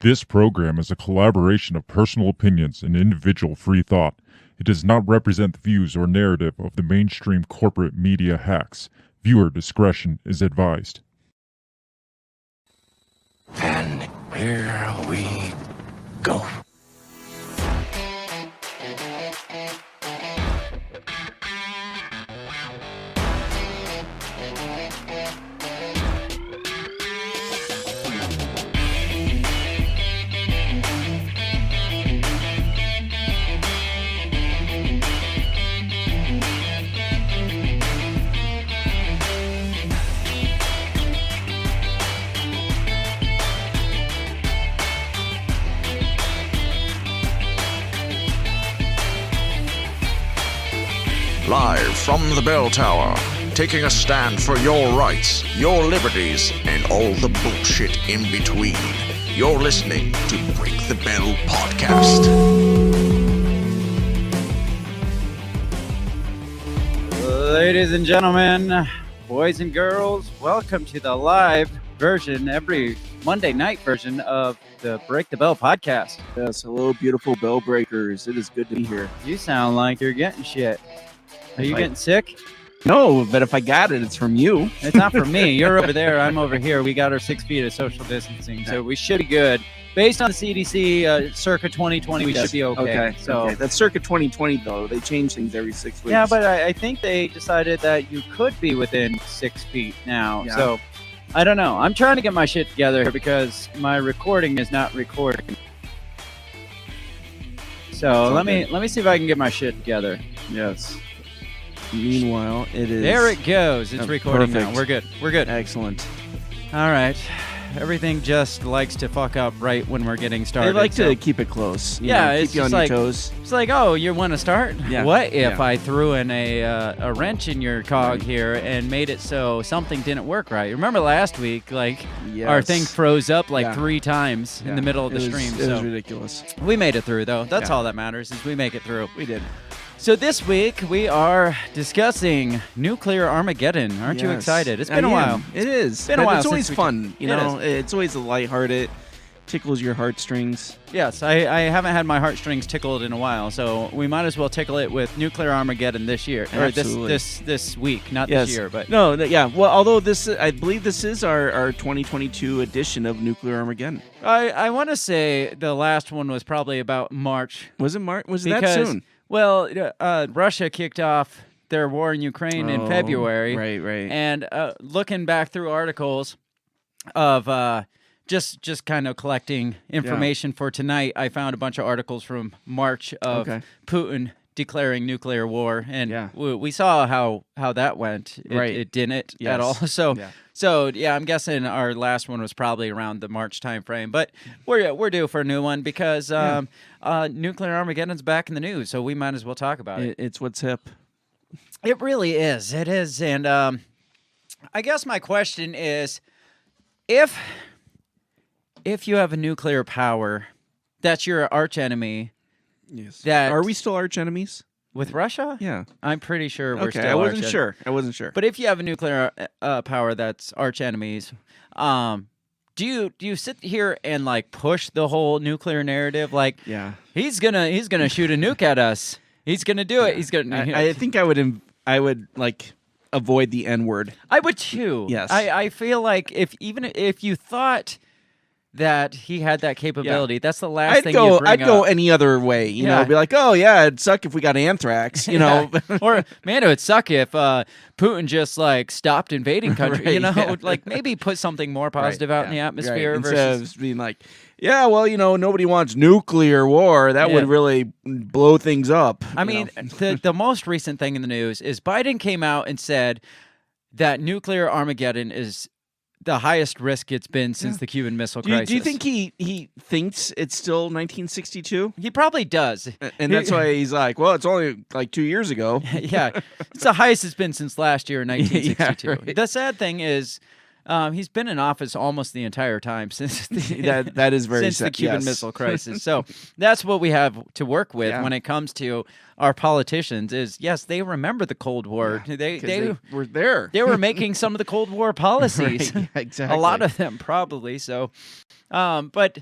This program is a collaboration of personal opinions and individual free thought. It does not represent the views or narrative of the mainstream corporate media hacks. Viewer discretion is advised. And here we go. Live from the bell tower, taking a stand for your rights, your liberties, and all the bullshit in between. You're listening to Break the Bell Podcast. Ladies and gentlemen, boys and girls, welcome to the live version, every Monday night version of the Break the Bell Podcast. Yes, hello, beautiful bell breakers. It is good to be here. You sound like you're getting shit. Are you getting sick? No, but if I got it, it's from you. It's not from me. You're over there. I'm over here. We got our 6 feet of social distancing, so we should be good. Based on the CDC, circa 2020, we should be okay. So that's circa 2020, though. They change things every 6 weeks. Yeah, but I think they decided that you could be within 6 feet now. Yeah. So I don't know. I'm trying to get my shit together because my recording is not recording. So let me see if I can get my shit together. Yes. Meanwhile, it is... There it goes. It's recording perfect. now. We're good. We're good. Excellent. All right. Everything just likes to fuck up right when we're getting started. They like to keep it close. It's keep you on just your toes. It's like, oh, you want to start? Yeah. What if Yeah. I threw in a wrench in your cog here and made it so something didn't work right? Remember last week, Yes. our thing froze up Yeah. 3 times in the middle of the stream. It was So ridiculous. we made it through, though. That's Yeah. all that matters is we make it through. We did. So this week we are discussing Nuclear Armageddon. Aren't you Yes. excited? It's I been a am. while. It is. Been a while It's always since we- fun. You It know, it's always a lighthearted, tickles your heartstrings. Yes, I haven't had my heartstrings tickled in a while, so we might as well tickle it with Nuclear Armageddon this year, or Absolutely. this week, not Yes. this year, but Yeah. Well, although I believe this is our 2022 edition of Nuclear Armageddon. I want to say the last one was probably about March. Was it March? Was it that Because, soon? well, Russia kicked off their war in Ukraine in February, Right. and looking back through articles of just kind of collecting information for tonight, I found a bunch of articles from March of Putin declaring nuclear war, and we saw how that went. It didn't at all. So I'm guessing our last one was probably around the March time frame, but we're due for a new one because Nuclear Armageddon's back in the news, so we might as well talk about it. It's what's hip. It really is. It is, and I guess my question is, if you have a nuclear power, that's your arch enemy. Yes. That Are we still arch enemies? with Russia? Yeah. I'm pretty sure we're still. I wasn't arch- sure. I wasn't sure. But if you have a nuclear power that's arch enemies, do you sit here and like push the whole nuclear narrative? Like, he's gonna shoot a nuke at us. He's gonna do it. He's gonna. I think I would like avoid the N word. I would too. Yes. I feel like even if you thought that he had that capability, that's the last thing you'd bring I'd go up. any other way. You know, be like, oh yeah, it'd suck if we got anthrax. You know, Or man, it would suck if Putin just like stopped invading countries. You know, like maybe put something more positive out in the atmosphere Instead versus of being like, yeah, well, you know, nobody wants nuclear war. That would really blow things up. I mean, the most recent thing in the news is Biden came out and said that nuclear Armageddon is the highest risk it's been since the Cuban Missile Crisis. Do you think he thinks it's still 1962? He probably does. And that's why he's like, well, it's only like 2 years ago. Yeah, it's the highest it's been since last year in 1962. right. The sad thing is, he's been in office almost the entire time since that is very since the sad. Cuban Missile Crisis. So that's what we have to work with when it comes to our politicians. Is yes, they remember the Cold War. They were there. They were making some of the Cold War policies. Right, exactly. A lot of them probably. So, but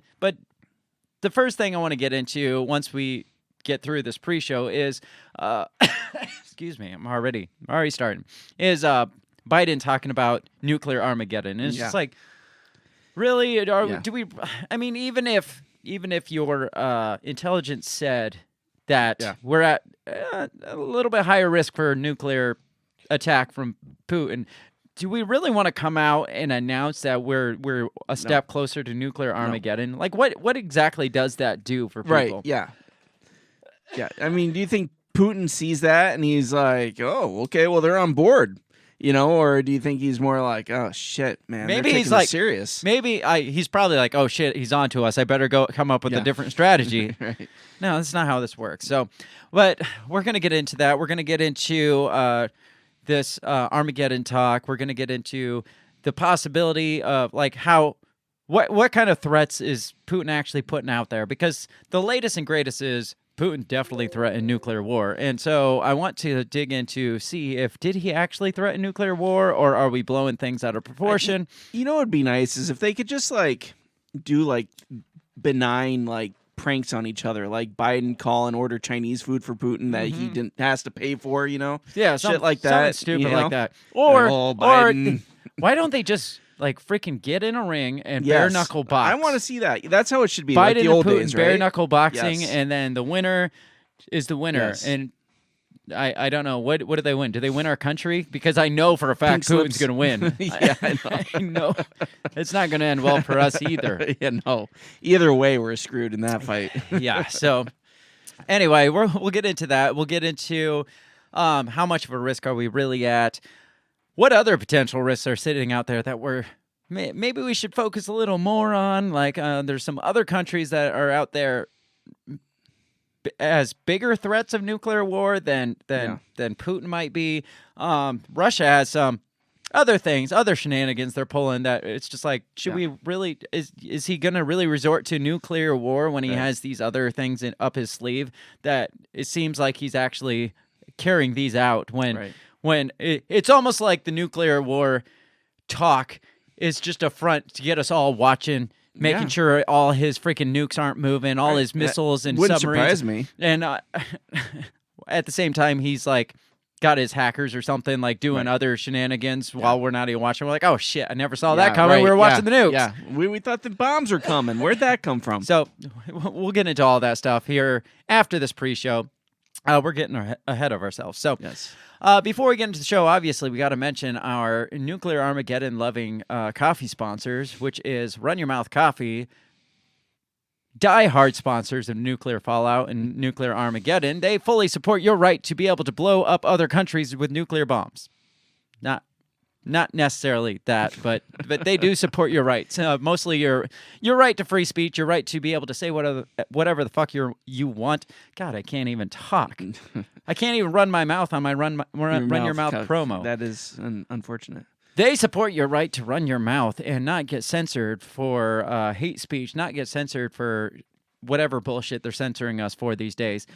the first thing I want to get into once we get through this pre-show is, excuse me, I'm already starting, is Biden talking about nuclear Armageddon. And it's just like, really? Do we, I mean, even if your intelligence said that we're at a little bit higher risk for nuclear attack from Putin, do we really want to come out and announce that we're a step closer to nuclear Armageddon? Like, what exactly does that do for people? Right, yeah. I mean, do you think Putin sees that and he's like, oh, okay, well, they're on board? Or do you think he's more like, oh, shit, man, maybe he's like serious. Maybe he's probably like, oh, shit, he's on to us. I better go come up with a different strategy. Right. No, that's not how this works. So, but we're going to get into that. We're going to get into this Armageddon talk. We're going to get into the possibility of like what kind of threats is Putin actually putting out there? Because the latest and greatest is Putin definitely threatened nuclear war. And so I want to dig into, see if, did he actually threaten nuclear war, or are we blowing things out of proportion? What would be nice is if they could just like do like benign like pranks on each other, like Biden call and order Chinese food for Putin that he has to pay for, Yeah, shit like that. Stupid like that. Or why don't they just like freaking get in a ring and bare knuckle box? I want to see that. That's how it should be. Biden like the old and Putin, days, right? bare knuckle boxing, and then the winner is the winner. Yes. And I don't know, what do they win? Do they win our country? Because I know for a fact Putin's going to win. I know. It's not going to end well for us either. No. Either way, we're screwed in that fight. So anyway, we'll get into that. We'll get into how much of a risk are we really at? What other potential risks are sitting out there that maybe we should focus a little more on? Like there's some other countries that are out there as bigger threats of nuclear war than Putin might be. Russia has some other things, other shenanigans they're pulling that it's just like, should we really, is he going to really resort to nuclear war when he has these other things up his sleeve that it seems like he's actually carrying these out when it's almost like the nuclear war talk is just a front to get us all watching, making sure all his freaking nukes aren't moving, all his missiles and wouldn't submarines. Surprise me. And at the same time, he's like got his hackers or something, like doing other shenanigans while we're not even watching. We're like, oh shit, I never saw that coming. We were watching the nukes. Yeah, we thought the bombs were coming. Where'd that come from? So we'll get into all that stuff here after this pre-show. We're getting ahead of ourselves. So before we get into the show, obviously, we got to mention our Nuclear Armageddon loving coffee sponsors, which is Run Your Mouth Coffee, die-hard sponsors of Nuclear Fallout and Nuclear Armageddon. They fully support your right to be able to blow up other countries with nuclear bombs. Not necessarily that, but they do support your rights. Mostly your right to free speech, your right to be able to say whatever the fuck you want. God, I can't even talk. I can't even run my mouth on my run your mouth promo. That is unfortunate. They support your right to run your mouth and not get censored for hate speech, not get censored for whatever bullshit they're censoring us for these days.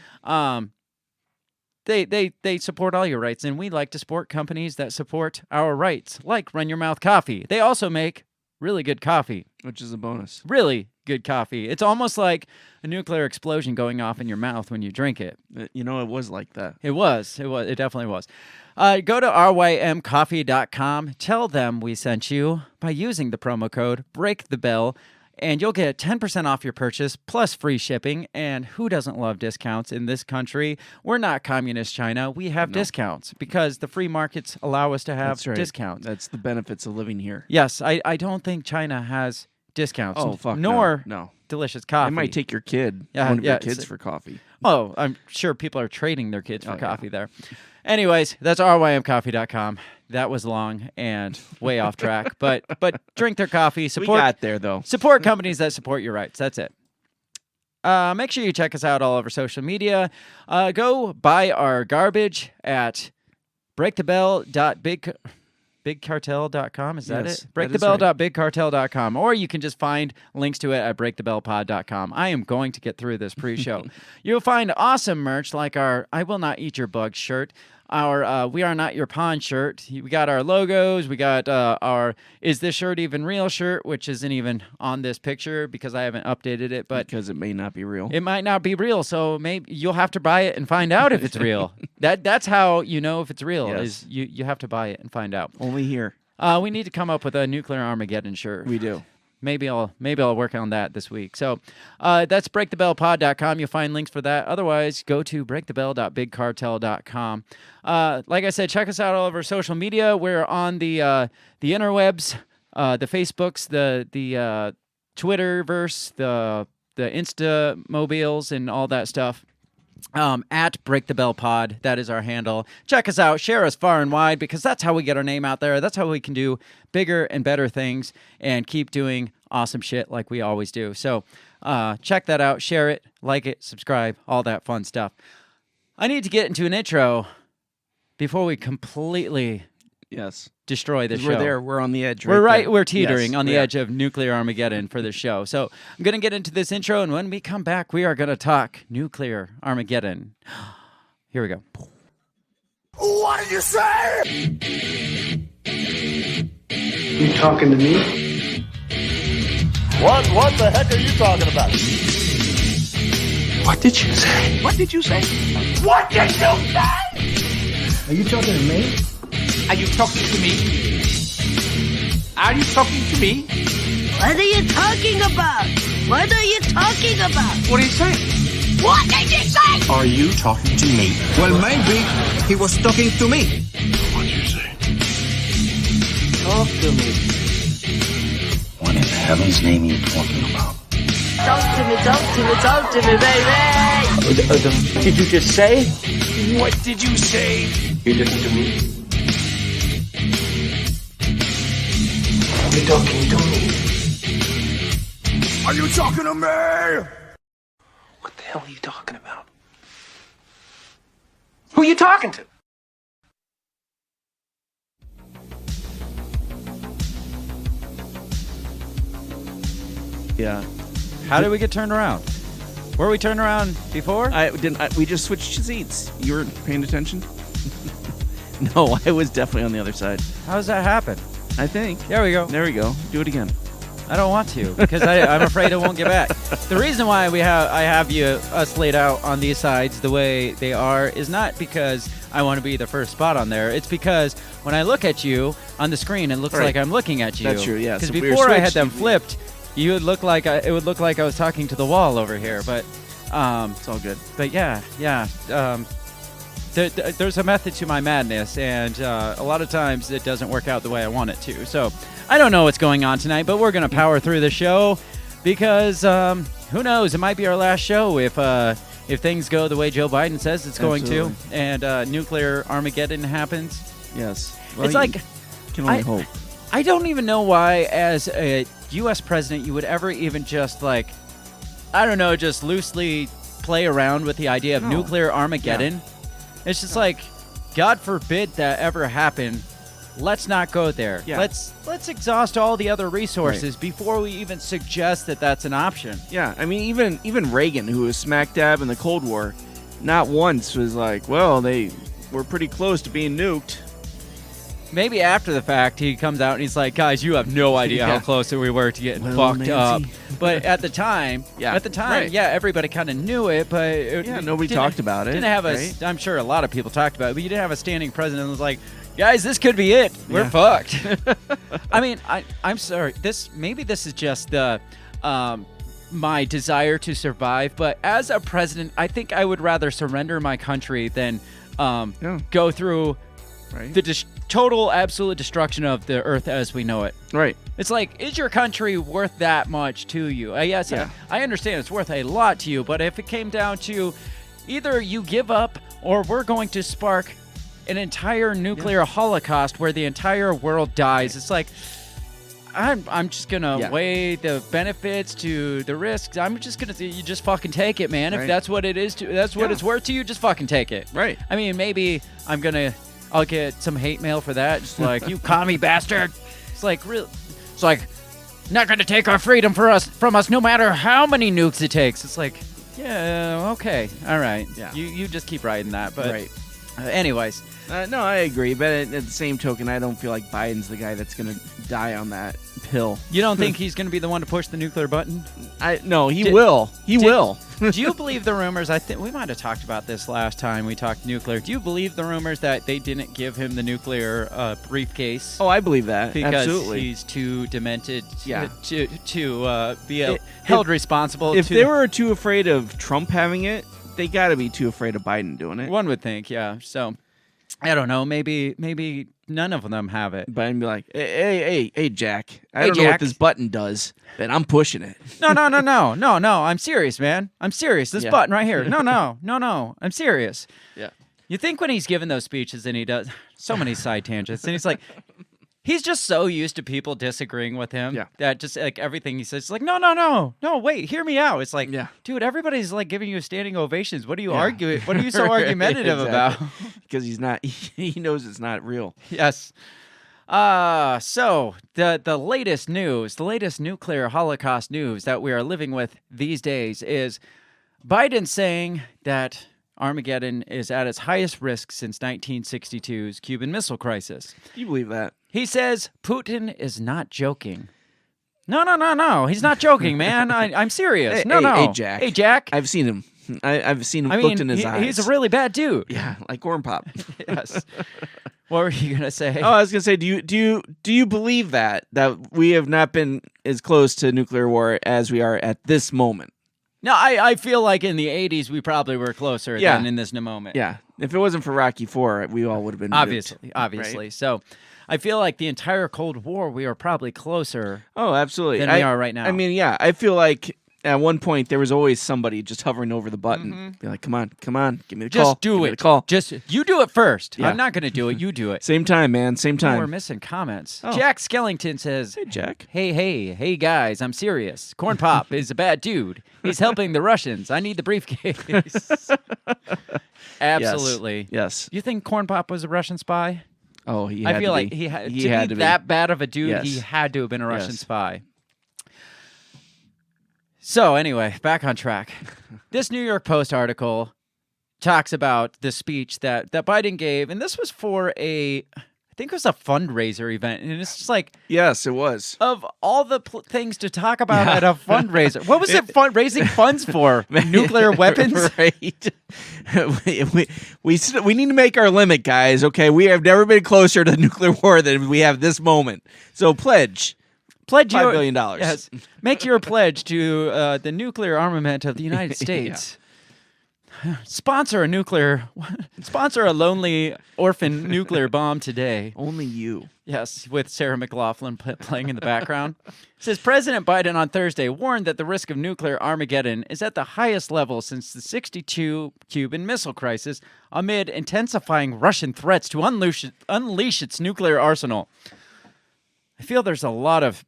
They support all your rights, and we like to support companies that support our rights, like Run Your Mouth Coffee. They also make really good coffee. Which is a bonus. Really good coffee. It's almost like a nuclear explosion going off in your mouth when you drink it. It was like that. It was. It definitely was. Go to rymcoffee.com. Tell them we sent you by using the promo code BREAKTHEBELL. And you'll get 10% off your purchase, plus free shipping. And who doesn't love discounts in this country? We're not communist China. We have discounts because the free markets allow us to have discounts. That's the benefits of living here. Yes, I don't think China has discounts. Oh, fuck nor no. delicious coffee. They might take your one of your kids for coffee. Oh, I'm sure people are trading their kids for coffee there. Anyways, that's rymcoffee.com. That was long and way off track, but drink their coffee. Support, we got there, though. Support companies that support your rights. That's it. Make sure you check us out all over social media. Go buy our garbage at breakthebell.bigcartel.com. Is that it? Breakthebell.bigcartel.com. Or you can just find links to it at breakthebellpod.com. I am going to get through this pre-show. You'll find awesome merch like our I Will Not Eat Your Bugs shirt. our We Are Not Your Pawn shirt. We got our logos. We got our Is This Shirt Even Real shirt, which isn't even on this picture because I haven't updated it. But because it may not be real. It might not be real, so maybe you'll have to buy it and find out if it's real. That's how you know if it's real, is you have to buy it and find out. Only here. We need to come up with a Nuclear Armageddon shirt. We do. Maybe I'll work on that this week. So that's breakthebellpod.com. You'll find links for that. Otherwise, go to breakthebell.bigcartel.com. Like I said, check us out all over social media. We're on the interwebs, the Facebooks, the Twitterverse, the Insta mobiles, and all that stuff. At Break the Bell Pod. That is our handle. Check us out. Share us far and wide because that's how we get our name out there. That's how we can do bigger and better things and keep doing awesome shit like we always do. So check that out. Share it. Like it. Subscribe. All that fun stuff. I need to get into an intro before we completely destroy this show. We're there. We're on the edge. We're teetering on the edge of Nuclear Armageddon for this show. So I'm going to get into this intro, and when we come back, we are going to talk Nuclear Armageddon. Here we go. What did you say? You talking to me? What the heck are you talking about? What did you say? What did you say? What did you say? Are you talking to me? Are you talking to me? Are you talking to me? What are you talking about? What are you talking about? What are you saying? What did you say? Are you talking to me? Well, maybe he was talking to me. What did you say? Talk to me. What in heaven's name are you talking about? Talk to me, baby. Did you just say? What did you say? You listen to me. Are you talking to me? Are you talking to me? What the hell are you talking about? Who are you talking to? Yeah. How did we get turned around? Were we turned around before? We just switched seats. You weren't paying attention? No, I was definitely on the other side. How does that happen? I think. There we go. There we go. Do it again. I don't want to because I'm afraid it won't get back. The reason why I have us laid out on these sides the way they are is not because I want to be the first spot on there. It's because when I look at you on the screen, it looks like I'm looking at you. That's true. Yeah. Because So before I had them flipped, it would look like I was talking to the wall over here. But it's all good. But yeah. There's a method to my madness, and a lot of times it doesn't work out the way I want it to. So I don't know what's going on tonight, but we're going to power through the show because who knows? It might be our last show if things go the way Joe Biden says it's going to, and Nuclear Armageddon happens. Yes. Well, It's like can only hope. I don't even know why, as a U.S. president, you would ever even just just loosely play around with the idea of Nuclear Armageddon. Yeah. It's just like, God forbid that ever happen. Let's not go there. Yeah. Let's exhaust all the other resources before we even suggest that that's an option. Yeah, I mean, even Reagan, who was smack dab in the Cold War, not once was like, well, they were pretty close to being nuked. Maybe after the fact, he comes out and he's like, guys, you have no idea how close we were to getting fucked up. But at the time, everybody kind of knew it, but nobody talked about it. Didn't have I'm sure a lot of people talked about it, but you didn't have a standing president that was like, guys, this could be it. We're fucked. I mean, I'm sorry. This is just the my desire to survive. But as a president, I think I would rather surrender my country than go through the total, absolute destruction of the earth as we know it. Right. It's like, is your country worth that much to you? Yes, I understand it's worth a lot to you, but if it came down to either you give up or we're going to spark an entire nuclear holocaust where the entire world dies, it's like, I'm just going to weigh the benefits to the risks. I'm just going to you just fucking take it, man. If that's what it is, that's what it's worth to you, just fucking take it. Right. I mean, maybe I'll get some hate mail for that, just like, you commie bastard. It's like, real. It's like, not going to take our freedom from us no matter how many nukes it takes. It's like, yeah, okay, all right. Yeah. You just keep writing that. But Anyways. No, I agree. But at the same token, I don't feel like Biden's the guy that's going to die on that pill. You don't think he's going to be the one to push the nuclear button? No, he will. He will. Do you believe the rumors? I think we might have talked about this last time we talked nuclear. Do you believe the rumors that they didn't give him the nuclear briefcase? Oh, I believe that. Because Absolutely. he's too demented Yeah. to be held responsible. If they were too afraid of Trump having it, they got to be too afraid of Biden doing it. One would think, yeah. So, I don't know. Maybe none of them have it. Biden be like, hey, Jack. I don't know what this button does, but I'm pushing it. No. I'm serious, man. I'm serious. This button right here. No. I'm serious. Yeah. You think when he's giving those speeches and he does so many side tangents, and he's like, he's just so used to people disagreeing with him that just like everything he says is like, no, wait, hear me out. It's like, dude, everybody's like giving you standing ovations. What are you arguing? What are you so argumentative about? Because he's not. He knows it's not real. Yes. So the latest news, the latest nuclear holocaust news that we are living with these days is Biden saying that Armageddon is at its highest risk since 1962's Cuban Missile Crisis. Do you believe that? He says Putin is not joking. No. He's not joking, man. I'm serious. Hey, Jack. Hey, Jack. I've seen him. I've seen him looked in his eyes. He's a really bad dude. Yeah, like Corn Pop. Yes. What were you gonna say? Oh, I was gonna say, do you believe that we have not been as close to nuclear war as we are at this moment? No, I feel like in the 80s we probably were closer than in this moment. Yeah. If it wasn't for Rocky IV, we all would have been obviously. Right? So I feel like the entire Cold War we are probably closer. Oh, absolutely. Than we are right now. I mean, yeah, I feel like at one point there was always somebody just hovering over the button. Be like, come on, give me the call. Just do it. Just you do it first. I'm not going to do it. You do it. Same time, man. Same time. Oh, we're missing comments. Oh. Jack Skellington says, "Hey, Jack. Hey, guys, I'm serious. Corn Pop is a bad dude. He's helping the Russians. I need the briefcase." Absolutely. Yes. You think Corn Pop was a Russian spy? Oh, he had I feel to like be. he had He to had be to that bad of a dude. Yes. He had to have been a Russian Yes. spy. So anyway, back on track. This New York Post article talks about the speech that Biden gave, and this was for I think it was a fundraiser event, and it's just like, yes, it was. Of all the things to talk about at a fundraiser, what was it raising funds for? Nuclear weapons? Right. we need to make our limit, guys. Okay, we have never been closer to nuclear war than we have this moment. So pledge $5 billion. Yes, make your pledge to the nuclear armament of the United States. Sponsor a lonely orphan nuclear bomb today. Only you. Yes, with Sarah McLachlan playing in the background. It says President Biden on Thursday warned that the risk of nuclear Armageddon is at the highest level since the 1962 Cuban Missile Crisis, amid intensifying Russian threats to unleash its nuclear arsenal. I feel there's a lot of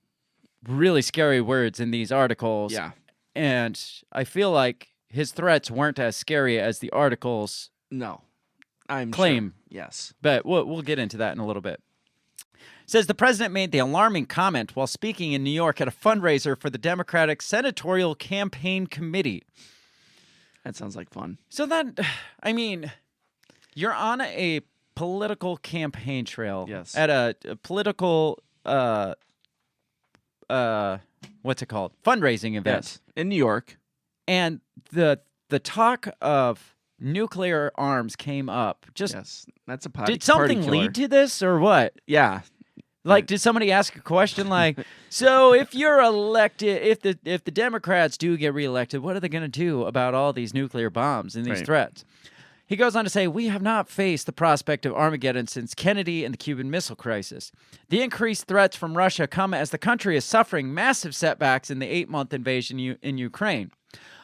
really scary words in these articles. Yeah. And I feel like his threats weren't as scary as the articles claim. Sure. Yes. But we'll get into that in a little bit. It says the president made the alarming comment while speaking in New York at a fundraiser for the Democratic Senatorial Campaign Committee. That sounds like fun. So you're on a political campaign trail. Yes. At a political what's it called? Fundraising event. Yes. In New York. And the talk of nuclear arms came up. Yes, that's a party. Did something lead to this or what? Yeah. Like, did somebody ask a question like, so if you're elected, if the Democrats do get reelected, what are they going to do about all these nuclear bombs and these threats? He goes on to say, we have not faced the prospect of Armageddon since Kennedy and the Cuban Missile Crisis. The increased threats from Russia come as the country is suffering massive setbacks in the 8-month invasion in Ukraine.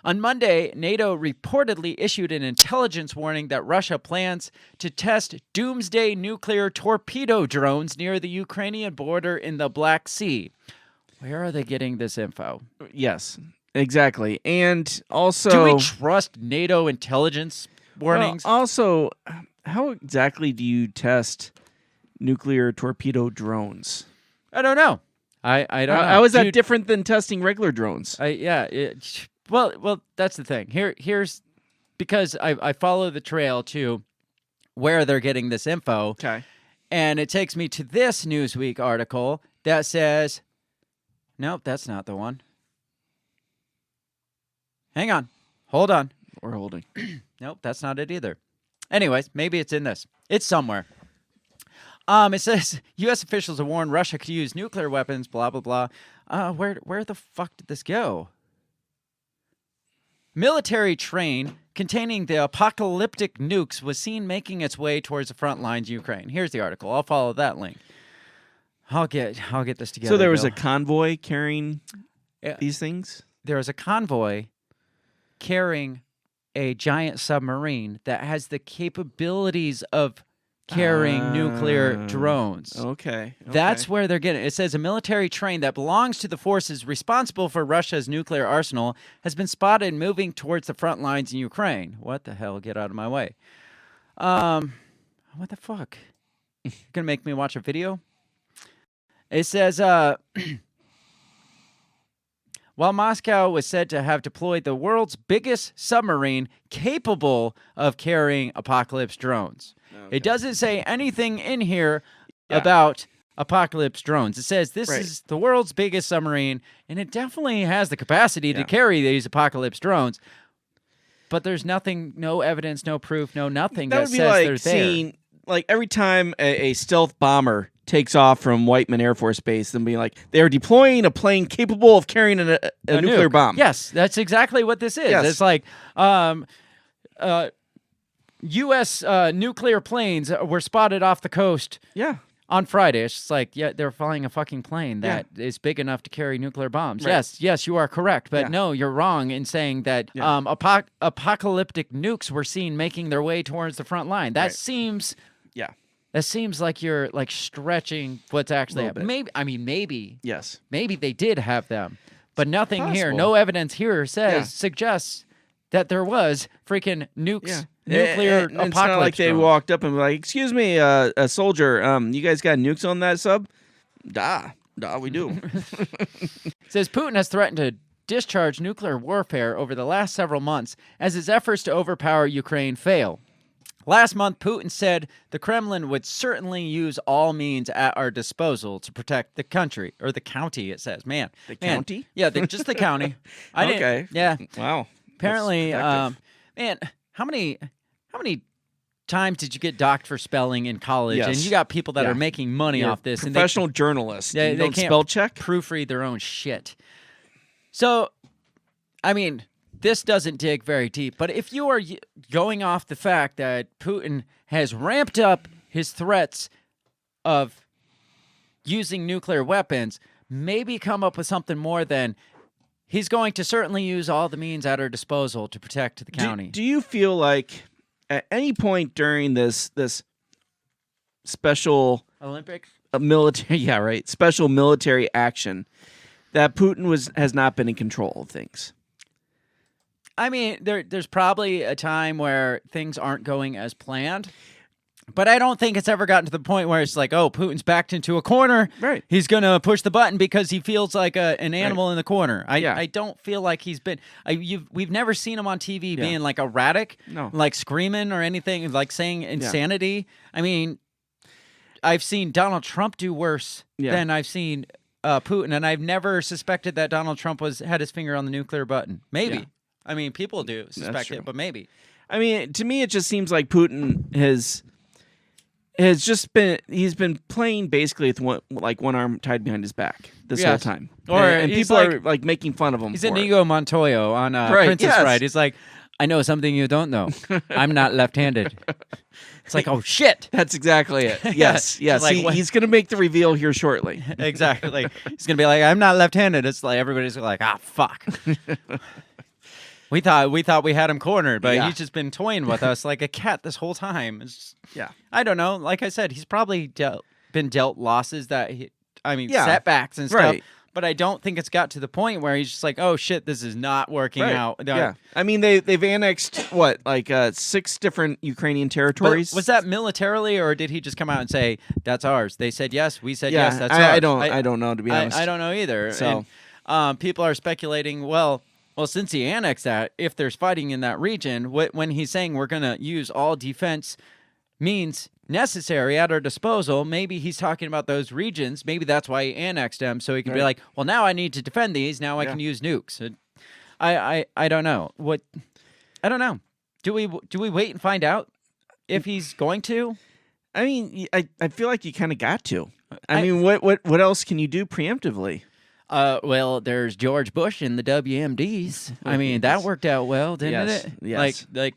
On Monday, NATO reportedly issued an intelligence warning that Russia plans to test doomsday nuclear torpedo drones near the Ukrainian border in the Black Sea. Where are they getting this info? Yes, exactly. And also, do we trust NATO intelligence warnings? Well, also, how exactly do you test nuclear torpedo drones? I don't know. I don't know. How is that different than testing regular drones? Well, that's the thing. Here's because I follow the trail to where they're getting this info. Okay. And it takes me to this Newsweek article that says, nope, that's not the one. Hang on. Hold on. We're holding. Nope, that's not it either. Anyways, maybe it's in this. It's somewhere. It says U.S. officials have warned Russia could use nuclear weapons, blah, blah, blah. Where the fuck did this go? Military train containing the apocalyptic nukes was seen making its way towards the front lines of Ukraine. Here's the article. I'll follow that link. I'll get this together. So there was Bill. a convoy carrying these things? There was a convoy carrying a giant submarine that has the capabilities of carrying nuclear drones. Okay. That's where they're getting it. It says a military train that belongs to the forces responsible for Russia's nuclear arsenal has been spotted moving towards the front lines in Ukraine. What the hell? Get out of my way. What the fuck? You're gonna make me watch a video? It says, while Moscow was said to have deployed the world's biggest submarine capable of carrying Apocalypse drones. Okay. It doesn't say anything in here about Apocalypse drones. It says this is the world's biggest submarine, and it definitely has the capacity to carry these Apocalypse drones. But there's nothing, no evidence, no proof, no nothing that says they're there. Like every time a stealth bomber takes off from Whiteman Air Force Base and being like, they're deploying a plane capable of carrying a nuclear bomb. Yes, that's exactly what this is. Yes. It's like U.S. Nuclear planes were spotted off the coast on Friday. It's just like, they're flying a fucking plane that is big enough to carry nuclear bombs. Right. Yes, you are correct. But no, you're wrong in saying that apocalyptic nukes were seen making their way towards the front line. That seems... That seems like you're like stretching what's actually happening. Maybe. Yes. Maybe they did have them, but nothing possible. here, no evidence here suggests that there was freaking nukes, nuclear apocalypse. It's not like they walked up and were like, "Excuse me, a soldier, you guys got nukes on that sub?" Da, we do. It says Putin has threatened to discharge nuclear warfare over the last several months as his efforts to overpower Ukraine fail. Last month, Putin said the Kremlin would certainly use all means at our disposal to protect the country, or the county, it sames. County? Yeah, just the county. Okay. Yeah. Wow. Apparently, how many times did you get docked for spelling in college? Yes. And you got people that are making money off this. Professional journalists. They don't can't spell check? proofread their own shit. So, this doesn't dig very deep, but if you are going off the fact that Putin has ramped up his threats of using nuclear weapons, maybe come up with something more than he's going to certainly use all the means at our disposal to protect the county. Do you feel like at any point during this special Olympics? Military, special military action that Putin has not been in control of things? There's probably a time where things aren't going as planned, but I don't think it's ever gotten to the point where it's like, oh, Putin's backed into a corner. Right. He's going to push the button because he feels like an animal in the corner. I don't feel like he's been... We've never seen him on TV being like erratic, like screaming or anything, like saying insanity. I've seen Donald Trump do worse than I've seen Putin, and I've never suspected that Donald Trump had his finger on the nuclear button. Maybe. Yeah. People do suspect it, but maybe. To me, it just seems like Putin has he's been playing basically with one arm tied behind his back this whole time. And people are like making fun of him. He's Inigo Montoya on Princess Bride. He's like, I know something you don't know. I'm not left-handed. It's like, oh shit. That's exactly it. Yes. Like, he's going to make the reveal here shortly. Exactly. He's going to be like, I'm not left-handed. It's like everybody's like, fuck. We thought we had him cornered, but he's just been toying with us like a cat this whole time. I don't know. Like I said, he's probably been dealt losses setbacks and stuff. Right. But I don't think it's got to the point where he's just like, oh shit, this is not working out. Yeah. They've annexed 6 different Ukrainian territories. But was that militarily, or did he just come out and say that's ours? They said yes, we said yes, that's ours. I don't know, to be honest. I don't know either. So people are speculating, well, since he annexed that, if there's fighting in that region, when he's saying we're going to use all defense means necessary at our disposal. Maybe he's talking about those regions. Maybe that's why he annexed them, so he can be like, well, now I need to defend these. Now I can use nukes. I don't know. I don't know. Do we wait and find out if he's going to? I mean, I feel like you kind of got to. I mean, what else can you do preemptively? Well, there's George Bush and the WMDs. I mean, that worked out well, didn't it? Yes. Like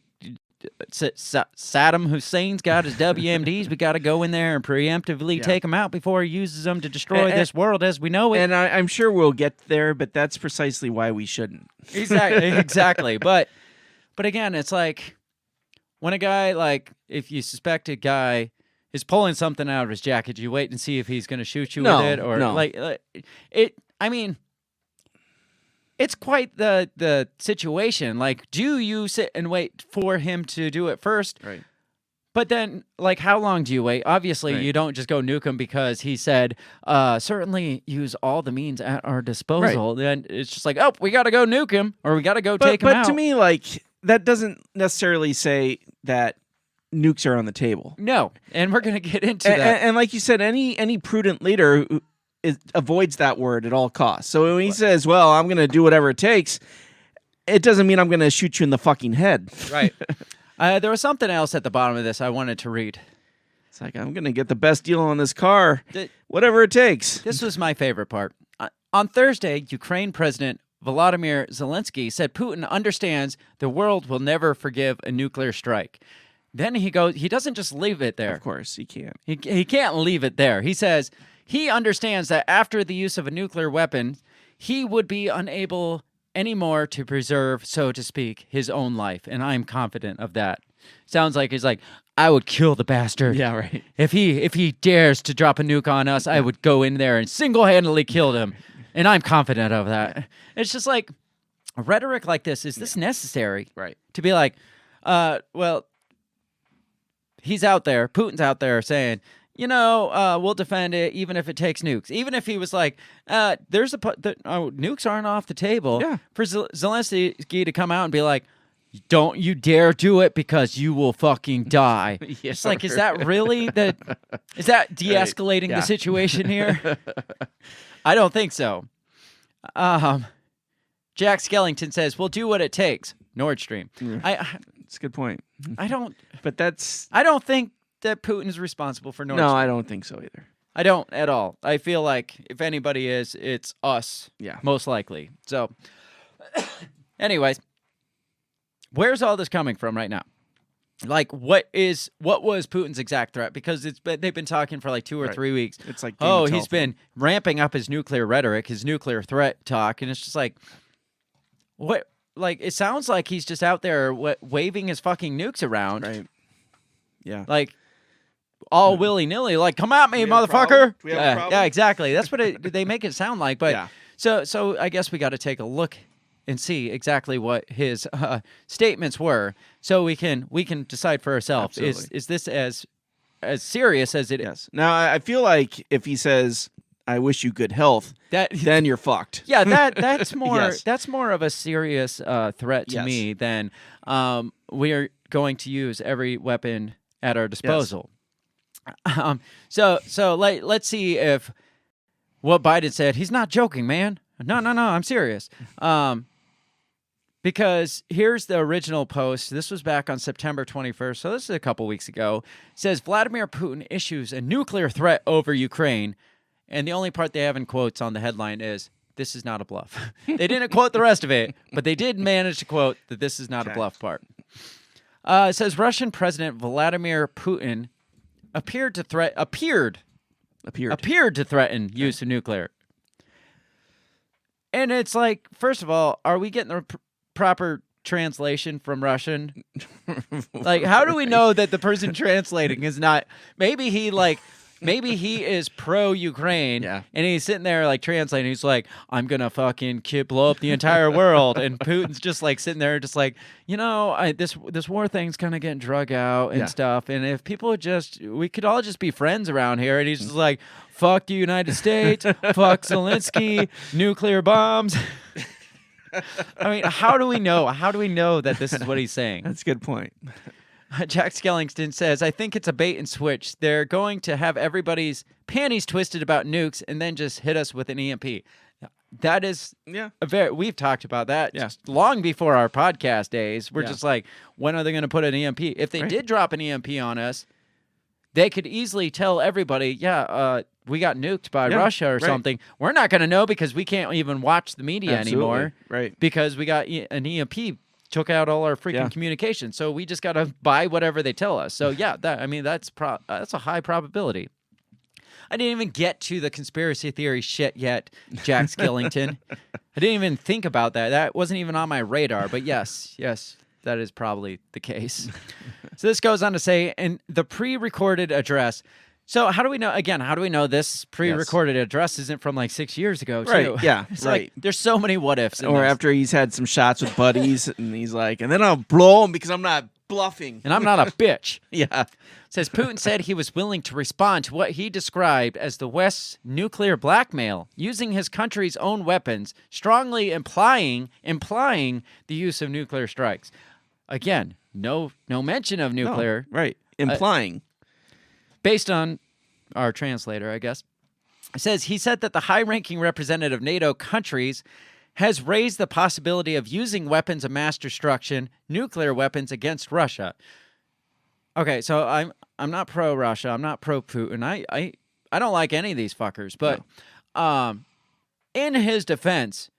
Saddam Hussein's got his WMDs. We got to go in there and preemptively take him out before he uses them to destroy this world as we know it. And I'm sure we'll get there, but that's precisely why we shouldn't. Exactly. But again, it's like when a guy, like, if you suspect a guy is pulling something out of his jacket, you wait and see if he's going to shoot you with it, or like it. I mean, it's quite the situation. Like, do you sit and wait for him to do it first? Right. But then, like, how long do you wait? Obviously, you don't just go nuke him because he said, certainly use all the means at our disposal. Then it's just like, oh, we got to go nuke him, or we got to go take him out. But to me, like, that doesn't necessarily say that nukes are on the table. No, and we're going to get into that. And like you said, any prudent leader avoids that word at all costs. So when he says, well, I'm going to do whatever it takes, it doesn't mean I'm going to shoot you in the fucking head. Right. There was something else at the bottom of this I wanted to read. It's like, I'm going to get the best deal on this car, whatever it takes. This was my favorite part. On Thursday, Ukraine President Volodymyr Zelensky said Putin understands the world will never forgive a nuclear strike. Then he doesn't just leave it there. Of course, he can't. He can't leave it there. He says he understands that after the use of a nuclear weapon, he would be unable anymore to preserve, so to speak, his own life. And I'm confident of that. Sounds like he's like, I would kill the bastard. Yeah, right. If he dares to drop a nuke on us, I would go in there and single-handedly kill him. And I'm confident of that. It's just like a rhetoric like this. Is this necessary? Right. To be like, well, he's out there, Putin's out there saying, we'll defend it even if it takes nukes. Even if he was like, nukes aren't off the table. Yeah. For Zelensky to come out and be like, don't you dare do it because you will fucking die. It's like, is that really is that de-escalating the situation here? I don't think so. Jack Skellington says, we'll do what it takes. Nord Stream. That's a good point. I don't think that Putin's responsible for Nord Stream. No, I don't think so either. I don't at all. I feel like if anybody is, it's us. Yeah. Most likely. So, anyways, where's all this coming from right now? Like, what was Putin's exact threat? Because they've been talking for like 2 or 3 weeks. It's like, he's been ramping up his nuclear rhetoric, his nuclear threat talk, and it's just like, what? Like, it sounds like he's just out there waving his fucking nukes around. Right. Yeah. Like, all willy-nilly, like, come at me, motherfucker. Do we have a problem? Yeah, exactly. That's what they make it sound like. But so I guess we got to take a look and see exactly what his statements were, so we can decide for ourselves. Absolutely. Is this as serious as it is? Yes. Now, I feel like if he says, I wish you good health, then you're fucked. Yeah, that's more Yes. that's more of a serious threat to me than we're going to use every weapon at our disposal. Yes. So let's see if what Biden said. He's not joking, man. No, I'm serious. Because here's the original post. This was back on September 21st, so this is a couple weeks ago. It says, Vladimir Putin issues a nuclear threat over Ukraine. And the only part they have in quotes on the headline is, this is not a bluff. They didn't quote the rest of it, but they did manage to quote that this is not a bluff part. It says, Russian President Vladimir Putin appeared to threaten use of nuclear. And it's like, first of all, are we getting the proper translation from Russian? Like, how do we know that the person translating is not? Maybe he is pro-Ukraine, and he's sitting there like translating. He's like, I'm gonna fucking blow up the entire world, and Putin's just like sitting there, just like, this war thing's kind of getting drug out and stuff. And if people we could all just be friends around here. And he's just like, fuck the United States, fuck Zelensky, nuclear bombs. I mean, how do we know? How do we know that this is what he's saying? That's a good point. Jack Skellington says, I think it's a bait and switch. They're going to have everybody's panties twisted about nukes and then just hit us with an EMP. That is we've talked about that long before our podcast days. We're just like, when are they going to put an EMP? If they did drop an EMP on us, they could easily tell everybody, we got nuked by Russia or something. We're not going to know because we can't even watch the media anymore. Right. Because we got an EMP took out all our freaking communication. So we just got to buy whatever they tell us. So that's a high probability. I didn't even get to the conspiracy theory shit yet, Jack Skellington. I didn't even think about that. That wasn't even on my radar. But yes, that is probably the case. So this goes on to say, in the pre-recorded address. So how do we know? Again, how do we know this pre-recorded address isn't from like 6 years ago? Too? Right. Yeah. It's like there's so many what ifs. Or after he's had some shots with buddies, and he's like, and then I'll blow him because I'm not bluffing, and I'm not a bitch. Yeah. Says Putin said he was willing to respond to what he described as the West's nuclear blackmail, using his country's own weapons, strongly implying the use of nuclear strikes. Again, no mention of nuclear. No, right. Implying. Based on our translator, I guess. He said that the high-ranking representative of NATO countries has raised the possibility of using weapons of mass destruction, nuclear weapons, against Russia. Okay, so I'm not pro-Russia. I'm not pro-Putin. I don't like any of these fuckers. But in his defense,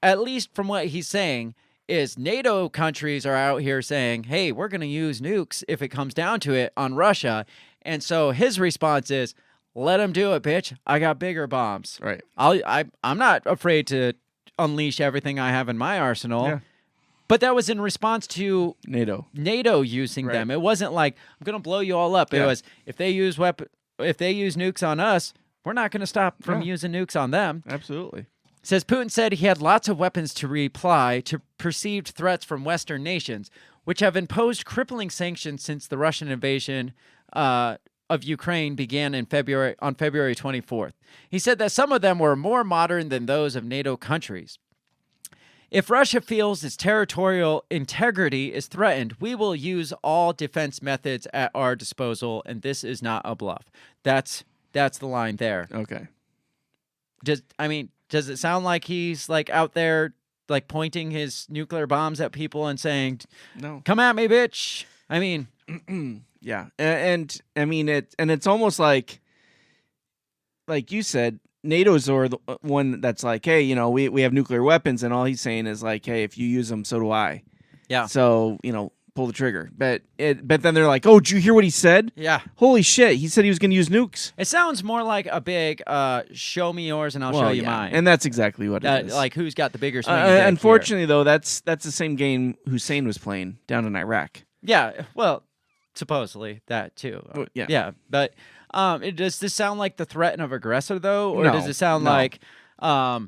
at least from what he's saying, is NATO countries are out here saying, hey, we're going to use nukes if it comes down to it on Russia. And so his response is, let them do it, bitch. I got bigger bombs. Right. I'm not afraid to unleash everything I have in my arsenal. Yeah. But that was in response to NATO using them. It wasn't like, I'm going to blow you all up. It was, if they use nukes on us, we're not going to stop from using nukes on them. Absolutely. Says Putin said he had lots of weapons to reply to perceived threats from Western nations, which have imposed crippling sanctions since the Russian invasion of Ukraine began on February 24th. He said that some of them were more modern than those of NATO countries. If Russia feels its territorial integrity is threatened, we will use all defense methods at our disposal, and this is not a bluff. That's the line there. Okay. Does it sound like he's like out there like pointing his nuclear bombs at people and saying, "No, come at me, bitch"? I mean, yeah, and I mean it's almost like you said, NATO's or the one that's like, hey, we have nuclear weapons, and all he's saying is like, hey, if you use them, so do I. Yeah. So pull the trigger. But then they're like, oh, did you hear what he said? Yeah. Holy shit, he said he was going to use nukes. It sounds more like a big show me yours and I'll show you mine. And that's exactly what it is. Like who's got the bigger swing unfortunately, though, that's the same game Hussein was playing down in Iraq. Yeah, well, supposedly that too. Yeah. Yeah, but does this sound like the threat of aggressor, though? Or does it sound like I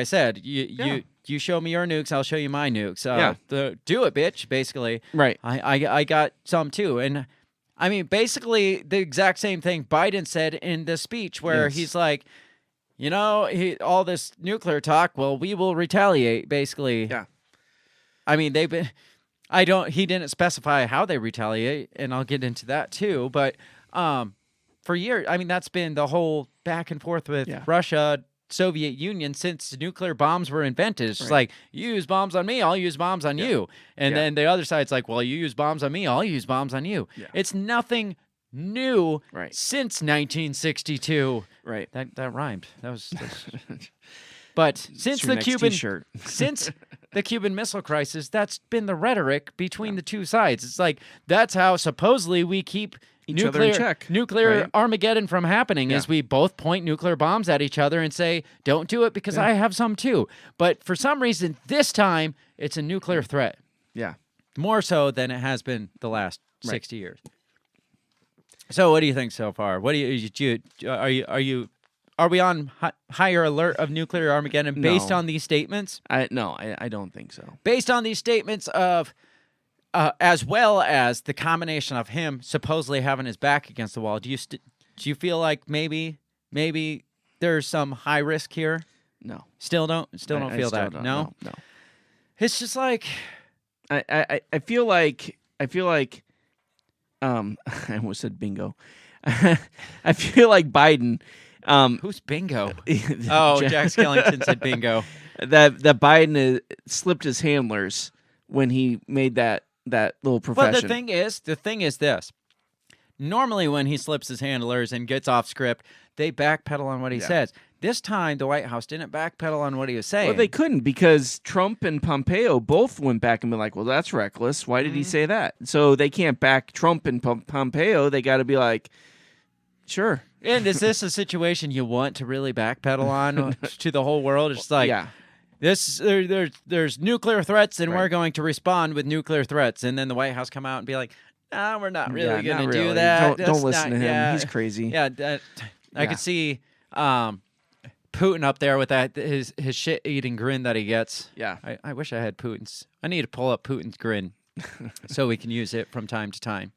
said, you show me your nukes, I'll show you my nukes. Do it, bitch, basically. Right. I got some, too. And, I mean, basically the exact same thing Biden said in the speech where he's like, all this nuclear talk, well, we will retaliate, basically. Yeah. I mean, he didn't specify how they retaliate, and I'll get into that, too. But for years, I mean, that's been the whole back and forth with Russia, Soviet Union since nuclear bombs were invented. It's just like, you use bombs on me, I'll use bombs on you. And then the other side's like, well, you use bombs on me, I'll use bombs on you. Yeah. It's nothing new since 1962. Right. That rhymed. That was But since the Cuban Missile Crisis, that's been the rhetoric between the two sides. It's like, that's how supposedly we keep each other in check. Nuclear Armageddon from happening is we both point nuclear bombs at each other and say, don't do it because I have some too. But for some reason, this time, it's a nuclear threat. Yeah. More so than it has been the last 60 years. So what do you think so far? What are we on higher alert of nuclear Armageddon based on these statements? I don't think so. Based on these statements of as well as the combination of him supposedly having his back against the wall, do you feel like maybe there's some high risk here? No. Still don't feel that. No. No. It's just like I feel like I almost said bingo. I feel like Biden. Who's bingo? Oh, Jack Skellington said bingo. That Biden slipped his handlers when he made that little profession. Well, the thing is this. Normally, when he slips his handlers and gets off script, they backpedal on what he says. This time, the White House didn't backpedal on what he was saying. Well, they couldn't because Trump and Pompeo both went back and been like, well, that's reckless. Why did he say that? So they can't back Trump and Pompeo. They got to be like, sure. And is this a situation you want to really backpedal on to the whole world? It's like, there's nuclear threats, and we're going to respond with nuclear threats. And then the White House come out and be like, no, we're not really going to do that. Don't listen to him. He's crazy. Yeah, I could see Putin up there with that his shit-eating grin that he gets. Yeah. I wish I had Putin's. I need to pull up Putin's grin so we can use it from time to time.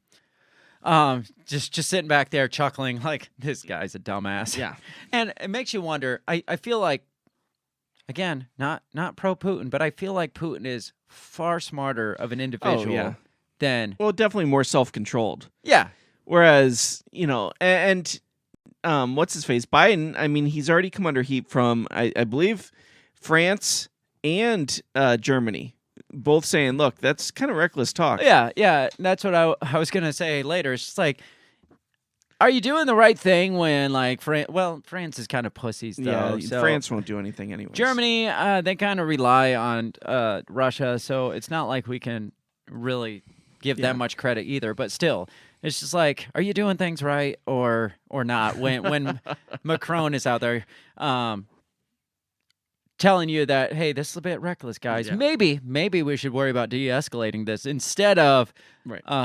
Just sitting back there chuckling like, this guy's a dumbass. Yeah. And it makes you wonder. I feel like, again, not pro-Putin, but I feel like Putin is far smarter of an individual than... Well, definitely more self-controlled. Yeah. Whereas, and what's his face? Biden, I mean, he's already come under heat from, I believe, France and Germany. Both saying, look, that's kind of reckless talk. Yeah. That's what I was going to say later. It's just like, are you doing the right thing when, like, France is kind of pussies, though. Yeah, France won't do anything anyway. Germany, they kind of rely on Russia, so it's not like we can really give them much credit either. But still, it's just like, are you doing things right or not? When Macron is out there telling you that, hey, this is a bit reckless, guys. Yeah. Maybe we should worry about de-escalating this instead of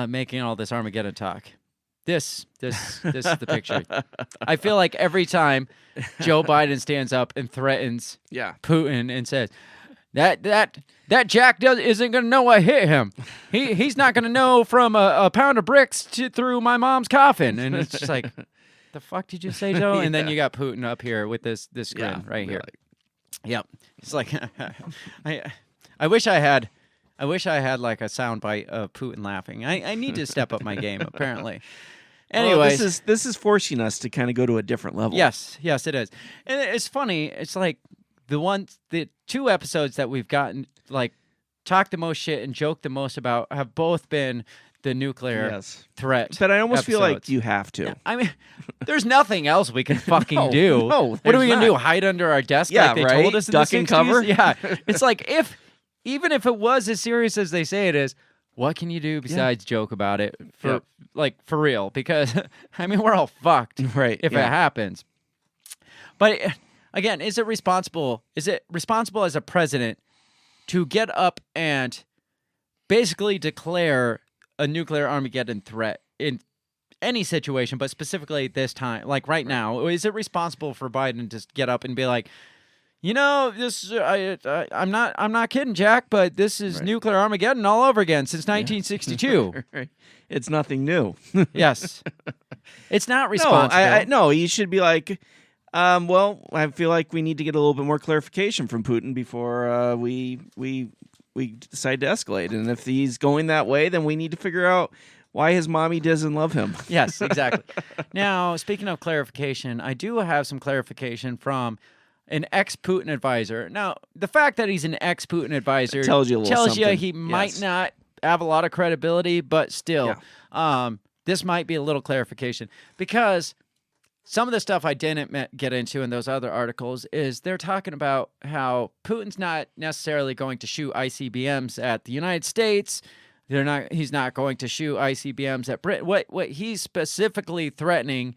making all this Armageddon talk. This is the picture. I feel like every time Joe Biden stands up and threatens Putin and says that Jack isn't going to know I hit him. He's not going to know from a pound of bricks through my mom's coffin. And it's just like, the fuck did you say, Joe? And then you got Putin up here with this grin right here. Yep. It's like I wish I had like a soundbite of Putin laughing. I need to step up my game apparently. Anyways, well, this is forcing us to kind of go to a different level. Yes, it is. And it's funny. It's like the two episodes that we've gotten like talked the most shit and joked the most about have both been the nuclear threat. But I almost episodes. feel like you have to. Yeah, I mean, there's nothing else we can fucking do. No, what are we gonna do? Hide under our desk like they told us in Duck the 60s? and cover? Yeah. It's like even if it was as serious as they say it is, what can you do besides joke about it for real? Because I mean, we're all fucked if it happens. But again, is it responsible as a president to get up and basically declare a nuclear Armageddon threat in any situation, but specifically this time, like right now? Is it responsible for Biden to get up and be like, this I'm not kidding, Jack, but this is nuclear Armageddon all over again since 1962. It's nothing new. Yes, it's not responsible. No, you should be like, well, I feel like we need to get a little bit more clarification from Putin before we decide to escalate. And if he's going that way, then we need to figure out why his mommy doesn't love him. Yes, exactly. Now, speaking of clarification, I do have some clarification from an ex-Putin advisor. Now, the fact that he's an ex-Putin advisor tells you he might not have a lot of credibility, but still, this might be a little clarification because some of the stuff I didn't get into in those other articles is they're talking about how Putin's not necessarily going to shoot ICBMs at the United States. He's not going to shoot ICBMs at Britain. What he's specifically threatening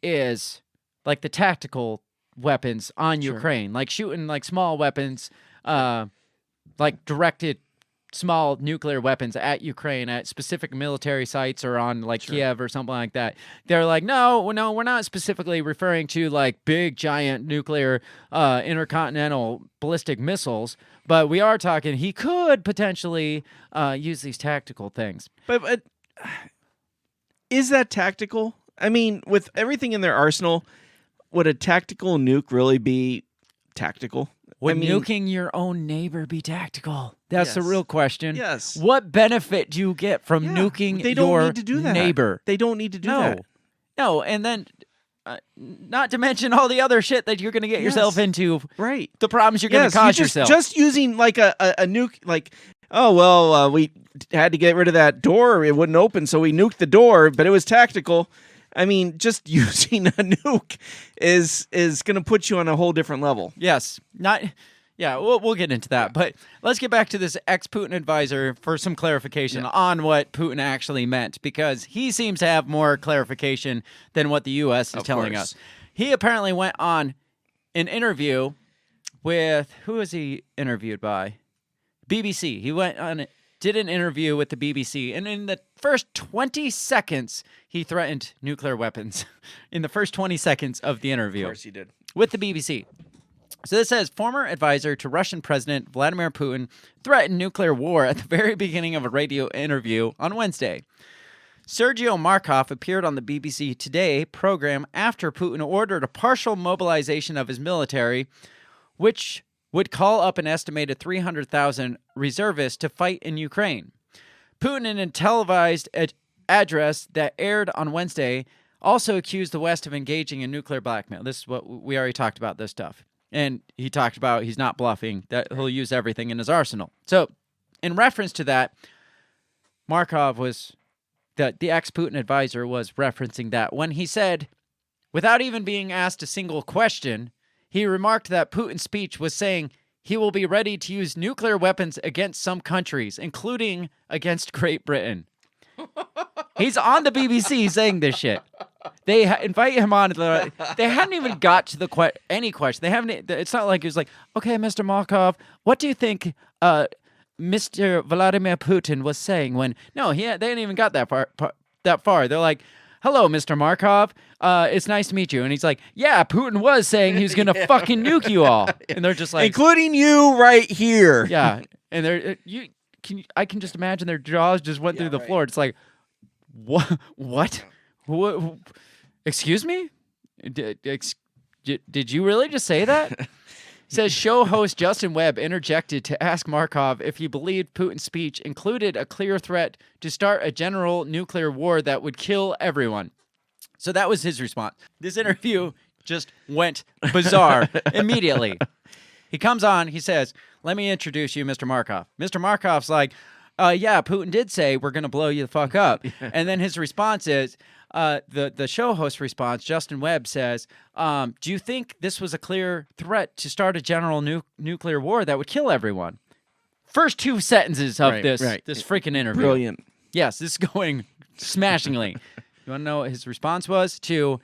is like the tactical weapons on Ukraine, like shooting like small weapons, like directed small nuclear weapons at Ukraine at specific military sites or on like Kiev or something like that. They're like, no, we're not specifically referring to like big giant nuclear intercontinental ballistic missiles, but we are talking he could potentially use these tactical things. But is that tactical? I mean, with everything in their arsenal, would a tactical nuke really be tactical? Would nuking your own neighbor be tactical? That's the Yes. real question. Yes. What benefit do you get from nuking your neighbor? They don't need to do that. No, and then not to mention all the other shit that you're going to get yourself into. Right. The problems you're going to cause yourself. Just using like a nuke, like, oh, well, we had to get rid of that door. It wouldn't open, so we nuked the door, but it was tactical. I mean, just using a nuke is going to put you on a whole different level. Yes. We'll get into that. But let's get back to this ex-Putin advisor for some clarification on what Putin actually meant, because he seems to have more clarification than what the U.S. is telling us. He apparently went on an interview with, who was he interviewed by? BBC. He went on, did an interview with the BBC, and in the first 20 seconds, he threatened nuclear weapons. In the first 20 seconds of the interview. Of course he did. With the BBC. So this says, former advisor to Russian President Vladimir Putin threatened nuclear war at the very beginning of a radio interview on Wednesday. Sergio Markov appeared on the BBC Today program after Putin ordered a partial mobilization of his military, which would call up an estimated 300,000 reservists to fight in Ukraine. Putin, in a televised address that aired on Wednesday, also accused the West of engaging in nuclear blackmail. This is what we already talked about, this stuff. And he talked about he's not bluffing, that he'll use everything in his arsenal. So, in reference to that, Markov was, the ex-Putin advisor was referencing that when he said, without even being asked a single question, he remarked that Putin's speech was saying he will be ready to use nuclear weapons against some countries, including against Great Britain. He's on the BBC saying this shit. They invite him on. They hadn't even got to any question. They haven't. It's not like he was like, okay, Mr. Markov, what do you think Mr. Vladimir Putin was saying when? No, they didn't even got that far. They're like, hello, Mr. Markov. It's nice to meet you. And he's like, yeah, Putin was saying he was gonna fucking nuke you all. And they're just like, including you right here. Yeah, and they're I can just imagine their jaws just went through the floor. It's like, what? Excuse me? Did you really just say that? Says show host Justin Webb interjected to ask Markov if he believed Putin's speech included a clear threat to start a general nuclear war that would kill everyone. So that was his response. This interview just went bizarre immediately. He comes on, he says, let me introduce you, Mr. Markov. Mr. Markov's like, yeah, Putin did say we're going to blow you the fuck up. And then his response is, the show host response, Justin Webb says, do you think this was a clear threat to start a general nuclear war that would kill everyone? First two sentences of this freaking interview. Brilliant. Yes, this is going smashingly. You want to know what his response was to,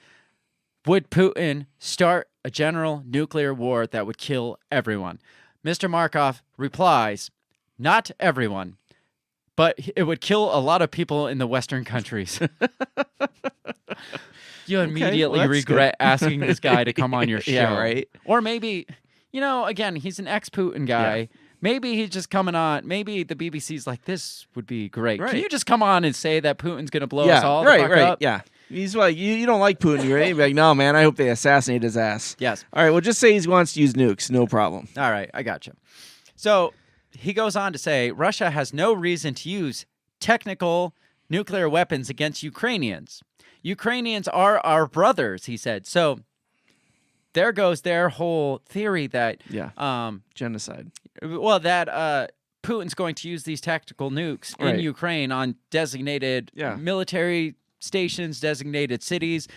would Putin start a general nuclear war that would kill everyone? Mr. Markov replies, not everyone, but it would kill a lot of people in the Western countries. You immediately regret asking this guy to come on your show. Yeah, right. Or maybe, again, he's an ex-Putin guy. Yeah. Maybe he's just coming on. Maybe the BBC's like, this would be great. Right. Can you just come on and say that Putin's going to blow us all the fuck up? Yeah. He's like, you don't like Putin, right? He'd be like, no, man, I hope they assassinate his ass. Yes. All right, well, just say he wants to use nukes. No problem. All right, I got you. So he goes on to say, Russia has no reason to use technical nuclear weapons against Ukrainians. Ukrainians are our brothers, he said. So there goes their whole theory that... genocide. Well, that Putin's going to use these tactical nukes in Ukraine on designated military stations, designated cities.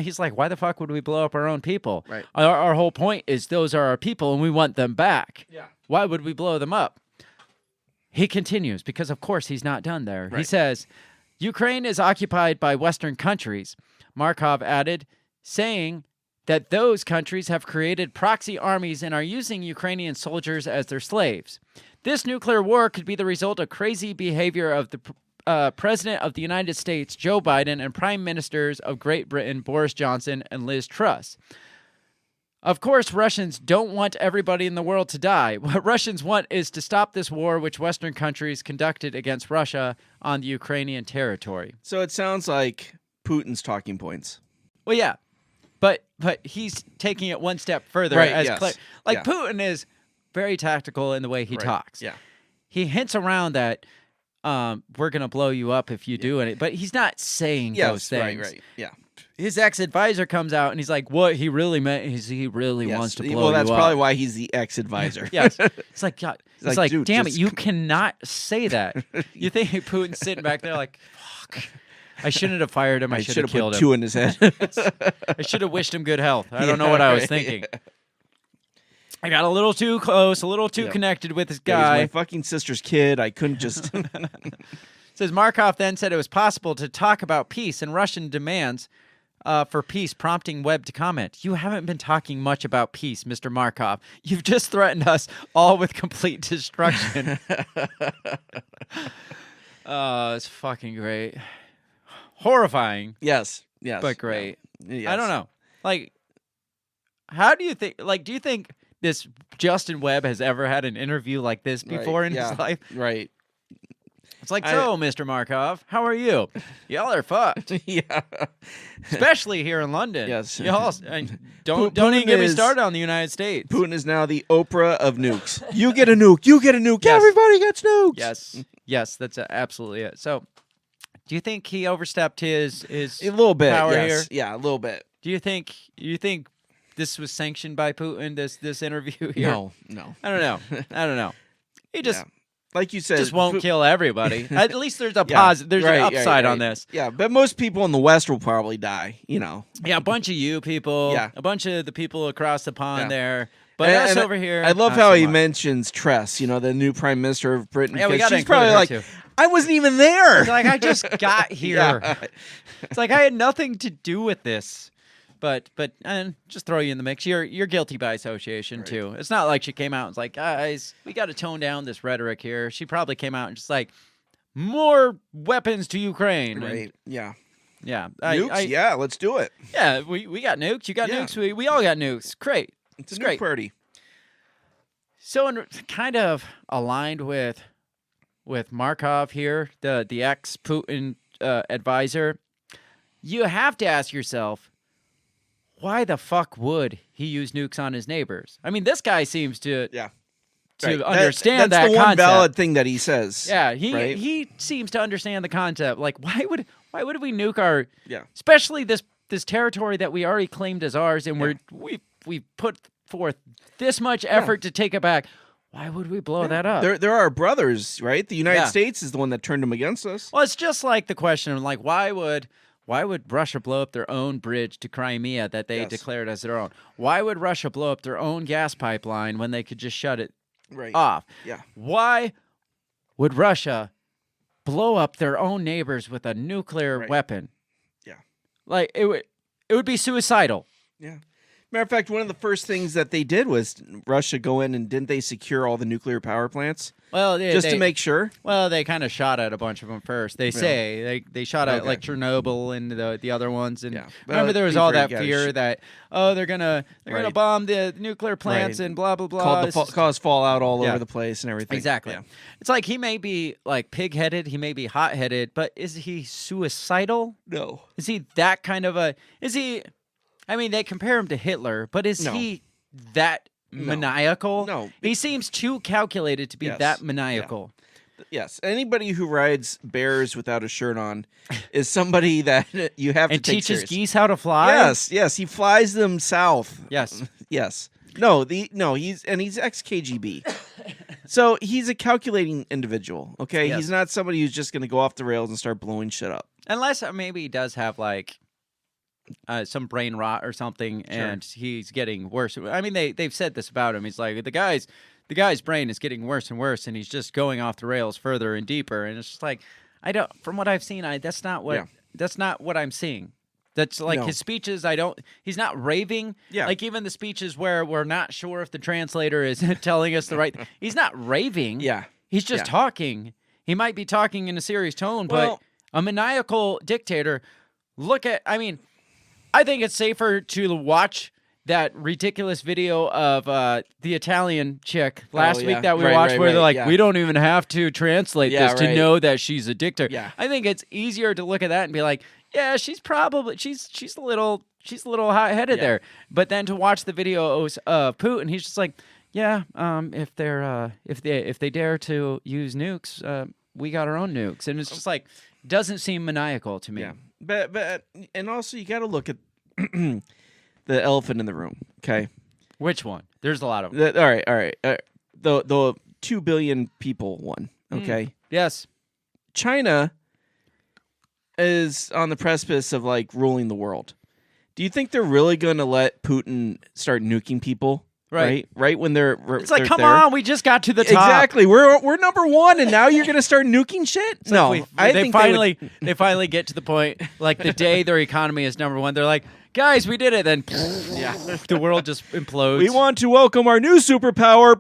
He's like, why the fuck would we blow up our own people? Right. Our whole point is those are our people and we want them back. Yeah. Why would we blow them up? He continues, because of course he's not done there. Right. He says, Ukraine is occupied by Western countries. Markov added, saying that those countries have created proxy armies and are using Ukrainian soldiers as their slaves. This nuclear war could be the result of crazy behavior of the President of the United States, Joe Biden, and Prime Ministers of Great Britain, Boris Johnson and Liz Truss. Of course, Russians don't want everybody in the world to die. What Russians want is to stop this war which Western countries conducted against Russia on the Ukrainian territory. So it sounds like Putin's talking points. Well, yeah. But he's taking it one step further. Right, Putin is very tactical in the way he talks. Yeah. He hints around that we're going to blow you up if you do it, but he's not saying those things. Right. Yeah. His ex-advisor comes out and he's like, what he really meant is he really wants to blow you up. Well, that's probably why he's the ex-advisor. Yes. It's like, God, it's like dude, damn it, you cannot say that. You think Putin's sitting back there like, fuck, I shouldn't have fired him. I should have killed put him. 2 in his head. I should have wished him good health. I don't know what I was thinking. I got a little too close, a little too connected with this guy. He's my fucking sister's kid. I couldn't just... Says Markov then said it was possible to talk about peace and Russian demands for peace, prompting Webb to comment. You haven't been talking much about peace, Mr. Markov. You've just threatened us all with complete destruction. It's fucking great. Horrifying. Yes. But great. Yeah. Yes. I don't know. Like, how do you think, like, do you think this Justin Webb has ever had an interview like this before in his life? Right. It's like, so, Mr. Markov, how are you? Y'all are fucked. Yeah. Especially here in London. Yes. Y'all, don't even get me started on the United States. Putin is now the Oprah of nukes. You get a nuke. You get a nuke. Yes. Everybody gets nukes. Yes, that's absolutely it. So, do you think he overstepped his a little bit power yes. here? Yeah, a little bit. Do you think this was sanctioned by Putin? This interview here? No. I don't know. He just. Yeah. Like you said, just won't kill everybody. At least there's a positive. There's an upside on this. Yeah, but most people in the West will probably die. You know. Yeah, a bunch of you people. Yeah. A bunch of the people across the pond there. But us over here. I love how he mentions Truss. You know, the new Prime Minister of Britain. Yeah, we got she's probably like, too. I wasn't even there. It's like I just got here. It's like I had nothing to do with this. But just throw you in the mix. You're guilty by association too. It's not like she came out and was like, guys, we got to tone down this rhetoric here. She probably came out and just like, more weapons to Ukraine. Right. Yeah. Nukes. Yeah. Let's do it. Yeah. We got nukes. You got nukes. We all got nukes. Great. It's a great nuke party. So kind of aligned with Markov here, the ex-Putin advisor. You have to ask yourself, why the fuck would he use nukes on his neighbors? I mean, this guy seems to understand that's that the one concept. valid thing that he says. Yeah, he seems to understand the concept. Like, why would we nuke our especially this territory that we already claimed as ours, and we put forth this much effort to take it back. Why would we blow that up? There are brothers, right? The United States is the one that turned them against us. Well, it's just like the question of like, why would Russia blow up their own bridge to Crimea that they declared as their own? Why would Russia blow up their own gas pipeline when they could just shut it off? Yeah. Why would Russia blow up their own neighbors with a nuclear weapon? Yeah. Like it would be suicidal. Yeah. Matter of fact, one of the first things that they did was Russia go in and didn't they secure all the nuclear power plants? Well, to make sure. Well, they kind of shot at a bunch of them first. They say they shot at like Chernobyl and the other ones. And remember, there was all that fear that they're gonna bomb the nuclear plants and blah blah blah. Cause fallout all over the place and everything. Exactly. Yeah. It's like he may be like pig-headed, he may be hot-headed, but is he suicidal? No. Is he that kind of a? Is he? I mean, they compare him to Hitler, but is he that maniacal? No. He seems too calculated to be that maniacal. Yeah. Yes. Anybody who rides bears without a shirt on is somebody that you have to take teaches serious. Geese how to fly? Yes. He flies them south. Yes. Yes. He's ex-KGB. So he's a calculating individual, okay? Yes. He's not somebody who's just going to go off the rails and start blowing shit up. Unless maybe he does have like some brain rot or something, and he's getting worse. I mean, they've said this about him. He's like the guy's brain is getting worse and worse, and he's just going off the rails further and deeper. And it's just like from what I've seen, that's not what I'm seeing. That's like his speeches. He's not raving. Yeah. Like even the speeches where we're not sure if the translator is telling us the right. He's not raving. Yeah. He's just talking. He might be talking in a serious tone, but a maniacal dictator. I think it's safer to watch that ridiculous video of the Italian chick last week that we watched where they're like, we don't even have to translate this to know that she's a dictator. Yeah. I think it's easier to look at that and be like, yeah, she's a little hot-headed there. But then to watch the videos of Putin, he's just like, yeah, if they dare to use nukes, we got our own nukes, and it's just like doesn't seem maniacal to me. Yeah, but and also you got to look at the elephant in the room. Okay, Which one? There's a lot of them. all right. The 2 billion people one. Okay, Yes. China is on the precipice of like ruling the world. Do you think they're really going to let Putin start nuking people? Right. Right when they're It's like, they're come there? on, we just got to the top. Exactly. We're number one, and now you're going to start nuking shit? It's No, like I they think finally they finally get to the point. Like the day their economy is number one, they're like, guys, we did it. Then the world just implodes. we want to welcome our new superpower.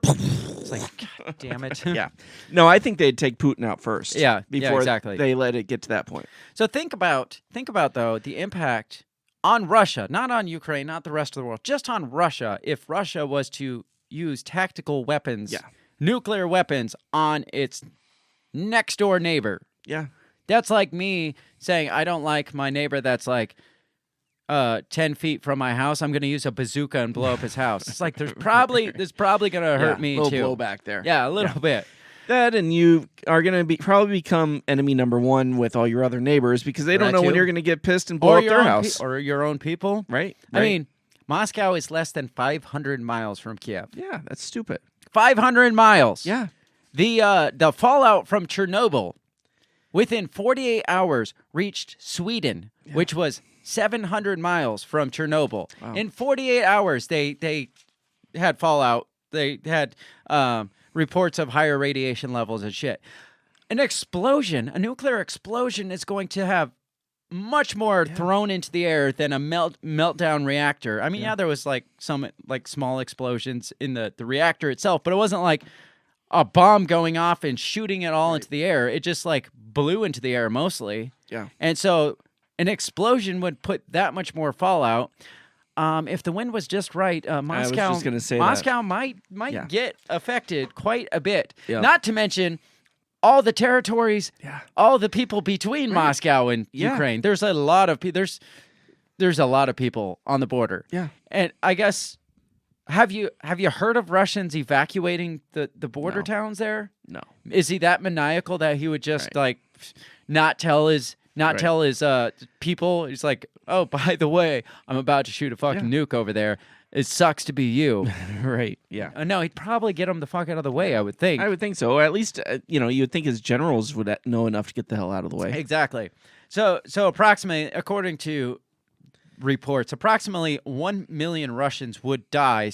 It's like, God damn it. Yeah. No, I think they'd take Putin out first. Yeah, Before exactly. they let it get to that point. So think about though the impact on Russia, not on Ukraine, not the rest of the world, just on Russia. If Russia was to use tactical weapons, nuclear weapons on its next door neighbor. Yeah. That's like me saying I don't like my neighbor that's like 10 feet from my house. I'm going to use a bazooka and blow up his house. It's like there's probably going to hurt me a little too. blowback there. Yeah, a little bit. That, and you are going to probably become enemy number one with all your other neighbors because they don't That know when too. you're going to get pissed and blow up their house. Or your own people. Right. I mean, Moscow is less than 500 miles from Kiev. Yeah, that's stupid. 500 miles. Yeah. The fallout from Chernobyl within 48 hours reached Sweden, which was 700 miles from Chernobyl. Wow. In 48 hours, they had fallout. They had reports of higher radiation levels and shit. An explosion, a nuclear explosion, is going to have much more thrown into the air than a meltdown reactor. I mean, there was like some like small explosions in the reactor itself, but it wasn't like a bomb going off and shooting it all into the air. It just like blew into the air mostly. Yeah. And so an explosion would put that much more fallout. If the wind was just right, Moscow, just gonna say Moscow might Yeah. get affected quite a bit. Yeah. Not to mention all the territories, all the people between Moscow and Yeah. Ukraine. There's a lot of there's a lot of people on the border. Yeah. And I guess have you heard of Russians evacuating the border No. towns there? No. Is he that maniacal that he would just like not tell his people? He's like, oh, by the way, I'm about to shoot a fucking nuke over there. It sucks to be you. Right. Yeah. No, he'd probably get him the fuck out of the way, I would think. I would think so. Or at least, you would think his generals would know enough to get the hell out of the way. Exactly. So approximately, according to reports, approximately 1 million Russians would die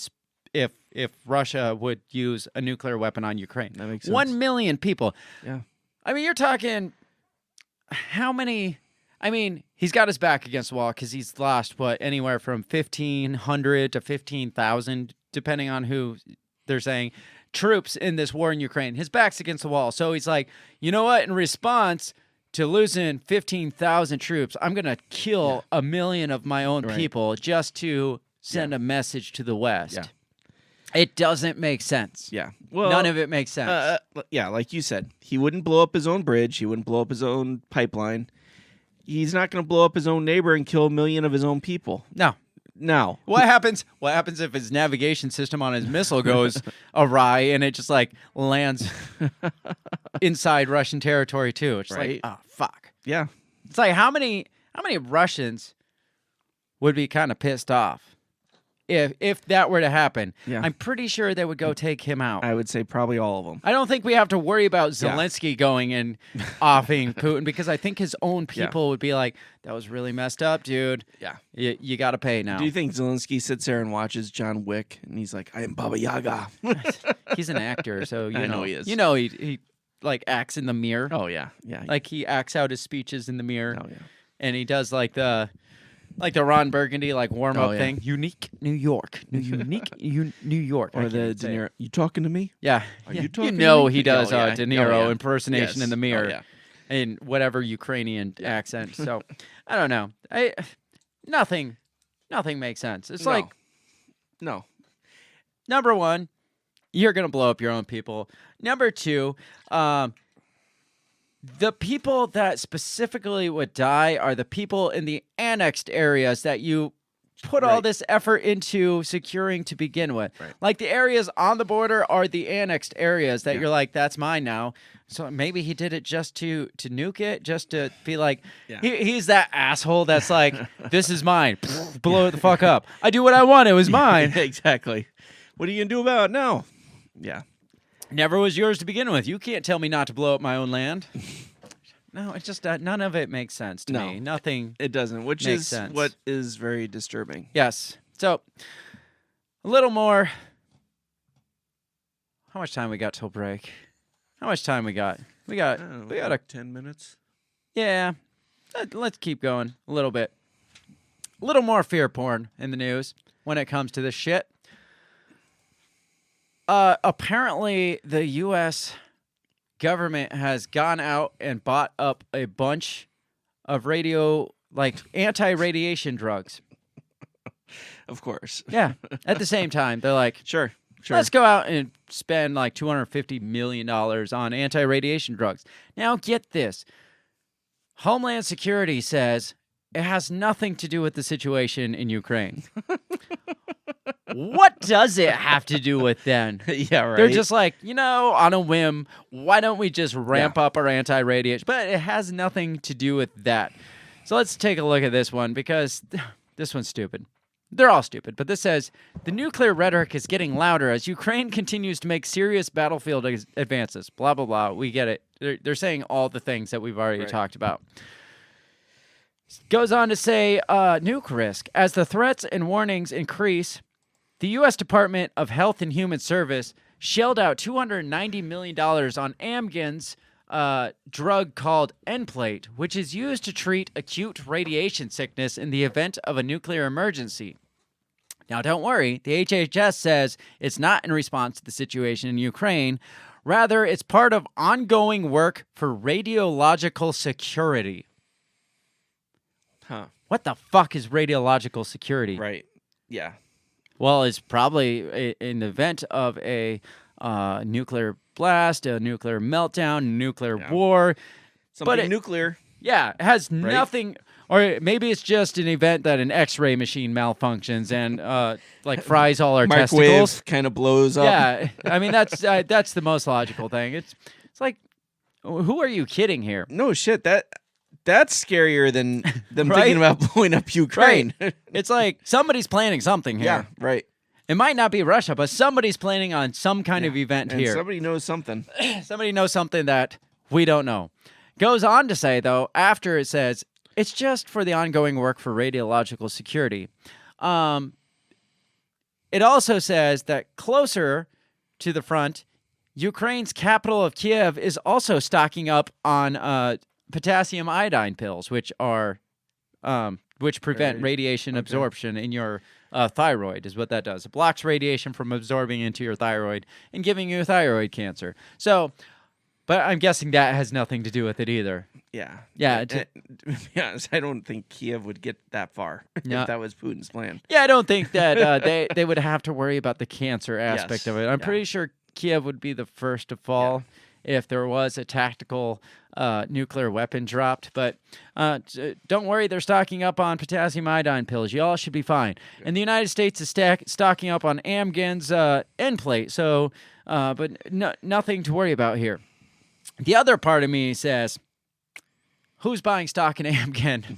if Russia would use a nuclear weapon on Ukraine. That makes sense. 1 million people. Yeah. I mean, you're talking how many? I mean, he's got his back against the wall because he's lost, anywhere from 1,500 to 15,000, depending on who they're saying, troops in this war in Ukraine. His back's against the wall. So he's like, you know what? In response to losing 15,000 troops, I'm going to kill 1 million of my own people just to send a message to the West. Yeah. It doesn't make sense. Yeah. Well, None of it makes sense. Yeah, like you said, he wouldn't blow up his own bridge. He wouldn't blow up his own pipeline. He's not going to blow up his own neighbor and kill 1 million of his own people. No. Now, What happens if his navigation system on his missile goes awry and it just like lands inside Russian territory too? It's Right. like, oh fuck. yeah, It's like how many Russians would be kind of pissed off if that were to happen? Yeah. I'm pretty sure they would go take him out. I would say probably all of them. I don't think we have to worry about Zelensky going and offing Putin because I think his own people would be like, that was really messed up, dude. Yeah. You got to pay now. Do you think Zelensky sits there and watches John Wick and he's like, I am Baba Yaga? He's an actor, so I know he is. You know he like acts in the mirror. Oh, yeah. Yeah. Like he acts out his speeches in the mirror. Oh, yeah. And he does like the Ron Burgundy warm up Oh, yeah. thing. Unique New York. New York. I Or can't the even De say it. Niro. You talking to me? Yeah. Are yeah. you talking to know me? he does Oh, yeah. De Niro Oh, yeah. impersonation Yes. in the mirror. Oh, yeah. In whatever Ukrainian accent. So I don't know. Nothing makes sense. It's No. like No. number one, you're gonna blow up your own people. Number two, the people that specifically would die are the people in the annexed areas that you put all this effort into securing to begin with. Right. Like the areas on the border are the annexed areas that you're like, that's mine now. So maybe he did it just to nuke it, just to be like, he's that asshole that's like, this is mine. Blow it the fuck up. I do what I want. It was mine. Exactly. What are you going to do about it now? Yeah. Never was yours to begin with. You can't tell me not to blow up my own land. No, it's just none of it makes sense to me. Nothing. It doesn't, which makes is sense. what is very disturbing. Yes. So, a little more. How much time we got till break? How much time we got? We got a 10 minutes. Yeah. Let's keep going a little bit. A little more fear porn in the news when it comes to this shit. Apparently, the U.S. government has gone out and bought up a bunch of anti-radiation drugs. Of course. Yeah. At the same time, they're like, Sure. let's go out and spend like $250 million on anti-radiation drugs. Now, get this. Homeland Security says it has nothing to do with the situation in Ukraine. What does it have to do with then? Yeah, right. They're just like, on a whim, why don't we just ramp up our anti-radiation? But it has nothing to do with that. So let's take a look at this one because this one's stupid. They're all stupid, but this says, the nuclear rhetoric is getting louder as Ukraine continues to make serious battlefield advances. Blah, blah, blah. We get it. They're saying all the things that we've already talked about. Goes on to say, nuke risk. As the threats and warnings increase, the U.S. Department of Health and Human Service shelled out $290 million on Amgen's drug called Nplate, which is used to treat acute radiation sickness in the event of a nuclear emergency. Now, don't worry. The HHS says it's not in response to the situation in Ukraine. Rather, it's part of ongoing work for radiological security. Huh. What the fuck is radiological security? Right. Yeah. Well, it's probably in the event of a nuclear blast, a nuclear meltdown, nuclear war. Something nuclear. Yeah, it has nothing... Or maybe it's just an event that an X-ray machine malfunctions and fries all our testicles. Kind of blows up. Yeah, I mean that's the most logical thing. It's like, who are you kidding here? No shit. That's scarier than them Right? thinking about blowing up Ukraine. Right. It's like somebody's planning something here. Yeah. Right. It might not be Russia, but somebody's planning on some kind of event And here. somebody knows something. Somebody knows something that we don't know. Goes on to say though, after it says. It's just for the ongoing work for radiological security. It also says that closer to the front, Ukraine's capital of Kiev is also stocking up on potassium iodine pills, which prevent radiation absorption in your thyroid, is what that does. It blocks radiation from absorbing into your thyroid and giving you thyroid cancer. So, but I'm guessing that has nothing to do with it either. Yeah. Yeah. To be honest, I don't think Kiev would get that far if that was Putin's plan. Yeah, I don't think that they would have to worry about the cancer aspect of it. I'm pretty sure Kiev would be the first to fall if there was a tactical nuclear weapon dropped. But don't worry, they're stocking up on potassium iodine pills. Y'all should be fine. And the United States is stocking up on Amgen's Nplate. So, but nothing to worry about here. The other part of me says, who's buying stock in Amgen?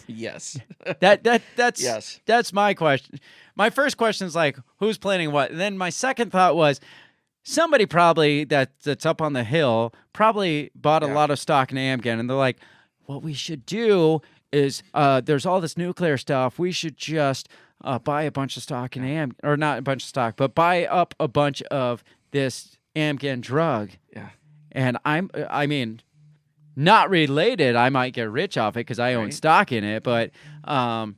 Yes. That's my question. My first question is like, who's planning what? And then my second thought was, somebody probably that's up on the hill probably bought a lot of stock in Amgen, and they're like, what we should do is there's all this nuclear stuff. We should just buy a bunch of stock in Amgen, or not a bunch of stock, but buy up a bunch of this Amgen drug. Yeah. And I mean, not related. I might get rich off it because I own stock in it, but it's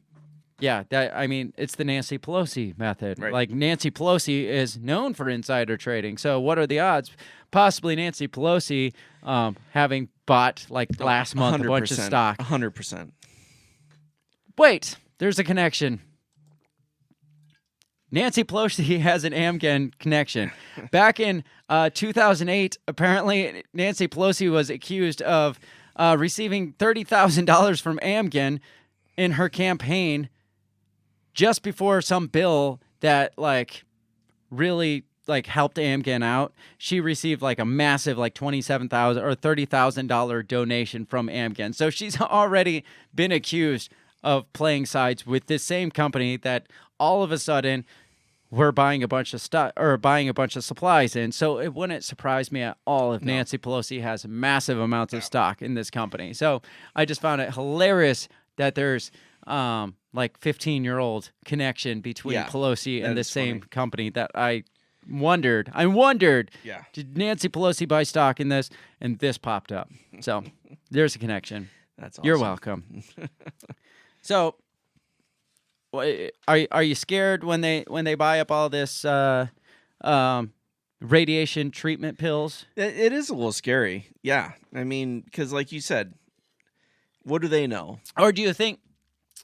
the Nancy Pelosi method. Right. Like Nancy Pelosi is known for insider trading. So what are the odds? Possibly Nancy Pelosi having bought last month a bunch of stock. 100%. Wait, there's a connection. Nancy Pelosi has an Amgen connection. Back in 2008, apparently Nancy Pelosi was accused of receiving $30,000 from Amgen in her campaign just before some bill that like really like helped Amgen out, she received like a massive like $27,000 or $30,000 donation from Amgen. So she's already been accused of playing sides with this same company that all of a sudden we're buying a bunch of stuff or buying a bunch of supplies in. So it wouldn't surprise me at all if Nancy Pelosi has massive amounts of stock in this company. So I just found it hilarious that there's like 15-year-old connection between Pelosi and the same company that I wondered, did Nancy Pelosi buy stock in this? And this popped up. So there's a connection. That's awesome. You're welcome. So are you scared when they buy up all this radiation treatment pills? It is a little scary. Yeah. I mean, because like you said, what do they know? Or do you think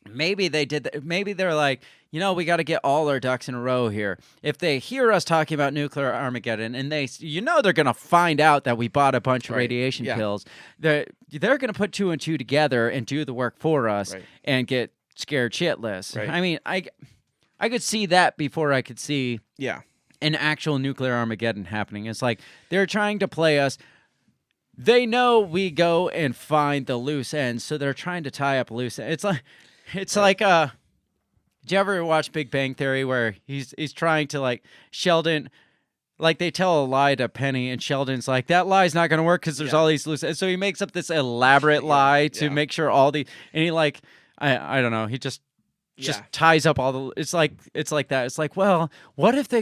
maybe they did that? Maybe they're like, we got to get all our ducks in a row here. If they hear us talking about nuclear Armageddon and they're going to find out that we bought a bunch of radiation pills, they're going to put 2 and 2 together and do the work for us and get scared shitless. Right. I mean, I could see that before I could see an actual nuclear Armageddon happening. It's like they're trying to play us. They know we go and find the loose ends, so they're trying to tie up loose ends. It's like did you ever watch Big Bang Theory where he's trying to like Sheldon, like they tell a lie to Penny and Sheldon's like, that lie's not going to work because there's all these loose ends. So he makes up this elaborate lie to make sure and he like, I don't know, he just ties up all the, it's like that. It's like, well, what if they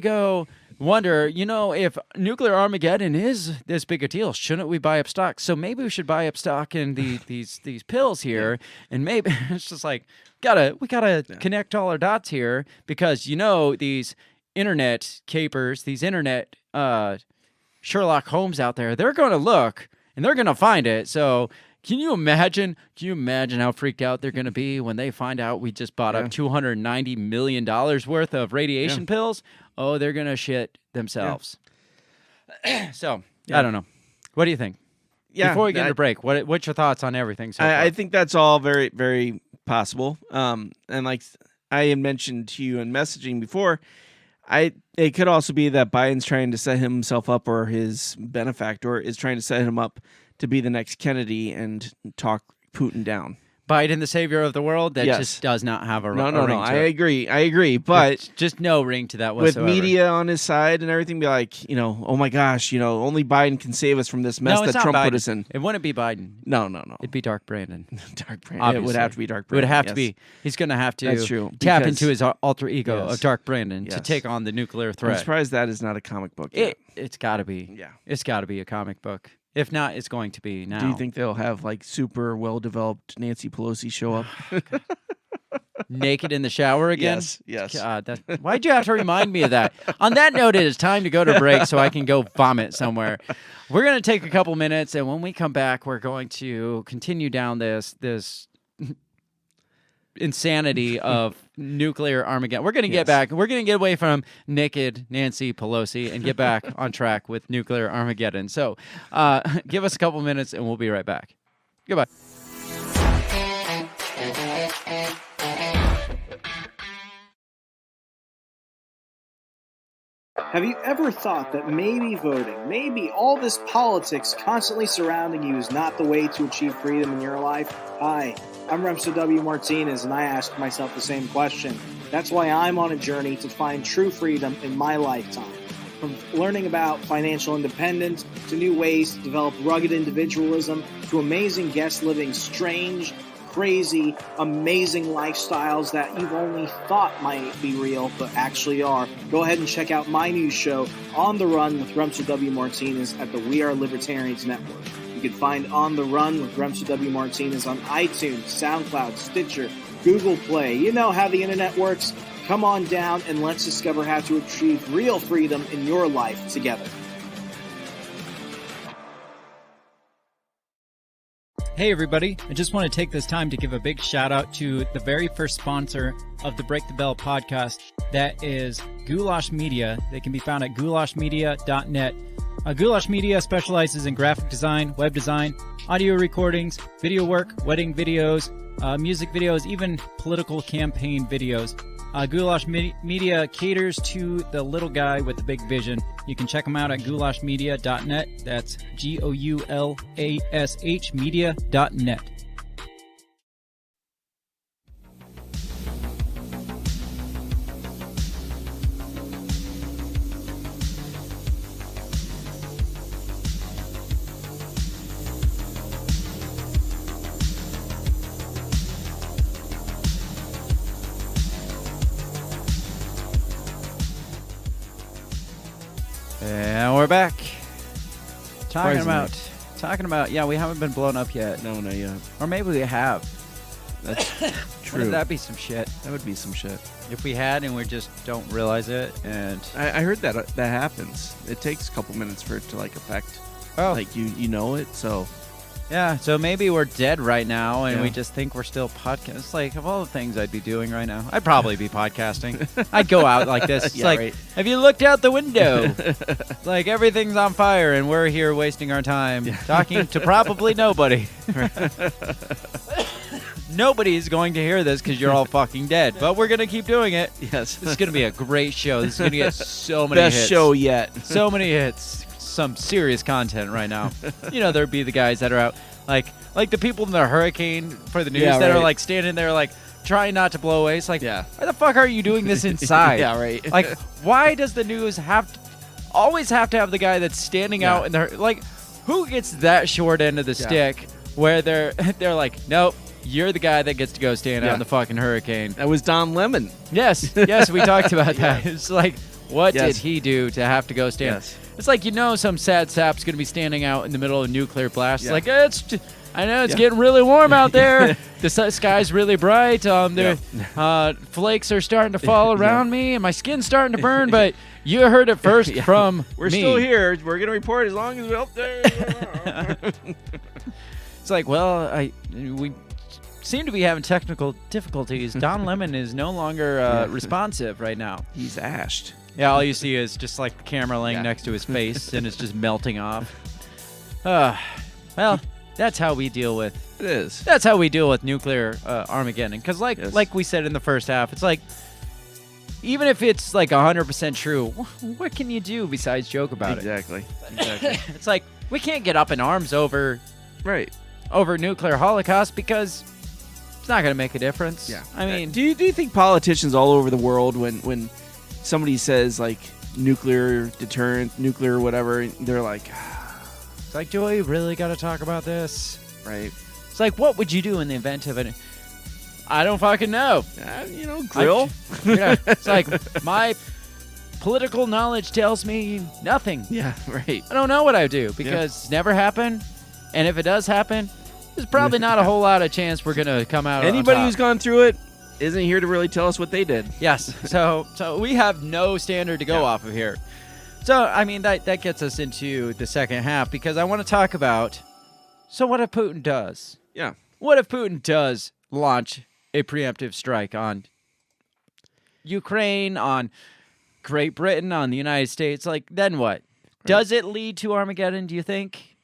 wonder, if nuclear Armageddon is this big a deal, shouldn't we buy up stock? So maybe we should buy up stock in these pills here, and maybe it's just like we gotta connect all our dots here because these internet capers, these internet Sherlock Holmes out there, they're going to look and they're going to find it. So Can you imagine how freaked out they're going to be when they find out we just bought up $290 million worth of radiation pills? Oh, they're going to shit themselves. So, I don't know. What do you think? Yeah, before we get into break, what's your thoughts on everything so far? I think that's all very, very possible. And like I had mentioned to you in messaging before, it could also be that Biden's trying to set himself up, or his benefactor is trying to set him up to be the next Kennedy and talk Putin down. Biden, the savior of the world, that just does not have a ring. No. I agree, but just no ring to that whatsoever. With media on his side and everything, be like, oh my gosh, only Biden can save us from this mess that Trump put us in. It wouldn't be Biden. No. It'd be Dark Brandon. Dark Brandon. Obviously. It would have to be Dark Brandon. It would have to be. He's going to have to That's true, tap into his alter ego of Dark Brandon to take on the nuclear threat. I'm surprised that is not a comic book yet. It's got to be. Yeah. It's got to be a comic book. If not, it's going to be now. Do you think they'll have like super well-developed Nancy Pelosi show up? Naked in the shower again? Yes. God, why'd you have to remind me of that? On that note, it is time to go to break so I can go vomit somewhere. We're going to take a couple minutes, and when we come back, we're going to continue down this insanity of nuclear Armageddon. We're going to get back. We're going to get away from naked Nancy Pelosi and get back on track with nuclear Armageddon. So give us a couple minutes, and we'll be right back. Goodbye. Have you ever thought that maybe voting, maybe all this politics constantly surrounding you is not the way to achieve freedom in your life? Hi, I'm Remso W. Martinez, and I ask myself the same question. That's why I'm on a journey to find true freedom in my lifetime. From learning about financial independence, to new ways to develop rugged individualism, to amazing guests living strange, crazy, amazing lifestyles that you've only thought might be real, but actually are. Go ahead and check out my new show, On the Run with Remso W. Martinez at the We Are Libertarians Network. You can find On the Run with Remso W. Martinez on iTunes, SoundCloud, Stitcher, Google Play. You know how the internet works. Come on down and let's discover how to achieve real freedom in your life together. Hey everybody, I just want to take this time to give a big shout out to the very first sponsor of the Break the Bell podcast. That is Goulash Media. They can be found at goulashmedia.net. Goulash Media specializes in graphic design, web design, audio recordings, video work, wedding videos, music videos, even political campaign videos. Goulash Media caters to the little guy with the big vision. You can check them out at goulashmedia.net. That's GOULASH media.net. And we're back. Talking about, yeah, we haven't been blown up yet. No, not yet. Or maybe we have. That's true. Wouldn't that be some shit? That would be some shit. If we had and we just don't realize it, and I heard that happens. It takes a couple minutes for it to like affect. Oh. Like you know it, so. Yeah, so maybe we're dead right now, and Yeah. we just think we're still podcasting. It's like, of all the things I'd be doing right now, I'd probably be podcasting. I'd go out like this. It's Yeah, like, right. have you looked out the window? Like, everything's on fire, and we're here wasting our time talking to probably nobody. Nobody's going to hear this because you're all fucking dead, but we're going to keep doing it. Yes. This is going to be a great show. This is going to get so many Best hits. show yet. So many hits. Some serious content right now. You know, there'd be the guys that are out, like the people in the hurricane for the news that are like standing there, like trying not to blow away. It's like, why the fuck are you doing this inside? Yeah, right. Like, why does the news always have to have the guy that's standing out in the like? Who gets that short end of the stick where they're like, nope, you're the guy that gets to go stand out in the fucking hurricane? That was Don Lemon. Yes, we talked about that. It's like, what did he do to have to go stand? Yes. It's like, some sad sap's going to be standing out in the middle of a nuclear blast. It's like, I know it's getting really warm out there. The sky's really bright. Flakes are starting to fall around me, and my skin's starting to burn. But you heard it first from We're me. still here. We're gonna report as long as we're up there. It's like, well, we seem to be having technical difficulties. Don Lemon is no longer responsive right now. He's ashed. Yeah, all you see is just like the camera laying next to his face, and it's just melting off. Well, that's how we deal with. It is. That's how we deal with nuclear Armageddon. Because, like we said in the first half, it's like, even if it's like 100% true, what can you do besides joke about Exactly. it? It's like, we can't get up in arms over nuclear holocaust because it's not going to make a difference. Yeah. I mean, do you think politicians all over the world, when somebody says like nuclear deterrent, nuclear whatever, they're like, it's like, do we really got to talk about this? Right. It's like, what would you do in the event of it? I don't fucking know. Grill. It's like, my political knowledge tells me nothing. Yeah, right. I don't know what I would do because it's never happened. And if it does happen, there's probably not a whole lot of chance we're going to come out Anybody on top. who's gone through it isn't here to really tell us what they did. Yes. So we have no standard to go off of here. So, I mean, that gets us into the second half because I want to talk about, so what if Putin does? Yeah. What if Putin does launch a preemptive strike on Ukraine, on Great Britain, on the United States? Like, then what? Right. Does it lead to Armageddon, do you think?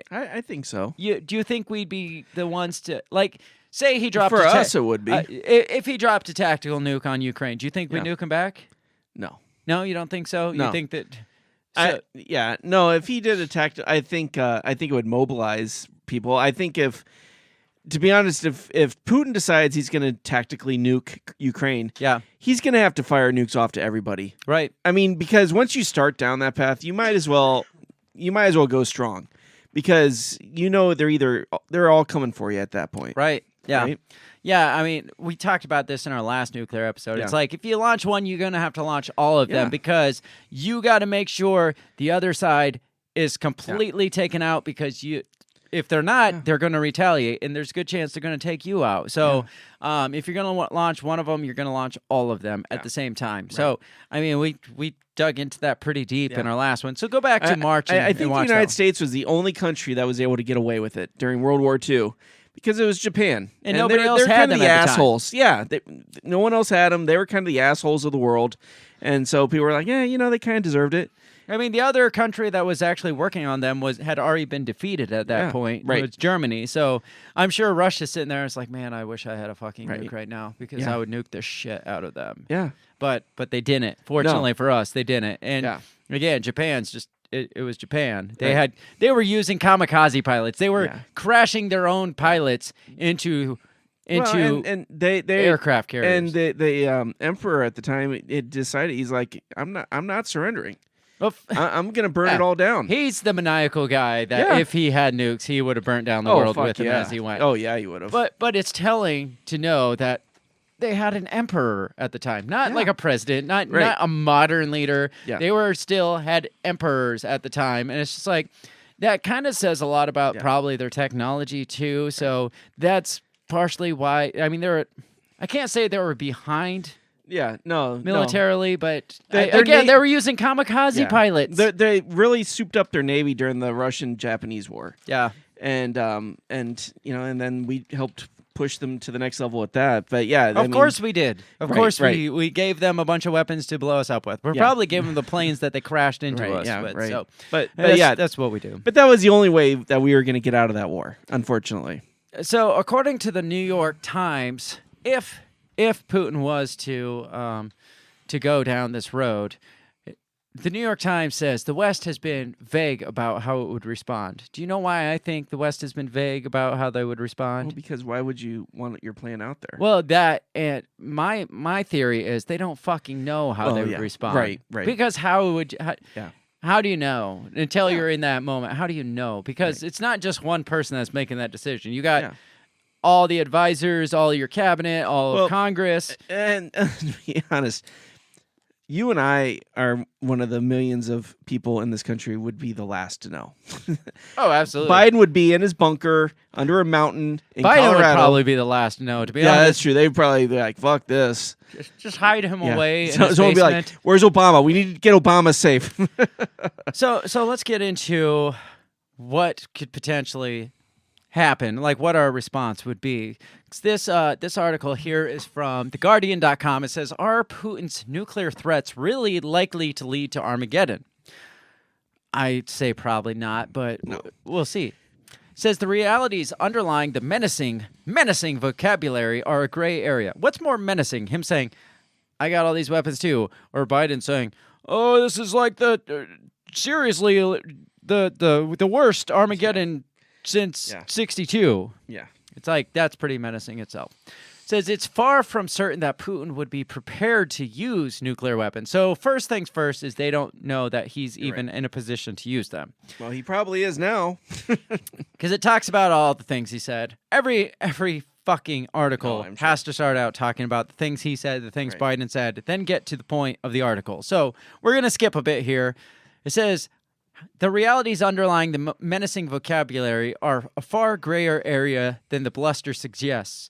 I think so. Do you think we'd be the ones to, like, say he dropped For us, it would be. If he dropped a tactical nuke on Ukraine, do you think we'd nuke him back? No. No, you don't think so? No. You think that... No. If he did a tactical, I think it would mobilize people. I think to be honest, if Putin decides he's going to tactically nuke Ukraine, he's going to have to fire nukes off to everybody. Right. I mean, because once you start down that path, you might as well go strong, because they're all coming for you at that point. Right. Yeah. Right? Yeah, I mean, we talked about this in our last nuclear episode. It's like, if you launch one, you're going to have to launch all of them because you got to make sure the other side is completely taken out, because if they're not, they're going to retaliate, and there's a good chance they're going to take you out. So if you're going to launch one of them, you're going to launch all of them at the same time. Right. So, I mean, we dug into that pretty deep in our last one. So go back to March and I think the United States was the only country that was able to get away with it during World War II. Because it was Japan. And nobody else had them the at the assholes. time. Yeah. No one else had them. They were kind of the assholes of the world. And so people were like, yeah, they kind of deserved it. I mean, the other country that was actually working on them had already been defeated at that point. right. It's Germany. So I'm sure Russia's sitting there. It's like, man, I wish I had a fucking nuke right now because I would nuke the shit out of them. Yeah. But they didn't. Fortunately for us, they didn't. And again, Japan's just. It was Japan. They were using kamikaze pilots. They were crashing their own pilots into and they aircraft carriers. And the emperor at the time it decided he's like, I'm not surrendering. I'm gonna burn it all down. He's the maniacal guy that if he had nukes, he would have burnt down the world with him as he went. Oh yeah, he would have. But it's telling to know that they had an emperor at the time, not like a president, not a modern leader. Yeah. They were still had emperors at the time, and it's just like that kind of says a lot about probably their technology too. So that's partially why. I mean, I can't say they were behind. Yeah, no, militarily, but they were using kamikaze pilots. They really souped up their navy during the Russian-Japanese War. Yeah, and then we helped push them to the next level with that. But yeah, of course we did. Of course we gave them a bunch of weapons to blow us up with. We're probably giving them the planes that they crashed into us with. Right. So, but that's what we do. But that was the only way that we were going to get out of that war, unfortunately. So according to the New York Times, if Putin was to go down this road, the New York Times says the West has been vague about how it would respond. Do you know why I think the West has been vague about how they would respond? Well, because why would you want your plan out there? Well, and my theory is they don't fucking know how they would respond. Right. Because how do you know until you're in that moment? How do you know? Because it's not just one person that's making that decision. You got all the advisors, all your cabinet, all of Congress. And to be honest, you and I are one of the millions of people in this country would be the last to know. Oh, absolutely. Biden would be in his bunker under a mountain in Biden Colorado. would probably be the last to know, to be honest. Yeah, that's true. They'd probably be like, fuck this. Just hide him away in his someone would be like, where's Obama? We need to get Obama safe. So let's get into what could potentially happen, like what our response would be. This article here is from theguardian.com. It says, are Putin's nuclear threats really likely to lead to Armageddon? I'd say probably not, but we'll see. It says the realities underlying the menacing vocabulary are a gray area. What's more menacing? Him saying, I got all these weapons too, or Biden saying, oh, this is like seriously the worst Armageddon since 62. Yeah. It's like, that's pretty menacing itself. It says it's far from certain that Putin would be prepared to use nuclear weapons. So first things first is they don't know that he's even in a position to use them. Well, he probably is now. Because it talks about all the things he said. Every fucking article has to start out talking about the things he said, the things Biden said, then get to the point of the article. So we're going to skip a bit here. It says, the realities underlying the menacing vocabulary are a far grayer area than the bluster suggests.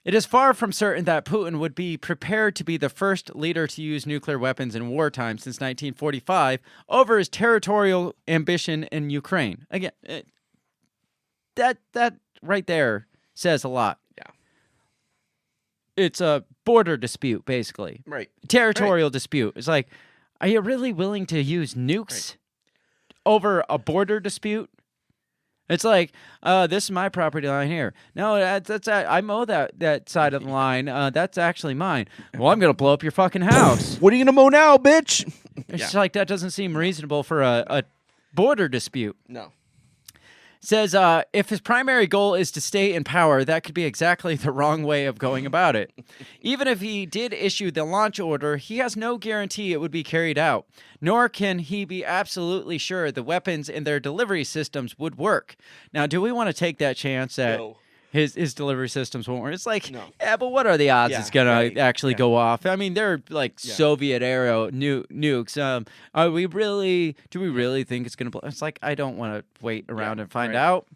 It is far from certain that Putin would be prepared to be the first leader to use nuclear weapons in wartime since 1945 over his territorial ambition in Ukraine. Again, that right there says a lot. Yeah. It's a border dispute, basically. Right. Territorial dispute. It's like, are you really willing to use nukes over a border dispute? It's like, this is my property line here. No, that's I mow that side of the line. That's actually mine. Well, I'm going to blow up your fucking house. What are you going to mow now, bitch? It's like, that doesn't seem reasonable for a border dispute. No. Says, if his primary goal is to stay in power, that could be exactly the wrong way of going about it. Even if he did issue the launch order, he has no guarantee it would be carried out, nor can he be absolutely sure the weapons and their delivery systems would work. Now, do we want to take that chance that his delivery systems won't work? It's like, yeah, but what are the odds it's going to actually go off? I mean, they're like Soviet-era nukes. Do we really think it's going to blow? It's like, I don't want to wait around and find out.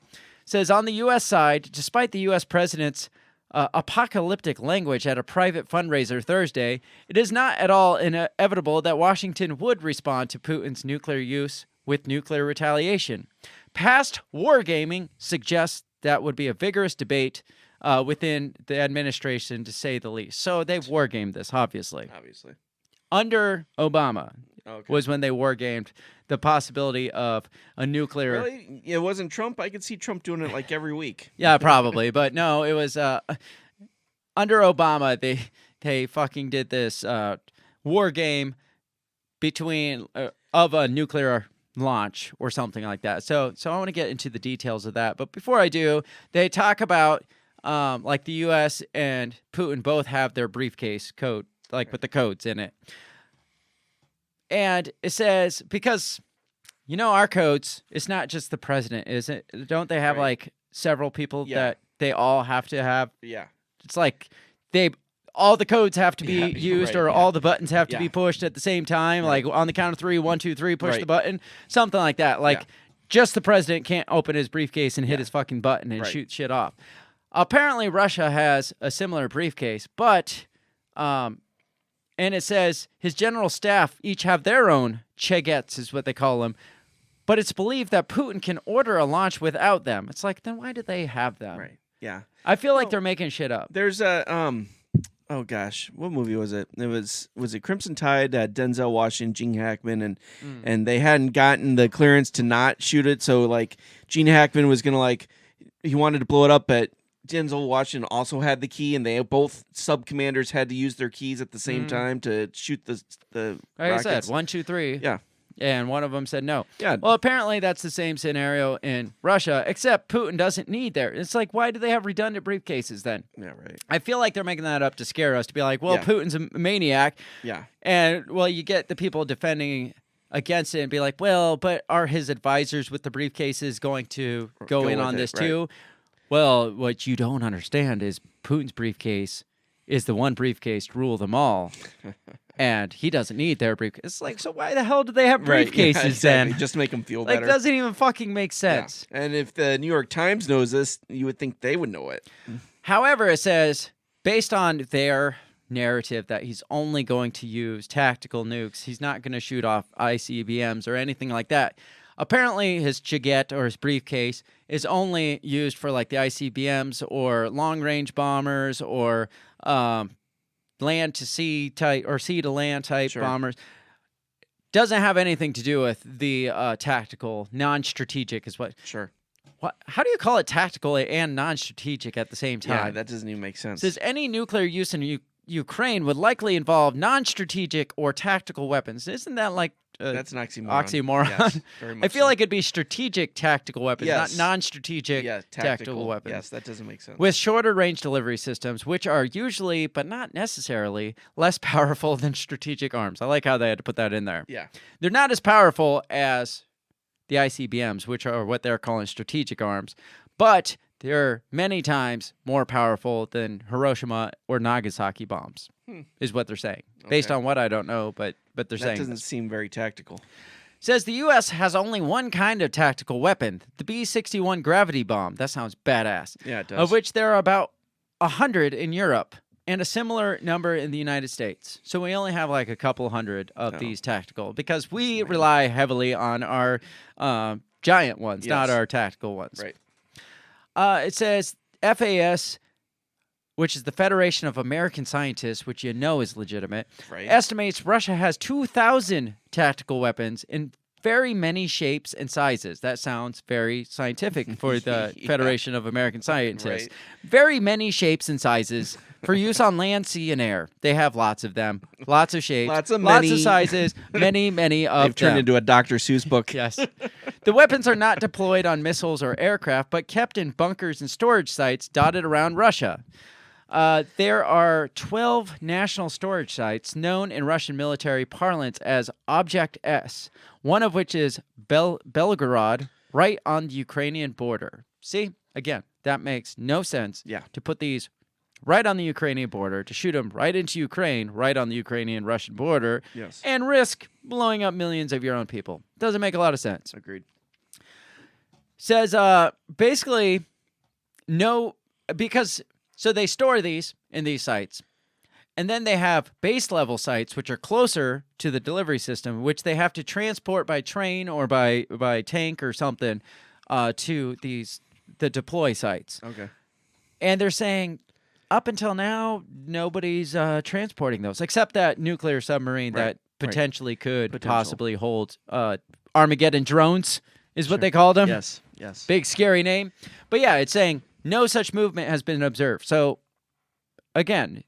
Says, on the U.S. side, despite the U.S. president's apocalyptic language at a private fundraiser Thursday, it is not at all inevitable that Washington would respond to Putin's nuclear use with nuclear retaliation. Past wargaming suggests that would be a vigorous debate within the administration, to say the least. So they've wargamed this, obviously. Obviously. Under Obama, was when they war gamed the possibility of a nuclear. Really? It wasn't Trump? I could see Trump doing it like every week. Yeah, probably. But no, it was under Obama. They fucking did this war game between of a nuclear launch or something like that. So I want to get into the details of that. But before I do, they talk about like the U.S. and Putin both have their briefcase code, like with the codes in it. And it says, because, our codes, it's not just the president, is it? Don't they have like several people that they all have to have? Yeah. It's like all the codes have to be used or all the buttons have to be pushed at the same time. Like on the count of 3, 1, 2, 3, push the button. Something like that. Like just the president can't open his briefcase and hit his fucking button and shoot shit off. Apparently Russia has a similar briefcase, but and it says his general staff each have their own chegets, is what they call them. But it's believed that Putin can order a launch without them. It's like, then why do they have them? Right. Yeah. I feel like they're making shit up. There's a oh gosh, what movie was it? It was it Crimson Tide? Denzel Washington, Gene Hackman, and they hadn't gotten the clearance to not shoot it. So like Gene Hackman was gonna he wanted to blow it up, but Denzel Washington also had the key, and they both sub commanders had to use their keys at the same time to shoot the like rockets. I said, 1, 2, 3. Yeah. And one of them said no. Yeah. Well, apparently that's the same scenario in Russia, except Putin doesn't need there. It's like, why do they have redundant briefcases then? Yeah, right. I feel like they're making that up to scare us, to be like, well, Putin's a maniac. Yeah. And, well, you get the people defending against it and be like, well, but are his advisors with the briefcases going to go in on this too? Well, what you don't understand is Putin's briefcase is the one briefcase to rule them all. And he doesn't need their briefcase. It's like, so why the hell do they have briefcases then? Just to make them feel like, better. doesn't even fucking make sense. Yeah. And if the New York Times knows this, you would think they would know it. However, it says, based on their narrative that he's only going to use tactical nukes, he's not going to shoot off ICBMs or anything like that. Apparently, his chiget or his briefcase is only used for like the ICBMs or long-range bombers or land to sea type or sea to land type bombers. Doesn't have anything to do with the tactical, non-strategic is what. Sure. What? How do you call it tactical and non-strategic at the same time? Yeah, that doesn't even make sense. It says any nuclear use in Ukraine would likely involve non-strategic or tactical weapons. Isn't that like that's an oxymoron? Yes, very much I feel like it'd be strategic tactical weapons, yes. not non-strategic tactical weapons. Yes, that doesn't make sense. With shorter range delivery systems, which are usually, but not necessarily, less powerful than strategic arms. I like how they had to put that in there. Yeah. They're not as powerful as the ICBMs, which are what they're calling strategic arms, but they're many times more powerful than Hiroshima or Nagasaki bombs, is what they're saying. Based on what I don't know, but they're saying. That doesn't seem very tactical. Says the U.S. has only one kind of tactical weapon, the B-61 gravity bomb. That sounds badass. Yeah, it does. Of which there are about 100 in Europe and a similar number in the United States. So we only have like a couple hundred of these tactical because we rely heavily on our giant ones, not our tactical ones. Right. It says FAS, which is the Federation of American Scientists, which is legitimate, estimates Russia has 2,000 tactical weapons in very many shapes and sizes. That sounds very scientific for the Federation of American Scientists. Right. Very many shapes and sizes for use on land, sea, and air. They have lots of them, lots of shapes, lots of sizes, many of them. They've turned into a Dr. Seuss book. Yes. The weapons are not deployed on missiles or aircraft, but kept in bunkers and storage sites dotted around Russia. There are 12 national storage sites known in Russian military parlance as Object S, one of which is Belgorod, right on the Ukrainian border. See, again, that makes no sense to put these right on the Ukrainian border, to shoot them right into Ukraine, right on the Ukrainian-Russian border, and risk blowing up millions of your own people. Doesn't make a lot of sense. Agreed. Says, basically, no, because... So they store these in these sites, and then they have base-level sites, which are closer to the delivery system, which they have to transport by train or by tank or something to the deploy sites. Okay. And they're saying, up until now, nobody's transporting those, except that nuclear submarine that potentially could possibly hold Armageddon drones is what they called them. Yes. Big scary name. But yeah, it's saying no such movement has been observed. So again,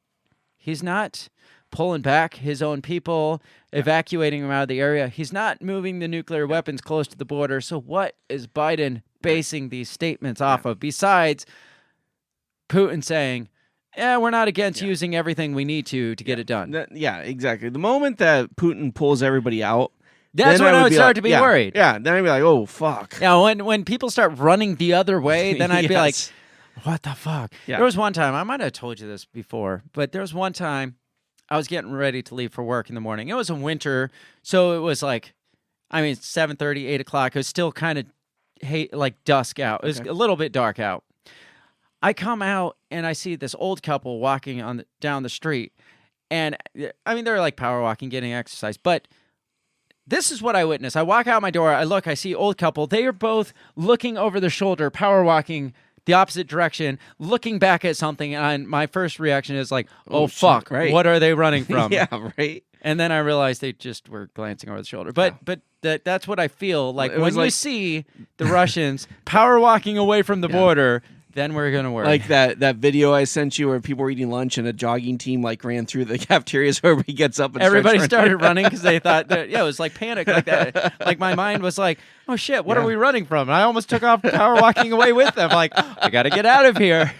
he's not pulling back his own people, evacuating them out of the area. He's not moving the nuclear weapons close to the border. So what is Biden basing these statements off of besides Putin saying, we're not against using everything we need to get it done? Exactly. The moment that Putin pulls everybody out, that's when I would start to be worried. Yeah, then I'd be like, oh, fuck. Yeah, when people start running the other way, then I'd be like, what the fuck? Yeah. There was one time, I might have told you this before, but there was one time I was getting ready to leave for work in the morning. It was a winter, so it was like, 7:30, 8 o'clock. It was still kind of like dusk out. It was a little bit dark out. I come out and I see this old couple walking down the street. And they're like power walking, getting exercise. But this is what I witnessed. I walk out my door. I see old couple. They are both looking over their shoulder, power walking the opposite direction, looking back at something. And my first reaction is like, oh fuck, right. What are they running from? Yeah, right. And then I realized they just were glancing over the shoulder. But that's what I feel like when you see the Russians power walking away from the border. Then we're going to work. Like that video I sent you where people were eating lunch and a jogging team ran through the cafeteria so everybody gets up and everybody started running because they thought that, it was like panic like that. Like my mind was like, oh shit, what are we running from? And I almost took off power walking away with them. Like, I got to get out of here.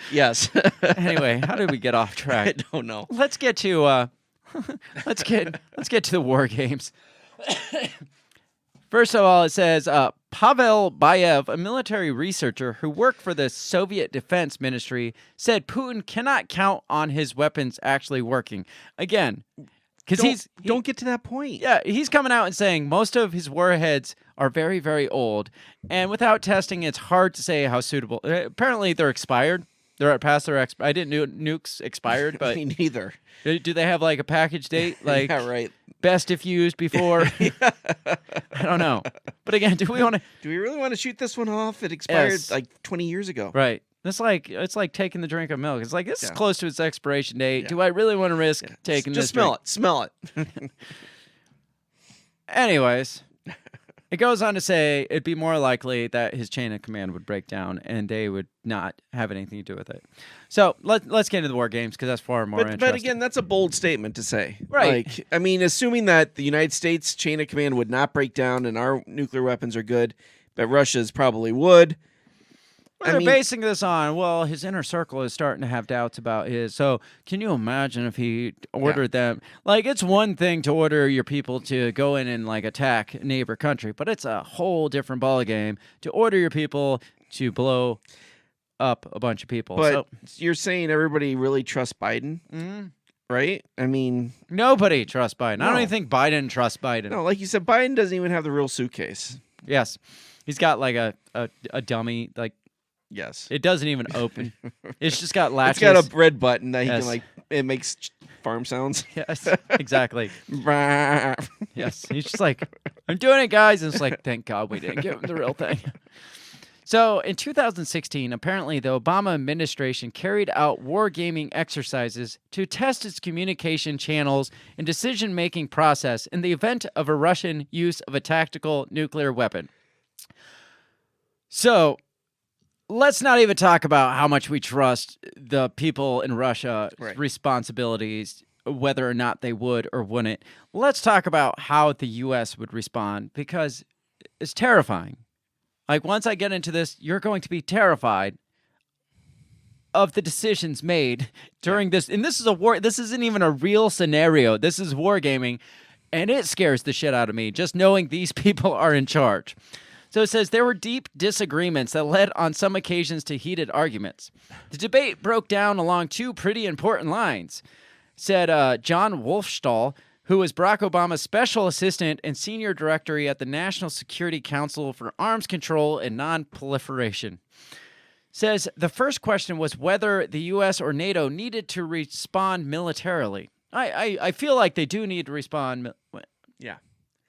Yes. Anyway, how did we get off track? I don't know. Let's get to let's get to the war games. First of all, it says Pavel Bayev, a military researcher who worked for the Soviet Defense Ministry, said Putin cannot count on his weapons actually working. Again, because don't get to that point. Yeah, he's coming out and saying most of his warheads are very, very old, and without testing, it's hard to say how suitable. Apparently, they're expired. They're past their I didn't know nukes expired, but me neither. Do they have like a package date? Like, yeah, right. Best if used before. I don't know. But again, do we really want to shoot this one off? It expired like 20 years ago. Right. It's like taking the drink of milk. It's like this is close to its expiration date. Yeah. Do I really want to risk taking this? Just smell it. Anyways, it goes on to say it'd be more likely that his chain of command would break down and they would not have anything to do with it. So let's get into the war games because that's far more interesting. But again, that's a bold statement to say. Right. Assuming that the United States chain of command would not break down and our nuclear weapons are good, but Russia's probably would. They're basing this on, well, his inner circle is starting to have doubts about his. So can you imagine if he ordered them? Like, it's one thing to order your people to go in and attack a neighbor country, but it's a whole different ballgame to order your people to blow up a bunch of people. But you're saying everybody really trusts Biden? Mm-hmm. Right? Nobody trusts Biden. No. I don't even think Biden trusts Biden. No, like you said, Biden doesn't even have the real suitcase. Yes. He's got a dummy, Yes. It doesn't even open. It's just got latches. It's got a red button that he can it makes farm sounds. Yes, exactly. Yes. He's just like, I'm doing it, guys. And it's like, thank God we didn't give him the real thing. So in 2016, apparently the Obama administration carried out wargaming exercises to test its communication channels and decision-making process in the event of a Russian use of a tactical nuclear weapon. So let's not even talk about how much we trust the people in Russia's responsibilities, whether or not they would or wouldn't. Let's talk about how the U.S. would respond, because it's terrifying. Once I get into this, you're going to be terrified of the decisions made during this. And this is a war. This isn't even a real scenario. This is wargaming, and it scares the shit out of me just knowing these people are in charge. So it says there were deep disagreements that led on some occasions to heated arguments. The debate broke down along two pretty important lines, said John Wolfstall, who was Barack Obama's special assistant and senior director at the National Security Council for Arms Control and Non-Proliferation. Says the first question was whether the U.S. or NATO needed to respond militarily. I feel like they do need to respond. Yeah.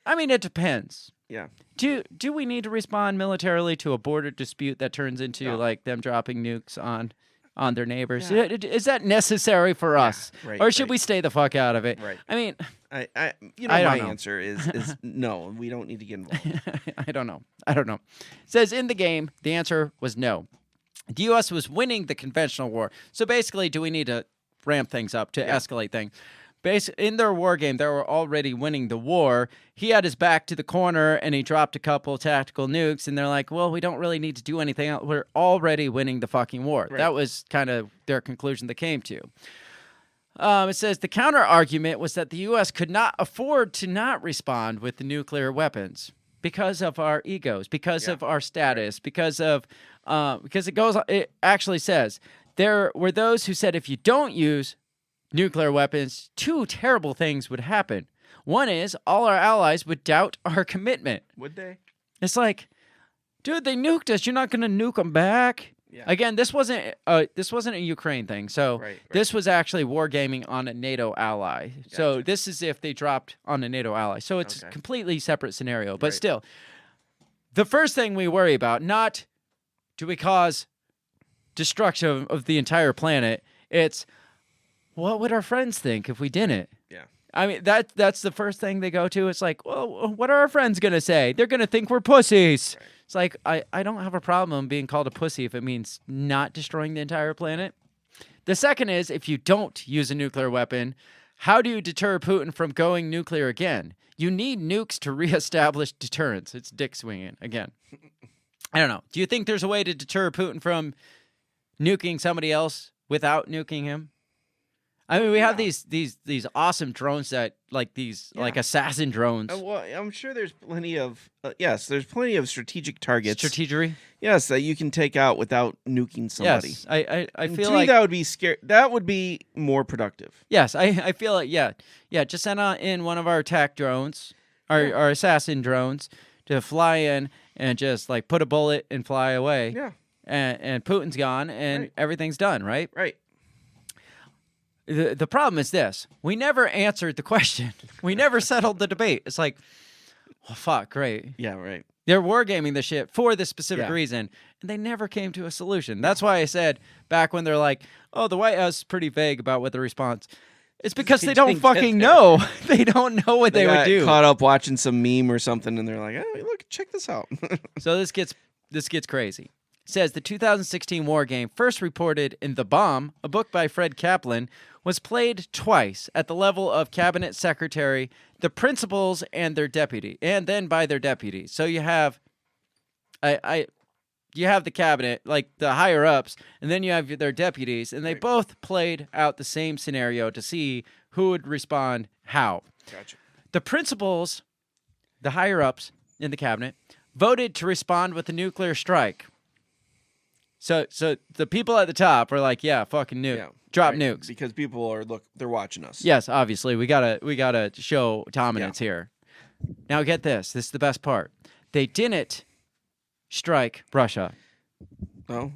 It depends. Yeah. Do we need to respond militarily to a border dispute that turns into them dropping nukes on on their neighbors. Yeah. Is that necessary for us? Right, or should we stay the fuck out of it? Right. I mean, my know. answer is no, we don't need to get involved. I don't know. It says in the game, the answer was no. The U.S. was winning the conventional war. So basically, do we need to ramp things up to escalate things? In their war game, they were already winning the war. He had his back to the corner, and he dropped a couple tactical nukes, and they're like, well, we don't really need to do anything else. We're already winning the fucking war. Right. That was kind of their conclusion they came to. It says the counter-argument was that the U.S. could not afford to not respond with the nuclear weapons because of our egos, because of our status, because it actually says there were those who said if you don't use nuclear weapons, two terrible things would happen. One is all our allies would doubt our commitment. Would they? It's like, dude, they nuked us. You're not going to nuke them back. Yeah. Again, this wasn't a Ukraine thing. So this was actually wargaming on a NATO ally. Gotcha. So this is if they dropped on a NATO ally. So it's a completely separate scenario. But still, the first thing we worry about, not do we cause destruction of the entire planet, it's what would our friends think if we didn't? Yeah. I mean, that's the first thing they go to. It's like, well, what are our friends going to say? They're going to think we're pussies. Right. It's like, I don't have a problem being called a pussy if it means not destroying the entire planet. The second is, if you don't use a nuclear weapon, how do you deter Putin from going nuclear again? You need nukes to reestablish deterrence. It's dick swinging again. I don't know. Do you think there's a way to deter Putin from nuking somebody else without nuking him? I mean, we have these awesome drones that like assassin drones. Well, I'm sure there's plenty of there's plenty of strategic targets. Strategery? Yes, that you can take out without nuking somebody. Yes, I feel like that would be scary. That would be more productive. Yes, I feel like just send in one of our attack drones, our assassin drones, to fly in and just like put a bullet and fly away. Yeah, and Putin's gone and everything's done. Right. Right. The problem is this. We never answered the question. We never settled the debate. It's like, well, fuck, great. Yeah, right. They're wargaming the shit for this specific reason, and they never came to a solution. That's why I said back when they're like, oh, the White House is pretty vague about what the response. It's because they don't fucking know. They don't know what they would do. Caught up watching some meme or something, and they're like, oh, look, check this out. So this gets crazy. It says the 2016 war game, first reported in The Bomb, a book by Fred Kaplan, was played twice at the level of cabinet secretary, the principals, and their deputy, and then by their deputies. So you have, you have the cabinet, like the higher ups, and then you have their deputies, and they both played out the same scenario to see who would respond how. Gotcha. The principals, the higher ups in the cabinet, voted to respond with a nuclear strike. So the people at the top are like, yeah, fucking nuke. Yeah. Drop nukes. Because people are they're watching us. Yes, obviously. We gotta show dominance here. Now get this. This is the best part. They didn't strike Russia. Oh.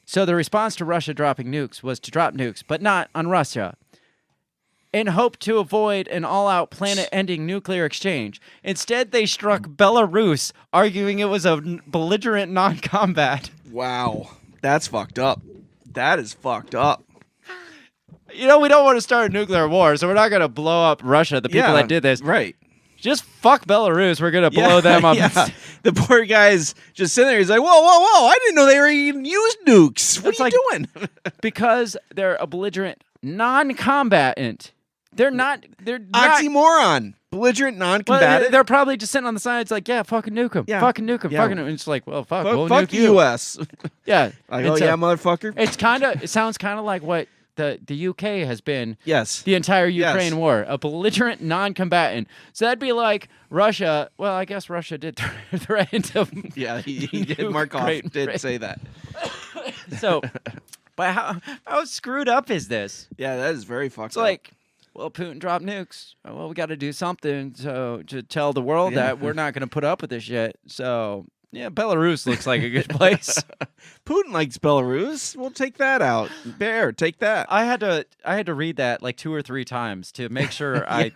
So the response to Russia dropping nukes was to drop nukes, but not on Russia. In hope to avoid an all-out planet-ending nuclear exchange. Instead, they struck Belarus, arguing it was a belligerent non-combat. Wow. That's fucked up. That is fucked up. You know, we don't want to start a nuclear war, so we're not going to blow up Russia, the people that did this. Right. Just fuck Belarus. We're going to blow them up. Yeah. The poor guy's just sitting there. He's like, whoa. I didn't know they were even used nukes. What are you doing? Because they're a belligerent non-combatant. They're not. Oxymoron. Belligerent non-combatant. Well, they're probably just sitting on the sides like, yeah, fucking nuke them. Yeah. Fucking nuke them. Yeah. Fucking nuke. It's like, well, fuck. We'll fuck nuke the you. U.S. Yeah. Like, motherfucker. It sounds kind of like what the UK has been. Yes. The entire Ukraine war. A belligerent non-combatant. So that'd be like Russia. Well, I guess Russia did threaten to. Yeah, he did. Markov did say that. So, but how screwed up is this? Yeah, that is very fucked up. It's like, well, Putin dropped nukes. Well, we got to do something to tell the world that we're not going to put up with this shit. So Yeah, Belarus looks like a good place. Putin likes Belarus. We'll take that out. Bear, take that. I had to read that like 2 or 3 times to make sure I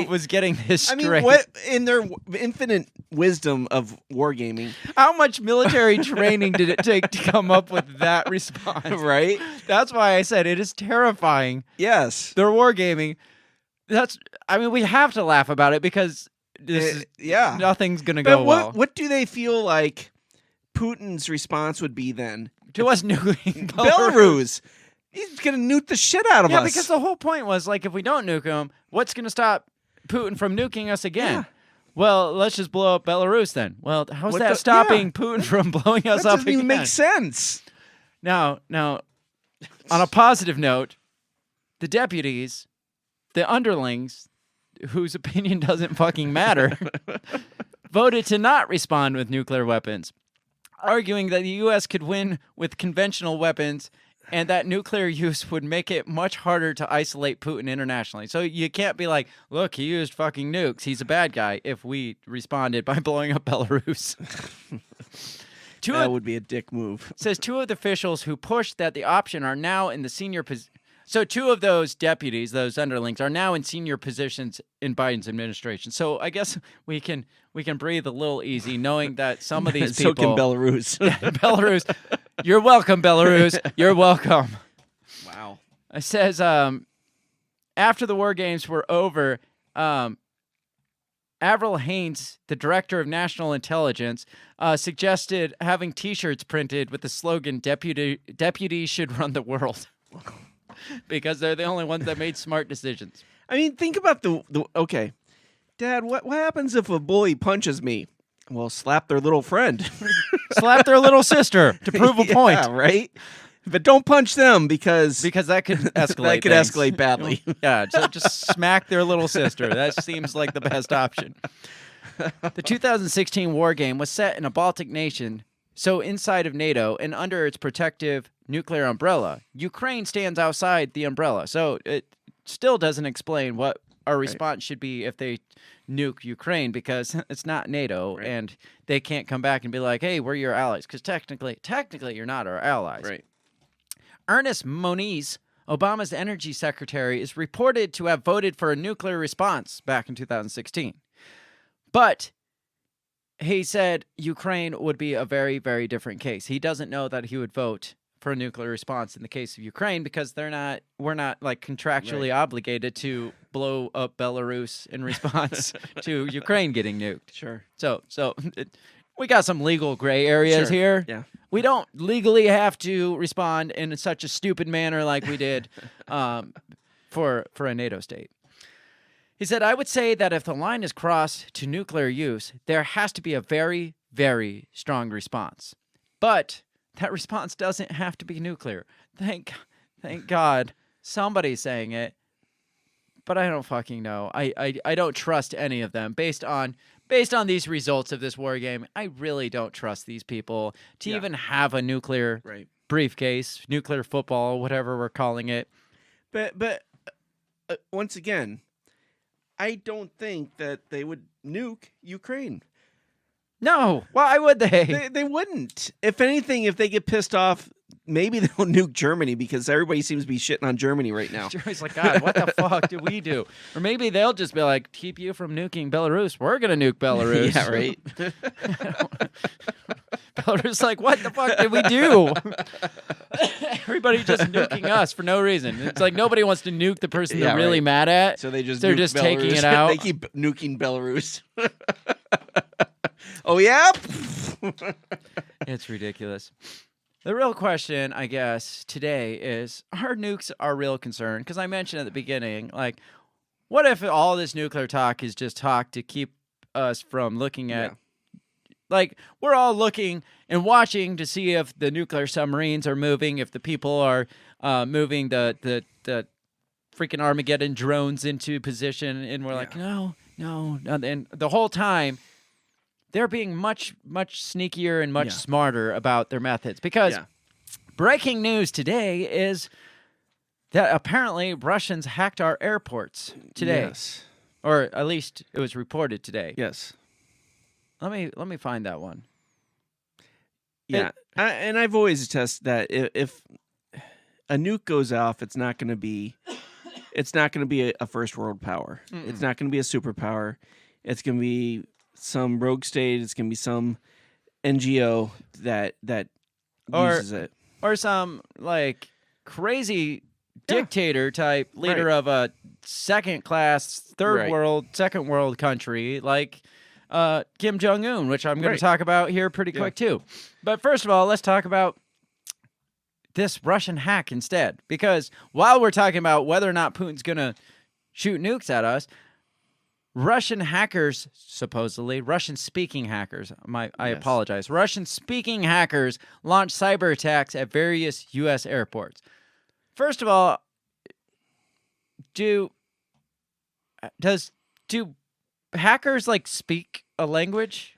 was getting this straight. I mean, what in their infinite wisdom of wargaming, how much military training did it take to come up with that response? Right? That's why I said it is terrifying. Yes. They're wargaming. We have to laugh about it because nothing's going to go well. What do they feel like Putin's response would be then? To us nuking Belarus. He's going to nuke the shit out of us. Yeah, because the whole point was, like, if we don't nuke him, what's going to stop Putin from nuking us again? Yeah. Well, let's just blow up Belarus then. Well, how's that stopping Putin from blowing us up again? That doesn't even make sense. Now, on a positive note, the deputies, the underlings, whose opinion doesn't fucking matter, voted to not respond with nuclear weapons, arguing that the U.S. could win with conventional weapons and that nuclear use would make it much harder to isolate Putin internationally. So you can't be like, look, he used fucking nukes. He's a bad guy if we responded by blowing up Belarus. That would be a dick move. Says 2 of the officials who pushed that the option are now in the senior position. So 2 of those deputies, those underlings, are now in senior positions in Biden's administration. So I guess we can breathe a little easy knowing that some of these people... So can Belarus. Belarus. You're welcome, Belarus. You're welcome. Wow. It says after the war games were over, Avril Haines, the director of national intelligence, suggested having T-shirts printed with the slogan "Deputies should run the world." Because they're the only ones that made smart decisions. I mean, think about okay, Dad, what happens if a bully punches me? Well, slap their little friend. Slap their little sister to prove a point. Yeah, right? But don't punch them because that could escalate. That could escalate badly. Yeah, so just smack their little sister. That seems like the best option. The 2016 war game was set in a Baltic nation, so inside of NATO and under its protective nuclear umbrella. Ukraine stands outside the umbrella, so it still doesn't explain what our response should be if they nuke Ukraine, because it's not NATO, and they can't come back and be like, hey, we're your allies, because technically you're not our allies. Right. Ernest Moniz, Obama's energy secretary, is reported to have voted for a nuclear response back in 2016. But he said Ukraine would be a very, very different case. He doesn't know that he would vote for a nuclear response in the case of Ukraine because we're not like contractually obligated to blow up Belarus in response to Ukraine getting nuked. Sure. So we got some legal gray areas here. Yeah. We don't legally have to respond in such a stupid manner like we did for a NATO state. He said, I would say that if the line is crossed to nuclear use, there has to be a very, very strong response. But that response doesn't have to be nuclear. Thank God somebody's saying it, but I don't fucking know. I don't trust any of them based on these results of this war game. I really don't trust these people to even have a nuclear briefcase, nuclear football, whatever we're calling it. But once again, I don't think that they would nuke Ukraine. No, why would they? They wouldn't. If anything, if they get pissed off, maybe they'll nuke Germany because everybody seems to be shitting on Germany right now. Germany's like, God, what the fuck did we do? Or maybe they'll just be like, keep you from nuking Belarus. We're going to nuke Belarus. Yeah, right. Belarus like, what the fuck did we do? Everybody just nuking us for no reason. It's like nobody wants to nuke the person they're really mad at. So they're just Belarus. Taking it out. They keep nuking Belarus. Oh, yeah? It's ridiculous. The real question, I guess, today is, are nukes our real concern? Because I mentioned at the beginning, like, what if all this nuclear talk is just talk to keep us from looking at, like, we're all looking and watching to see if the nuclear submarines are moving, if the people are moving the freaking Armageddon drones into position, and we're like, no. And the whole time, they're being much, much sneakier and much smarter about their methods. Because breaking news today is that apparently Russians hacked our airports today. Yes. Or at least it was reported today. Yes. Let me find that one. Yeah, and I've always attested that if a nuke goes off, it's not going to be a first world power. Mm-mm. It's not going to be a superpower. It's going to be some rogue state. It's going to be some NGO that uses it, or some like crazy dictator type leader of a second world country like Kim Jong-un, which I'm going to talk about here pretty quick too. But first of all, let's talk about this Russian hack instead, because while we're talking about whether or not Putin's going to shoot nukes at us, Russian hackers, supposedly Russian-speaking hackers, I apologize, Russian-speaking hackers launched cyber attacks at various U.S. airports. First of all, do hackers like speak a language?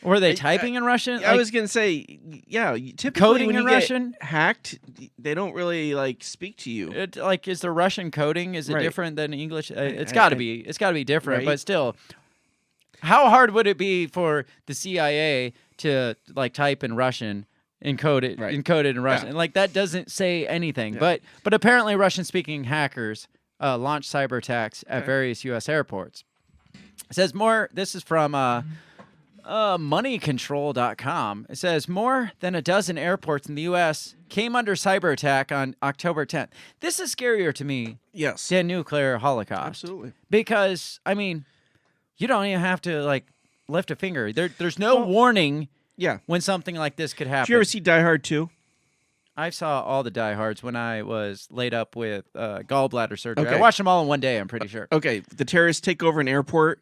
Or are they typing in Russian? I was gonna say, typically coding when in you Russian? get hacked, they don't really like speak to you. Is the Russian coding? Is it Right. different than English? It's got to be. It's got to be different. Right. But still, how hard would it be for the CIA to like type in Russian, encode it in Russian? And like that doesn't say anything. Yeah. But apparently, Russian-speaking hackers launched cyber attacks at various U.S. airports. It says more. This is from moneycontrol.com. It says more than a dozen airports in the U.S. came under cyber attack on October 10th. This is scarier to me than nuclear holocaust. Absolutely. Because, I mean, you don't even have to, like, lift a finger. There's no warning when something like this could happen. Did you ever see Die Hard 2? I saw all the Die Hards when I was laid up with gallbladder surgery. Okay. I watched them all in one day, I'm pretty sure. Okay, the terrorists take over an airport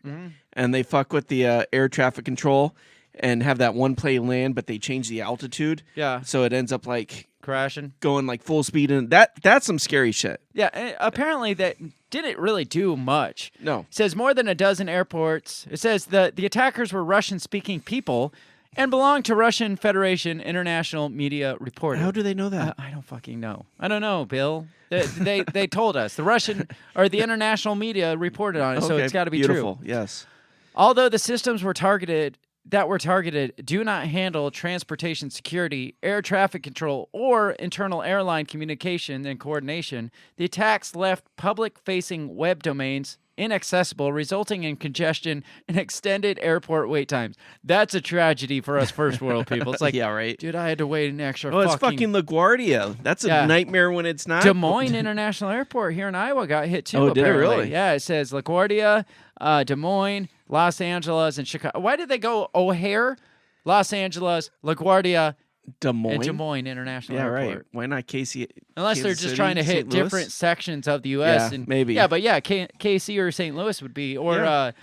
and they fuck with the air traffic control and have that one plane land, but they change the altitude. Yeah. So it ends up like crashing, going like full speed, and that's some scary shit. Yeah, apparently that didn't really do much. No. It says more than a dozen airports. It says the attackers were Russian-speaking people and belonged to Russian Federation International Media reported. How do they know that? I don't fucking know. I don't know, Bill. They told us. The Russian or the international media reported on it, so it's got to be beautiful. true. Yes. Although the systems were targeted do not handle transportation security, air traffic control, or internal airline communication and coordination, the attacks left public-facing web domains inaccessible, resulting in congestion and extended airport wait times. That's a tragedy for us first world people. It's like, yeah, right. Dude, I had to wait an extra it's fucking LaGuardia. That's a nightmare when it's not. Des Moines International Airport here in Iowa got hit too, Oh, did it apparently. really? Yeah, it says LaGuardia, Des Moines, Los Angeles, and Chicago. Why did they go O'Hare, Los Angeles, LaGuardia, Des Moines? and Des Moines International Yeah, Airport? right. Why not Kansas? Unless they're just trying to hit St. Louis? different sections of the U.S. Yeah, and maybe. Yeah, but yeah, KC or St. Louis would be, or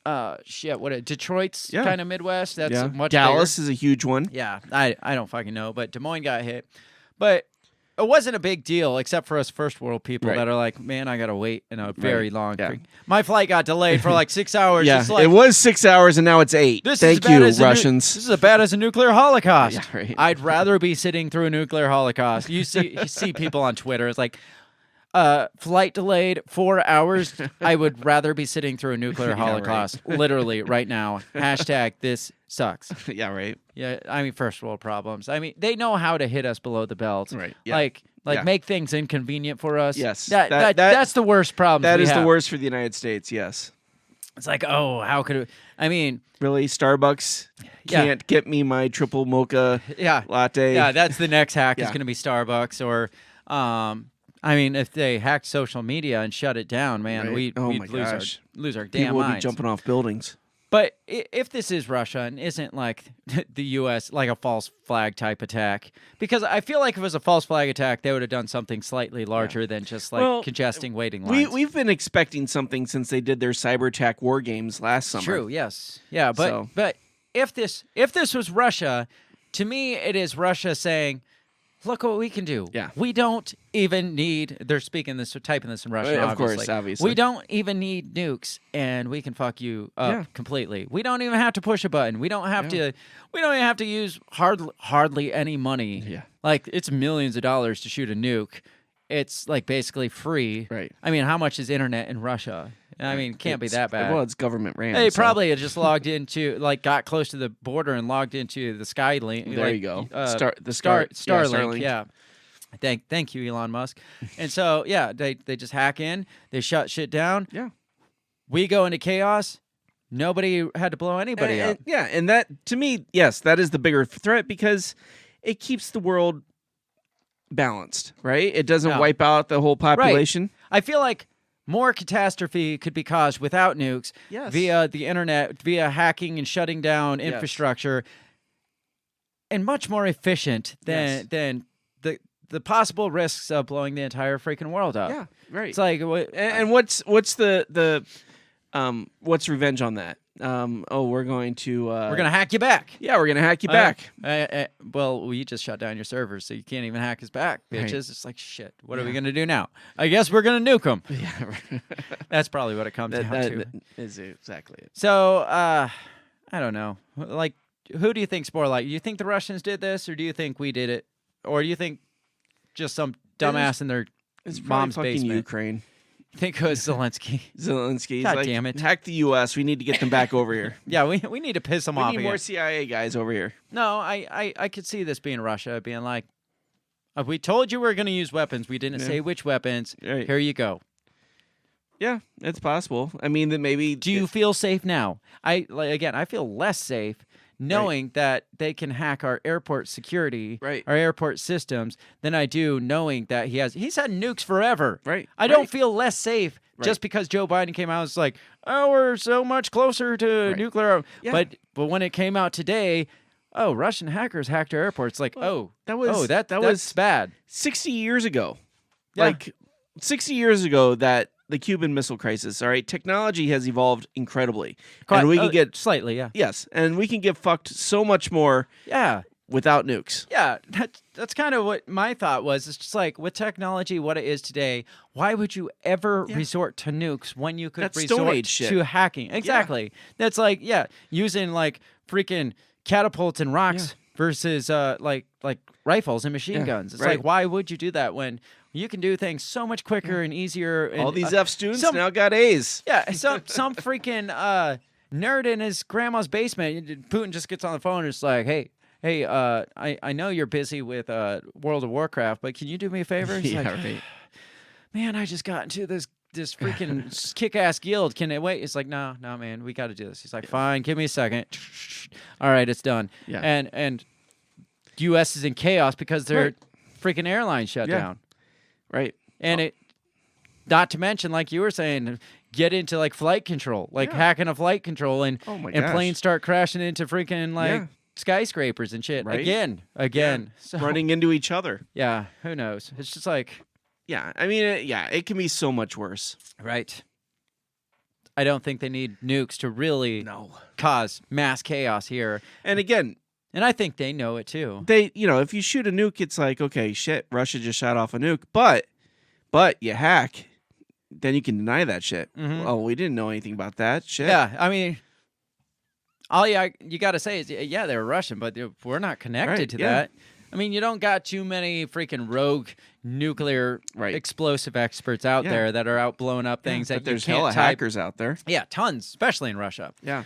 Detroit's kind of Midwest. That's much Dallas bigger. is a huge one. Yeah, I don't fucking know, but Des Moines got hit. But it wasn't a big deal, except for us first world people that are like, man, I got to wait in a very long My flight got delayed for like 6 hours. Yeah, It's like, it was 6 hours and now it's 8. Thank you, Russians. This is as bad as a nuclear holocaust. Yeah, right. I'd rather be sitting through a nuclear holocaust. You see people on Twitter. It's like, flight delayed 4 hours. I would rather be sitting through a nuclear holocaust, literally right now. Hashtag this sucks. Yeah, right. Yeah, I mean, first world problems. I mean, they know how to hit us below the belt. Right. Yeah. Like make things inconvenient for us. Yes. That's the worst problem. That is the worst for the United States. Yes. It's like, oh, how could it? I mean, really, Starbucks can't get me my triple mocha latte. Yeah, that's the next hack is going to be Starbucks or, I mean, if they hacked social media and shut it down, man, we'd lose our damn People would be minds. jumping off buildings. But if this is Russia and isn't like the U.S., like a false flag type attack, because I feel like if it was a false flag attack, they would have done something slightly larger than just like congesting waiting lines. We've been expecting something since they did their cyber attack war games last summer. True. Yes. Yeah. But if this was Russia, to me it is Russia saying, look what we can do. Yeah. We don't even need, they're typing this in Russian, of course, obviously. We don't even need nukes, and we can fuck you up completely. We don't even have to push a button. We don't have to, we don't even have to use hardly any money. Yeah. Like, it's millions of dollars to shoot a nuke. It's like basically free. Right. I mean, how much is internet in Russia? I mean, it can't be that bad. Well, it's government ran. They so. probably had just logged into, got close to the border and logged into the Skylink. There you go. Starlink. Yeah. Thank you, Elon Musk. And so, they just hack in. They shut shit down. Yeah. We go into chaos. Nobody had to blow anybody up. And that, to me, yes, that is the bigger threat because it keeps the world balanced, right? It doesn't wipe out the whole population. Right. I feel like more catastrophe could be caused without nukes via the internet, via hacking and shutting down infrastructure, and much more efficient than the possible risks of blowing the entire freaking world up. Yeah, right. It's like, and what's the what's revenge on that? We're going to hack you back. Yeah, we're gonna hack you back. Well, we just shut down your servers, so you can't even hack us back, bitches. Right. It's like, shit. What are we gonna do now? I guess we're gonna nuke them. Yeah, that's probably what it comes down to. That is exactly it. So, I don't know. Like, who do you think's more like? You think the Russians did this, or do you think we did it, or do you think just some dumbass in their mom's basement? Ukraine. I think it was Zelensky. Zelensky. God damn it. Hack the U.S. We need to get them back over here. Yeah, we need to piss them off. We need more CIA guys over here. No, I could see this being Russia, being like, we told you we were going to use weapons. We didn't say which weapons. Right. Here you go. Yeah, it's possible. I mean, that maybe. Do you feel safe now? I feel less safe knowing that they can hack our airport security, our airport systems, than I do knowing that he's had nukes forever. Right. I don't feel less safe just because Joe Biden came out and was like, oh, we're so much closer to nuclear. Yeah. But when it came out today, Russian hackers hacked our airports. Like, that's bad. 60 years ago. Yeah. Like 60 years ago that the Cuban Missile Crisis, all right? Technology has evolved incredibly. And we can get slightly, yeah. Yes, and we can get fucked so much more without nukes. Yeah, that's kind of what my thought was. It's just like, with technology, what it is today, why would you ever resort to nukes when you could resort to hacking? Exactly. Yeah. That's like, using like freaking catapults and rocks versus like rifles and machine guns. It's like, why would you do that when you can do things so much quicker and easier? And, all these F students now got A's. Yeah, some freaking nerd in his grandma's basement. Putin just gets on the phone and it's like, hey, I know you're busy with World of Warcraft, but can you do me a favor? He's like, man, I just got into this freaking kick-ass guild. Can it wait? It's like, no, man, we got to do this. He's like, fine, give me a second. All right, it's done. Yeah. And U.S. is in chaos because their freaking airline shut down. Right. And it, not to mention, like you were saying, get into like flight control, hacking a flight control, and planes start crashing into freaking skyscrapers and shit again. So, running into each other. Yeah, who knows? It's just like, I mean, it can be so much worse. Right. I don't think they need nukes to really cause mass chaos here. And again, and I think they know it too. They, if you shoot a nuke, it's like, okay, shit, Russia just shot off a nuke, but you hack, then you can deny that shit. Mm-hmm. Oh, we didn't know anything about that shit. Yeah, I mean, all you got to say is, they were Russian, but we're not connected to that. I mean, you don't got too many freaking rogue nuclear explosive experts out there that are out blowing up things that there's you can't hella hackers out there. Yeah, tons, especially in Russia. Yeah.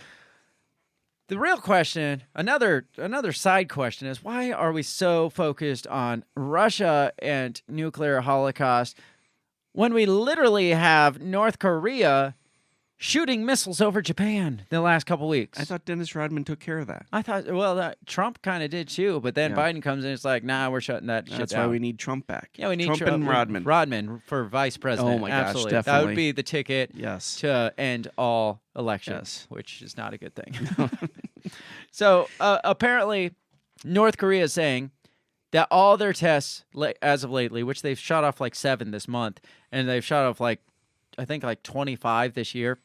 The real question, another side question, is why are we so focused on Russia and nuclear holocaust when we literally have North Korea shooting missiles over Japan the last couple weeks? I thought Dennis Rodman took care of that. I thought, Trump kind of did too, but then Biden comes in, it's like, nah, we're shutting that shit down. That's why we need Trump back. Yeah, we need Trump and Rodman. Rodman for vice president. Oh my gosh, absolutely. definitely. That would be the ticket to end all elections, which is not a good thing. So apparently, North Korea is saying that all their tests as of lately, which they've shot off like 7 this month, and they've shot off I think 25 this year,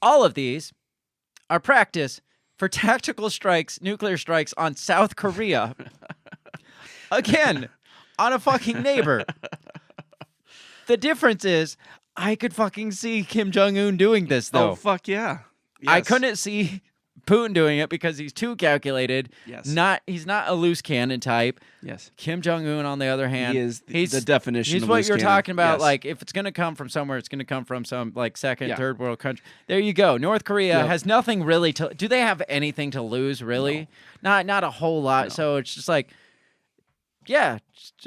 all of these are practice for tactical strikes, nuclear strikes on South Korea. Again, on a fucking neighbor. The difference is, I could fucking see Kim Jong-un doing this, though. Oh, fuck yeah. Yes. I couldn't see Putin doing it because he's too calculated. Yes. He's not a loose cannon type. Yes. Kim Jong-un, on the other hand, He is the definition He's of what loose you're cannon. talking about. Yes. Like, if it's going to come from somewhere, it's going to come from some like second, third world country. There you go. North Korea has nothing really to. Do they have anything to lose? Really? No. Not a whole lot. No. So it's just like, yeah.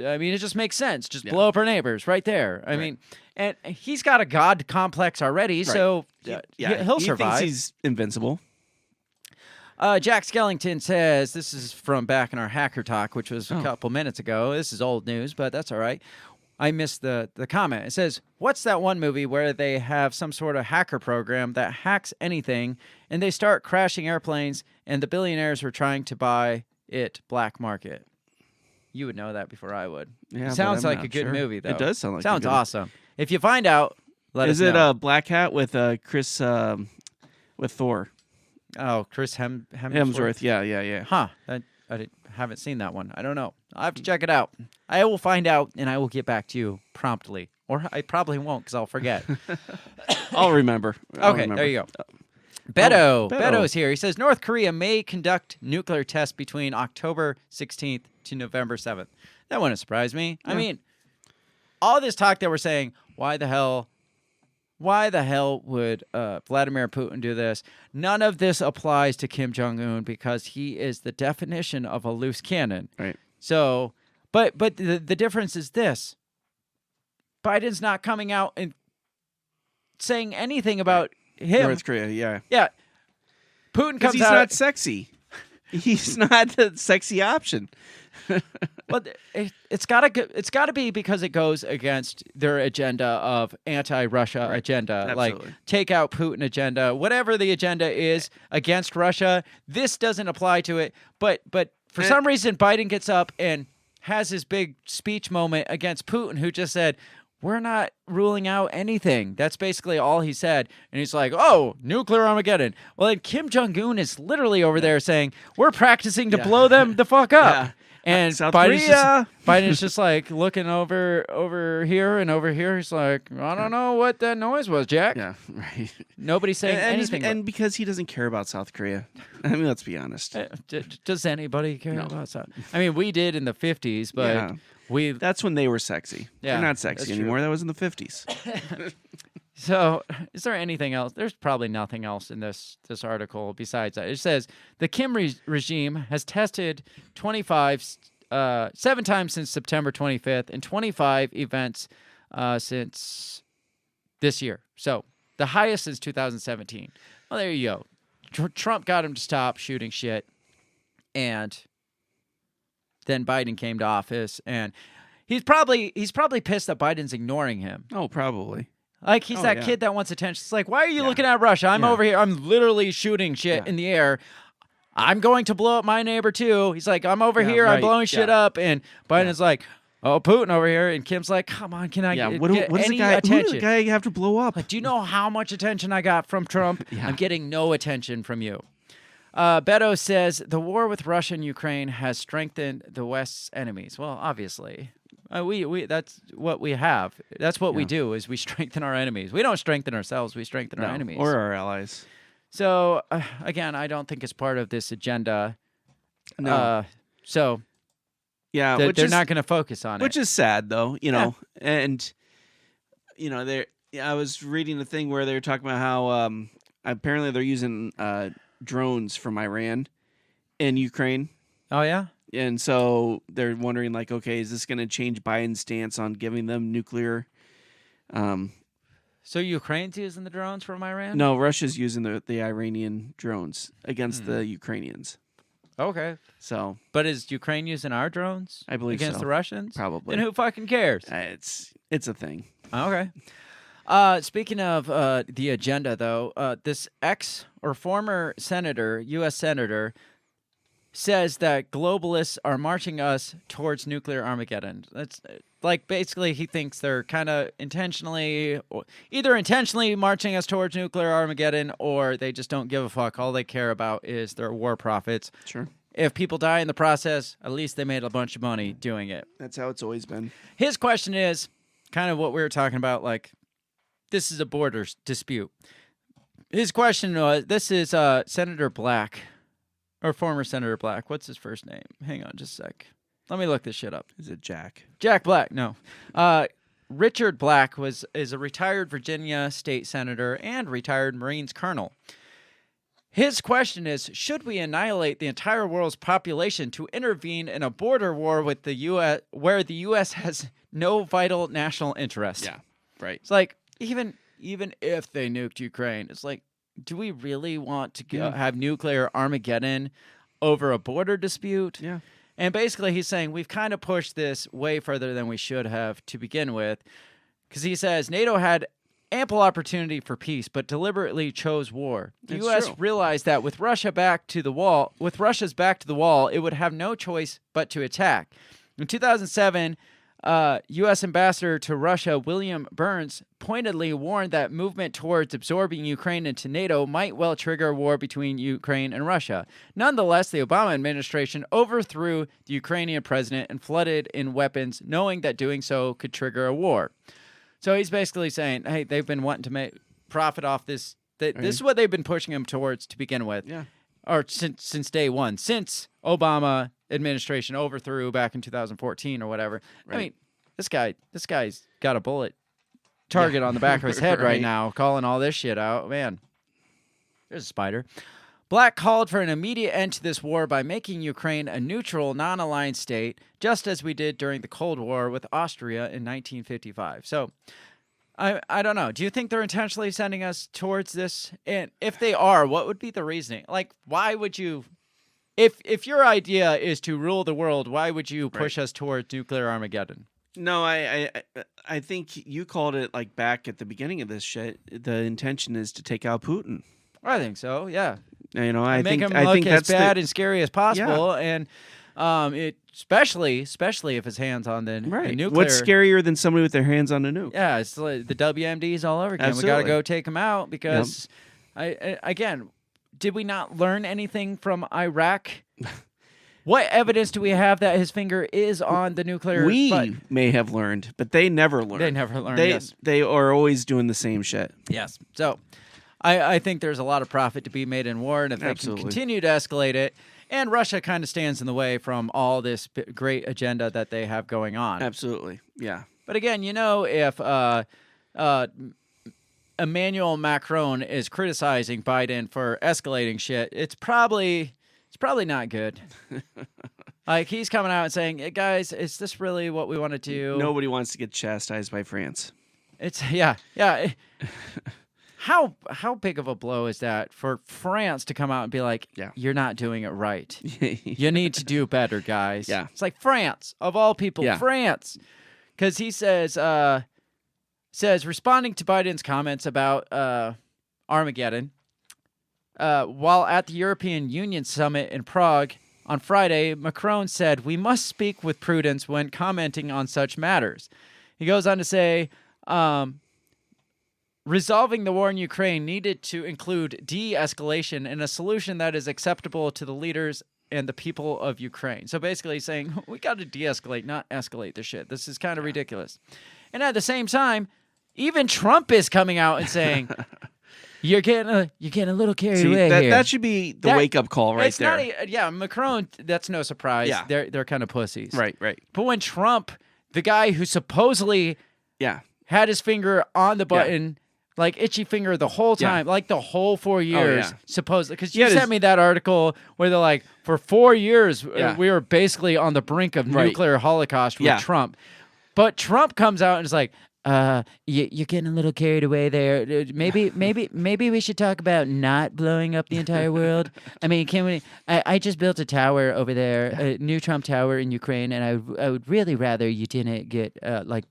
I mean, it just makes sense. Just blow up our neighbors right there. I mean, and he's got a god complex already, so he'll survive. He thinks he's invincible. Jack Skellington says, this is from back in our Hacker Talk, which was a couple minutes ago. This is old news, but that's all right. I missed the comment. It says, what's that one movie where they have some sort of hacker program that hacks anything, and they start crashing airplanes, and the billionaires are trying to buy it black market? You would know that before I would. Yeah, sounds like a good movie, though. It does sound like sounds a good awesome. If you find out, let us know. Is it Black Hat with Chris with Thor? Oh, Chris Hemsworth? Hemsworth, yeah. Huh. I haven't seen that one. I don't know. I'll have to check it out. I will find out, and I will get back to you promptly. Or I probably won't, because I'll forget. I'll remember. There you go. Beto's here. He says, North Korea may conduct nuclear tests between October 16th to November 7th. That wouldn't surprise me. Yeah. I mean, all this talk that we're saying, why the hell would Vladimir Putin do this? None of this applies to Kim Jong-un because he is the definition of a loose cannon. Right. So, but the difference is this. Biden's not coming out and saying anything about him. North Korea, yeah. Yeah. Putin comes he's out. He's not sexy. He's not the sexy option. Well, it's gotta be because it goes against their agenda of anti-Russia agenda, Absolutely. like take out Putin agenda, whatever the agenda is against Russia. This doesn't apply to it, but for some reason Biden gets up and has his big speech moment against Putin, who just said, we're not ruling out anything. That's basically all he said. And he's like, oh, nuclear Armageddon. Well, then Kim Jong-un is literally over there saying, we're practicing to blow them the fuck up. Yeah. And South Biden's just like looking over here and over here. He's like, I don't know what that noise was, Jack. Yeah, right. Nobody's saying anything. And because he doesn't care about South Korea. I mean, let's be honest. Does anybody care about South? I mean, we did in the 50s, but that's when they were sexy. Yeah, they're not sexy anymore. True. That was in the 50s. So, is there anything else? There's probably nothing else in this article besides that. It says the Kim regime has tested 7 times since September 25th and 25 events since this year. So, the highest since 2017. Well, there you go. Trump got him to stop shooting shit, and then Biden came to office, and he's probably pissed that Biden's ignoring him. Oh, probably. Like, he's that kid that wants attention. It's like, why are you looking at Russia? I'm over here. I'm literally shooting shit in the air. I'm going to blow up my neighbor, too. He's like, I'm over here. I'm blowing shit up. And Biden's like, oh, Putin over here. And Kim's like, come on, can I get any attention? Who does the guy have to blow up? Like, do you know how much attention I got from Trump? I'm getting no attention from you. Beto says, the war with Russia and Ukraine has strengthened the West's enemies. Well, obviously. We that's what we have. That's what we do, is we strengthen our enemies. We don't strengthen ourselves. We strengthen our enemies. Or our allies. So, again, I don't think it's part of this agenda. No. So, yeah, they're not going to focus on it. Which is sad, though, you know. And, you know, I was reading a thing where they were talking about how apparently they're using drones from Iran in Ukraine. Oh, yeah? And so they're wondering, like, okay, is this going to change Biden's stance on giving them nuclear? So Ukraine's using the drones from Iran? No, Russia's using the Iranian drones against the Ukrainians. Okay. So, but is Ukraine using our drones? I believe against so. the Russians? Probably. Then who fucking cares? It's a thing. Okay. Speaking of the agenda, though, this former senator, U.S. senator, says that globalists are marching us towards nuclear Armageddon. That's like, basically he thinks they're kind of either intentionally marching us towards nuclear Armageddon, or they just don't give a fuck. All they care about is their war profits. Sure. If people die in the process, at least they made a bunch of money doing it. That's how it's always been. His question is kind of what we were talking about, like, this is a border dispute. His question was, this is Senator Black, or former Senator Black. What's his first name? Hang on just a sec. Let me look this shit up. Is it Jack? Jack Black, no. Richard Black is a retired Virginia state senator and retired Marines colonel. His question is, should we annihilate the entire world's population to intervene in a border war with the U.S. where the U.S. has no vital national interest? Yeah, right. It's like, even if they nuked Ukraine, it's like, do we really want to have nuclear Armageddon over a border dispute? Yeah. And basically he's saying we've kind of pushed this way further than we should have to begin with, because he says NATO had ample opportunity for peace, but deliberately chose war. The U.S. realized that with Russia's back to the wall, it would have no choice but to attack. In 2007, U.S. Ambassador to Russia, William Burns, pointedly warned that movement towards absorbing Ukraine into NATO might well trigger a war between Ukraine and Russia. Nonetheless, the Obama administration overthrew the Ukrainian president and flooded in weapons, knowing that doing so could trigger a war. So he's basically saying, hey, they've been wanting to make profit off this. This is what they've been pushing them towards to begin with. Yeah. Or since day one, since Obama administration overthrew back in 2014 or whatever. Right. I mean, this guy's got a bullet target on the back of his head right now, calling all this shit out. Man, there's a spider. Black called for an immediate end to this war by making Ukraine a neutral, non-aligned state, just as we did during the Cold War with Austria in 1955. So, I don't know. Do you think they're intentionally sending us towards this? And if they are, what would be the reasoning? Like, why would you... If your idea is to rule the world, why would you push us towards nuclear Armageddon? No, I think you called it like back at the beginning of this shit. The intention is to take out Putin. I think so. Yeah. You know, I make think him I look think as that's bad and scary as possible, Yeah. and it especially if his hands on the nuclear. What's scarier than somebody with their hands on a nuke? Yeah, it's like the WMDs all over again. Absolutely. We got to go take them out because, again, did we not learn anything from Iraq? What evidence do we have that his finger is on the nuclear button? May have learned, but they never learned. They never learned, yes. They are always doing the same shit. Yes. So I think there's a lot of profit to be made in war, and if they can continue to escalate it, and Russia kind of stands in the way from all this great agenda that they have going on. Absolutely. Yeah. But again, you know, if Emmanuel Macron is criticizing Biden for escalating shit, it's probably not good. Like, he's coming out and saying, hey, guys, is this really what we want to do? Nobody wants to get chastised by France. It's yeah. How big of a blow is that for France to come out and be like, you're not doing it right. You need to do better, guys. Yeah. It's like France, of all people, France. Because he says responding to Biden's comments about Armageddon, while at the European Union summit in Prague on Friday, Macron said, we must speak with prudence when commenting on such matters. He goes on to say, resolving the war in Ukraine needed to include de-escalation and a solution that is acceptable to the leaders and the people of Ukraine. So basically he's saying, we got to de-escalate, not escalate this shit. This is kind of ridiculous. And at the same time, even Trump is coming out and saying, you're getting a little carried away here. That should be the wake-up call right there. Macron, that's no surprise. Yeah. They're kind of pussies. Right. But when Trump, the guy who supposedly had his finger on the button, like itchy finger the whole time, like the whole 4 years, supposedly. Because you sent me that article where they're like, for 4 years, we were basically on the brink of nuclear holocaust with Trump. But Trump comes out and is like, you're getting a little carried away there. Maybe we should talk about not blowing up the entire world. I mean, can we? I just built a tower over there, a new Trump Tower in Ukraine, and I would really rather you didn't get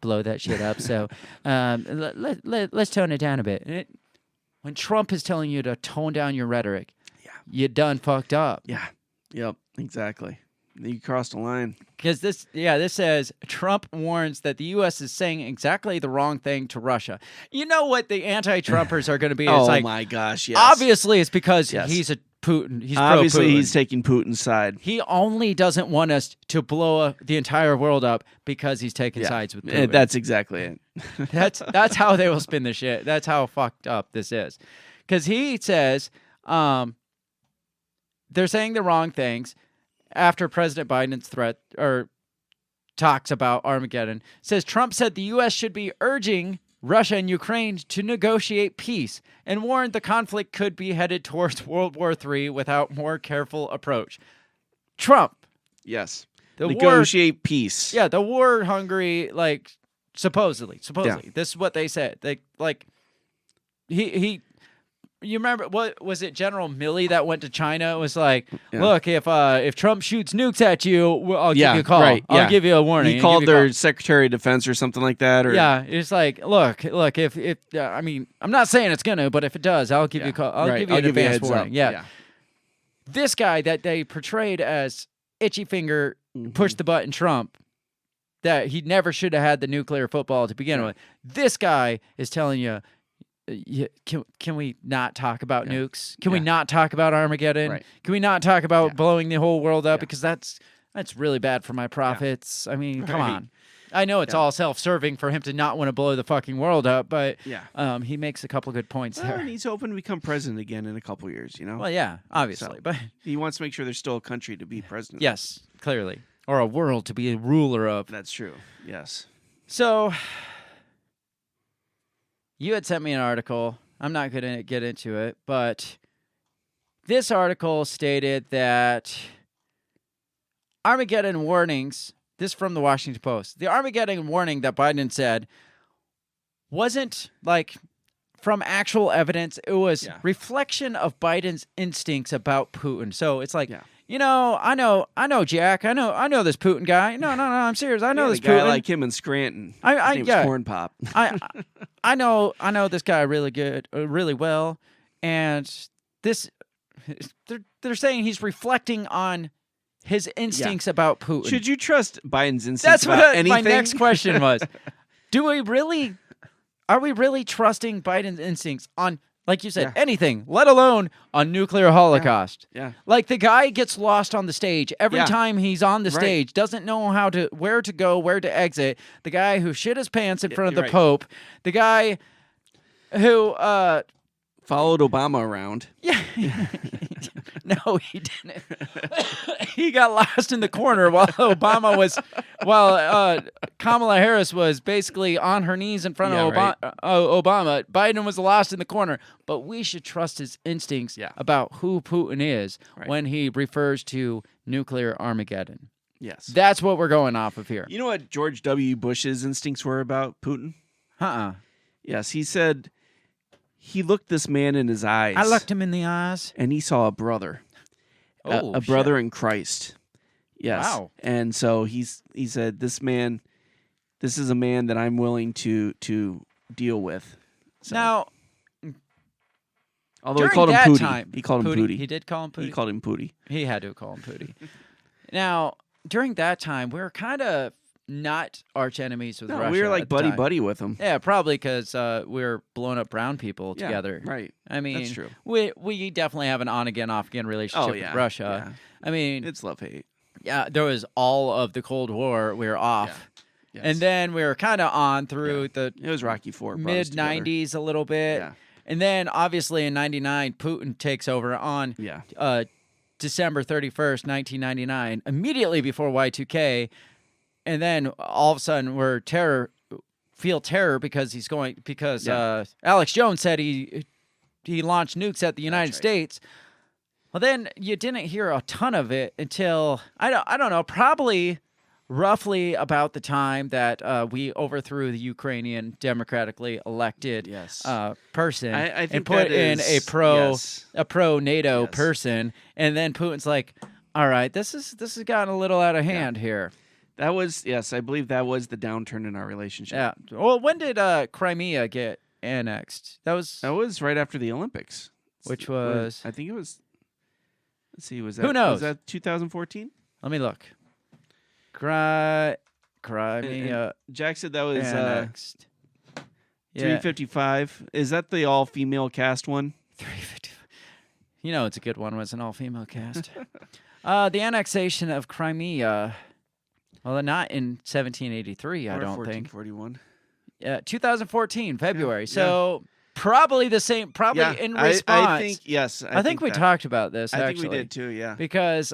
blow that shit up. So let's tone it down a bit. When Trump is telling you to tone down your rhetoric, you done fucked up. Yeah. Yep. Exactly. You crossed a line. Because this says Trump warns that the U.S. is saying exactly the wrong thing to Russia. You know what the anti-Trumpers are going to be? It's my gosh, yes. Obviously, it's because he's a Putin. He's obviously pro-Putin. He's taking Putin's side. He only doesn't want us to blow the entire world up because he's taking sides with Putin. That's exactly it. That's how they will spin the shit. That's how fucked up this is. because he says they're saying the wrong things after President Biden's threat or talks about Armageddon. Says Trump said the U.S. should be urging Russia and Ukraine to negotiate peace and warned the conflict could be headed towards World War III without more careful approach. Trump. Yes. The negotiate peace. Yeah, the war hungry, like, supposedly. This is what they said. They, like, he you remember, what was it, General Milley that went to China? It was like, look, if Trump shoots nukes at you, I'll give you a call. Right, I'll give you a warning. He called their Secretary of Defense or something like that. Or it's like, look, if I mean, I'm not saying it's gonna, but if it does, I'll give you a call. I'll give you an advance warning. Yeah. This guy that they portrayed as itchy finger, push the button Trump, that he never should have had the nuclear football to begin with. This guy is telling you, can we not talk about nukes? Can we not talk about Armageddon? Right. Can we not talk about blowing the whole world up? Because that's really bad for my profits. I mean, come on. I know it's all self-serving for him to not want to blow the fucking world up, but he makes a couple good points there. And he's hoping to become president again in a couple years, you know? Well, yeah, obviously. But he wants to make sure there's still a country to be president. Yes, clearly. Or a world to be a ruler of. That's true. Yes. So you had sent me an article. I'm not going to get into it, but this article stated that Armageddon warnings, this from the Washington Post, the Armageddon warning that Biden said wasn't like from actual evidence. It was reflection of Biden's instincts about Putin. So it's like, you know, I know, Jack. I know this Putin guy. No, I'm serious. I know this guy Putin. like him in Scranton. His name was Corn Pop. I know this guy really good, really well, and this they're saying he's reflecting on his instincts about Putin. Should you trust Biden's instincts That's about what anything? my next question was. Are we really trusting Biden's instincts on, like you said, anything, let alone on nuclear holocaust? Yeah. Like the guy gets lost on the stage every time he's on the stage, doesn't know where to go, where to exit. The guy who shit his pants in front of the Pope, the guy who followed Obama around. Yeah. No, he didn't. He got lost in the corner while Kamala Harris was basically on her knees in front of Obama. Biden was lost in the corner. But we should trust his instincts about who Putin is when he refers to nuclear Armageddon. Yes. That's what we're going off of here. You know what George W. Bush's instincts were about Putin? Yes, he said he looked this man in his eyes. I looked him in the eyes. And he saw a brother. A brother in Christ. Yes. Wow. And so he said, this is a man that I'm willing to deal with. So, now, although he called him Pootie. He called him Pootie. He did call him Pootie? He called him Pootie. He had to call him Pootie. Now, during that time, we were kind of not arch enemies with Russia. We were like buddy with them. Yeah, probably because we were blowing up brown people together. Right. I mean, that's true. We definitely have an on-again, off-again relationship with Russia. Yeah. I mean, it's love-hate. Yeah, there was all of the Cold War. We were off. Yeah. Yes. And then we were kind of on through it was Rocky IV. Mid-90s a little bit. Yeah. And then, obviously, in 99, Putin takes over on December 31st, 1999, immediately before Y2K. And then all of a sudden feel terror because Alex Jones said he launched nukes at the United States. Well, then you didn't hear a ton of it until I don't know, probably roughly about the time that we overthrew the Ukrainian democratically elected person I think and put in a pro NATO person, and then Putin's like, all right, this has gotten a little out of hand here. That was, I believe that was the downturn in our relationship. Yeah. Well, when did Crimea get annexed? That was right after the Olympics. Which was? I think it was, let's see, who knows? Was that 2014? Let me look. Crimea. Jack said that was annexed. 355. Is that the all-female cast one? 355. You know it's a good one when it's an all-female cast. The annexation of Crimea... Well, not in 1783, I don't think. 1441. Yeah, 2014, February. So Probably the same. Probably in response. I think yes. I think we talked about this. I actually. think we did too. Yeah. Because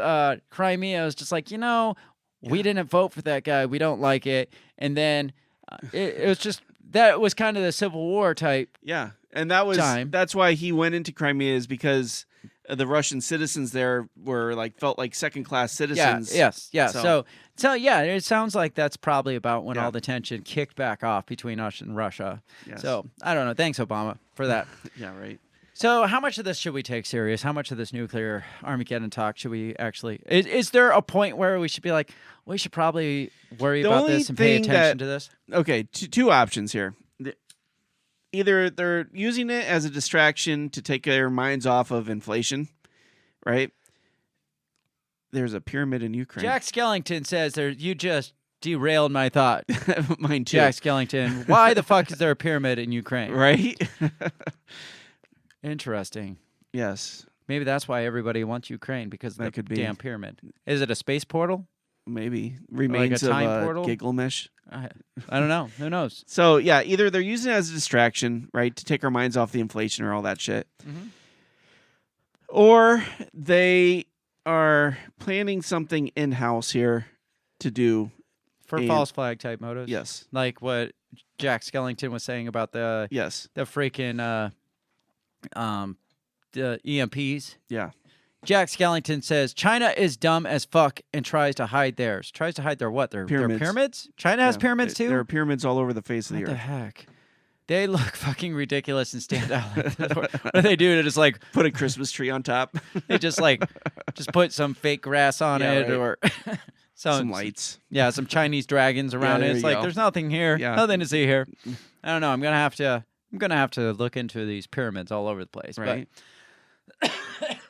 Crimea was just like, we didn't vote for that guy. We don't like it. And then it was just that was kind of the Civil War type. Yeah, and that's why he went into Crimea, is because the Russian citizens there were felt like second-class citizens. Yeah. So yeah, it sounds like that's probably about when all the tension kicked back off between us and Russia. Yes. So I don't know. Thanks, Obama, for that. Yeah, right. So how much of this should we take serious? How much of this nuclear Armageddon talk should we actually... Is there a point where we should be like, we should probably worry about this and pay attention to this? Okay, two options here. Either they're using it as a distraction to take their minds off of inflation, right? There's a pyramid in Ukraine. Jack Skellington says you just derailed my thought. Mine too. Jack Skellington, why the fuck is there a pyramid in Ukraine? Right? Interesting. Yes. Maybe that's why everybody wants Ukraine, because of the damn pyramid. Is it a space portal? Maybe. Remains like a time of portal? Gilgamesh. I don't know. Who knows? So, yeah, either they're using it as a distraction, right, to take our minds off the inflation or all that shit, or they are planning something in-house here to do. For false flag type motives? Yes. Like what Jack Skellington was saying about the freaking the EMPs. Yeah. Jack Skellington says China is dumb as fuck and tries to hide theirs. Tries to hide their what? Their pyramids? China has pyramids too? There are pyramids all over the face of the earth. What the heck? They look fucking ridiculous and stand out. What do they do? To just put a Christmas tree on top. They just put some fake grass on it, right. Or some lights. Yeah, some Chinese dragons around it. It's there's nothing here. Yeah. Nothing to see here. I don't know. I'm gonna have to look into these pyramids all over the place. Right. But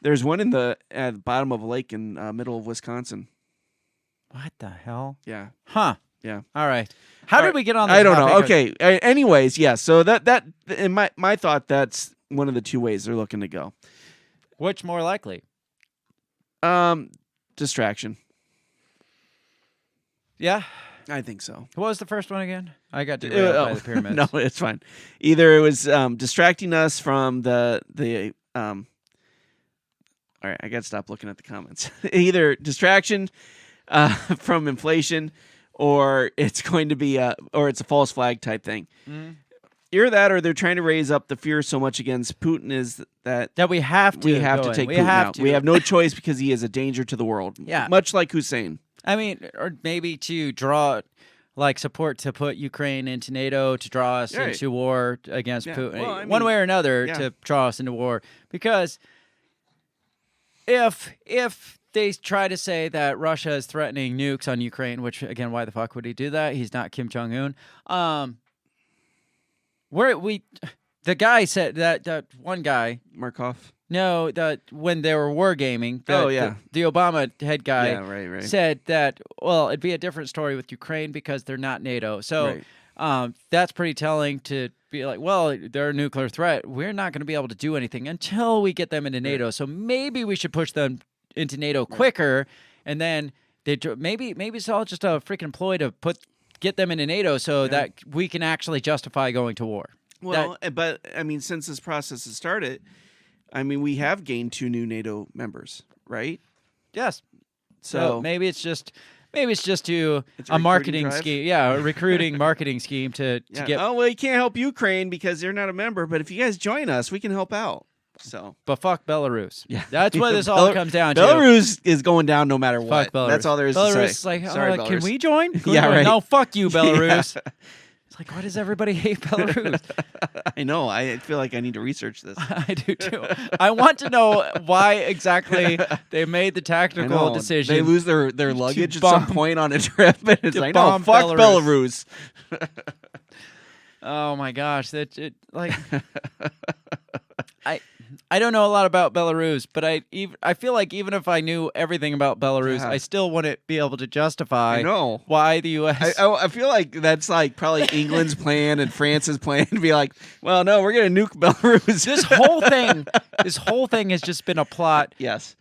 there's one at the bottom of a lake in middle of Wisconsin. What the hell? Yeah. Huh. Yeah. All right. How did we get on this I don't topic? know. Okay. Anyways, yeah. So that in my thought, that's one of the two ways they're looking to go. Which more likely? Distraction. Yeah. I think so. What was the first one again? I got derailed by the pyramids. No, it's fine. Either it was distracting us from the all right, I got to stop looking at the comments. Either distraction from inflation, or it's going to be or it's a false flag type thing. Either that, or they're trying to raise up the fear so much against Putin is that we have to take Putin out. We have no choice because he is a danger to the world. Yeah, much like Hussein. I mean, or maybe to draw support to put Ukraine into NATO, to draw us into war against Putin, well, one way or another, to draw us into war. Because if they try to say that Russia is threatening nukes on Ukraine, which again, why the fuck would he do that? He's not Kim Jong-un. The guy said that one guy, Markov. No, when they were wargaming, the Obama head guy said that, well, it'd be a different story with Ukraine because they're not NATO. So that's pretty telling to be like, well, they're a nuclear threat. We're not going to be able to do anything until we get them into NATO. So maybe we should push them into NATO quicker, and then maybe it's all just a freaking ploy to get them into NATO so that we can actually justify going to war. Well, but I mean, since this process has started, I mean, we have gained 2 new NATO members, right? Yes. So maybe it's just a marketing scheme. Yeah, a recruiting marketing scheme to get. Oh, well, you can't help Ukraine because they're not a member, but if you guys join us, we can help out. So, but fuck Belarus. Yeah, that's what this all comes down to. Belarus is going down no matter what. Fuck Belarus. That's all there is to say. Belarus is like, sorry, can we join? Right. No, fuck you, Belarus. Yeah. It's like, why does everybody hate Belarus? I know. I feel like I need to research this. I do too. I want to know why exactly they made the tactical decision. They lose their luggage at some point on a trip, and it's like, no, fuck Belarus. Oh my gosh, I don't know a lot about Belarus, but I feel like even if I knew everything about Belarus, I still wouldn't be able to justify why the U.S. I feel like that's like probably England's plan and France's plan to be like, well, no, we're going to nuke Belarus. This whole thing has just been a plot. Yes.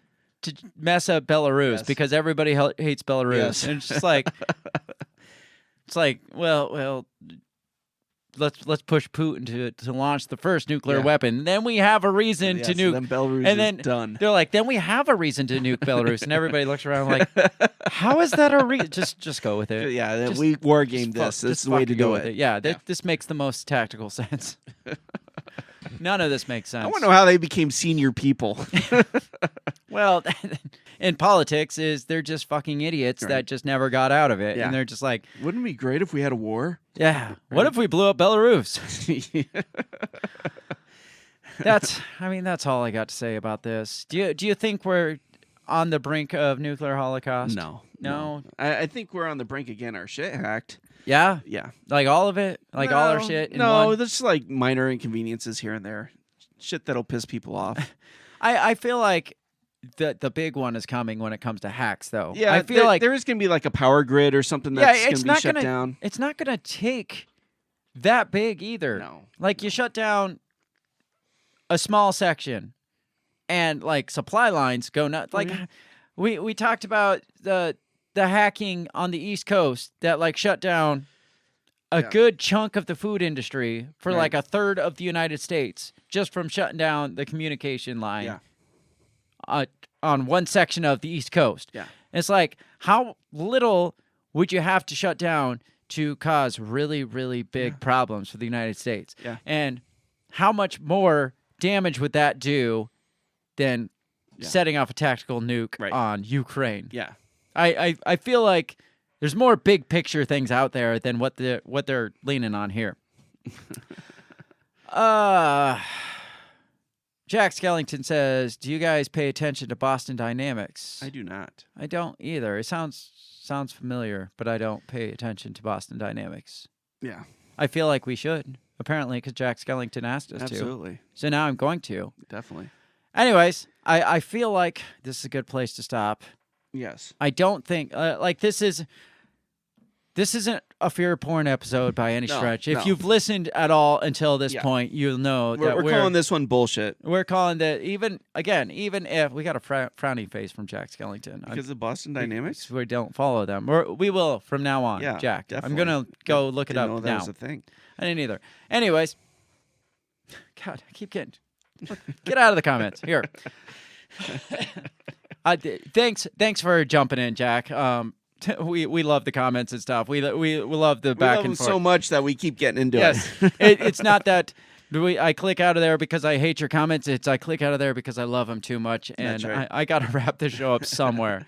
To mess up Belarus because everybody hates Belarus. Yes. And it's just like, well, let's push Putin to launch the first nuclear weapon. Then we have a reason to nuke. So then Belarus and then is done. They're like, then we have a reason to nuke Belarus, and everybody looks around like, how is that a reason? Just go with it. Yeah, Just- we war gamed just this. fuck- This is just the way to fucking do go with it. Yeah, this makes the most tactical sense. None of this makes sense. I want to know how they became senior people. Well, in politics, they're just fucking idiots that just never got out of it, Yeah. and they're just like, Wouldn't it be great if we had a war? yeah. What if we blew up Belarus? That's all I got to say about this. Do you think we're on the brink of nuclear holocaust? No. I think we're on the brink again. Our shit hacked. Yeah. Yeah. Like all of it, all our shit. In one? There's just like minor inconveniences here and there. Shit that'll piss people off. I feel like the big one is coming when it comes to hacks, though. Yeah, I feel like there is going to be like a power grid or something that's going to be shut down. It's not gonna take that big either. No. Like you shut down a small section, and like supply lines go nuts. Like we talked about the hacking on the East Coast that like shut down a good chunk of the food industry for like a third of the United States just from shutting down the communication line. Yeah. On one section of the East Coast. Yeah. And it's like, how little would you have to shut down to cause really, really big problems for the United States? Yeah. And how much more damage would that do than setting off a tactical nuke on Ukraine? Yeah. I feel like there's more big picture things out there than what they're leaning on here. Jack Skellington says, "Do you guys pay attention to Boston Dynamics?" I do not. I don't either. It sounds familiar, but I don't pay attention to Boston Dynamics. Yeah. I feel like we should, apparently, because Jack Skellington asked us to. Absolutely. So now I'm going to. Definitely. Anyways, I feel like this is a good place to stop. Yes. I don't think like this isn't a fear porn episode by any stretch. If you've listened at all until this point, you'll know that we're calling this one bullshit. We're calling that even if we got a frowny face from Jack Skellington because of Boston Dynamics, we don't follow them. We will from now on. Yeah, Jack. definitely. I'm gonna go look it up know that now. was a thing. I didn't either. Anyways, God, I keep getting get out of the comments here. Thanks for jumping in, Jack. We love the comments and stuff. We love the back love and them forth so much that we keep getting into yes. it. It's not that I click out of there because I hate your comments. It's I click out of there because I love them too much, and That's right. I got to wrap this show up somewhere.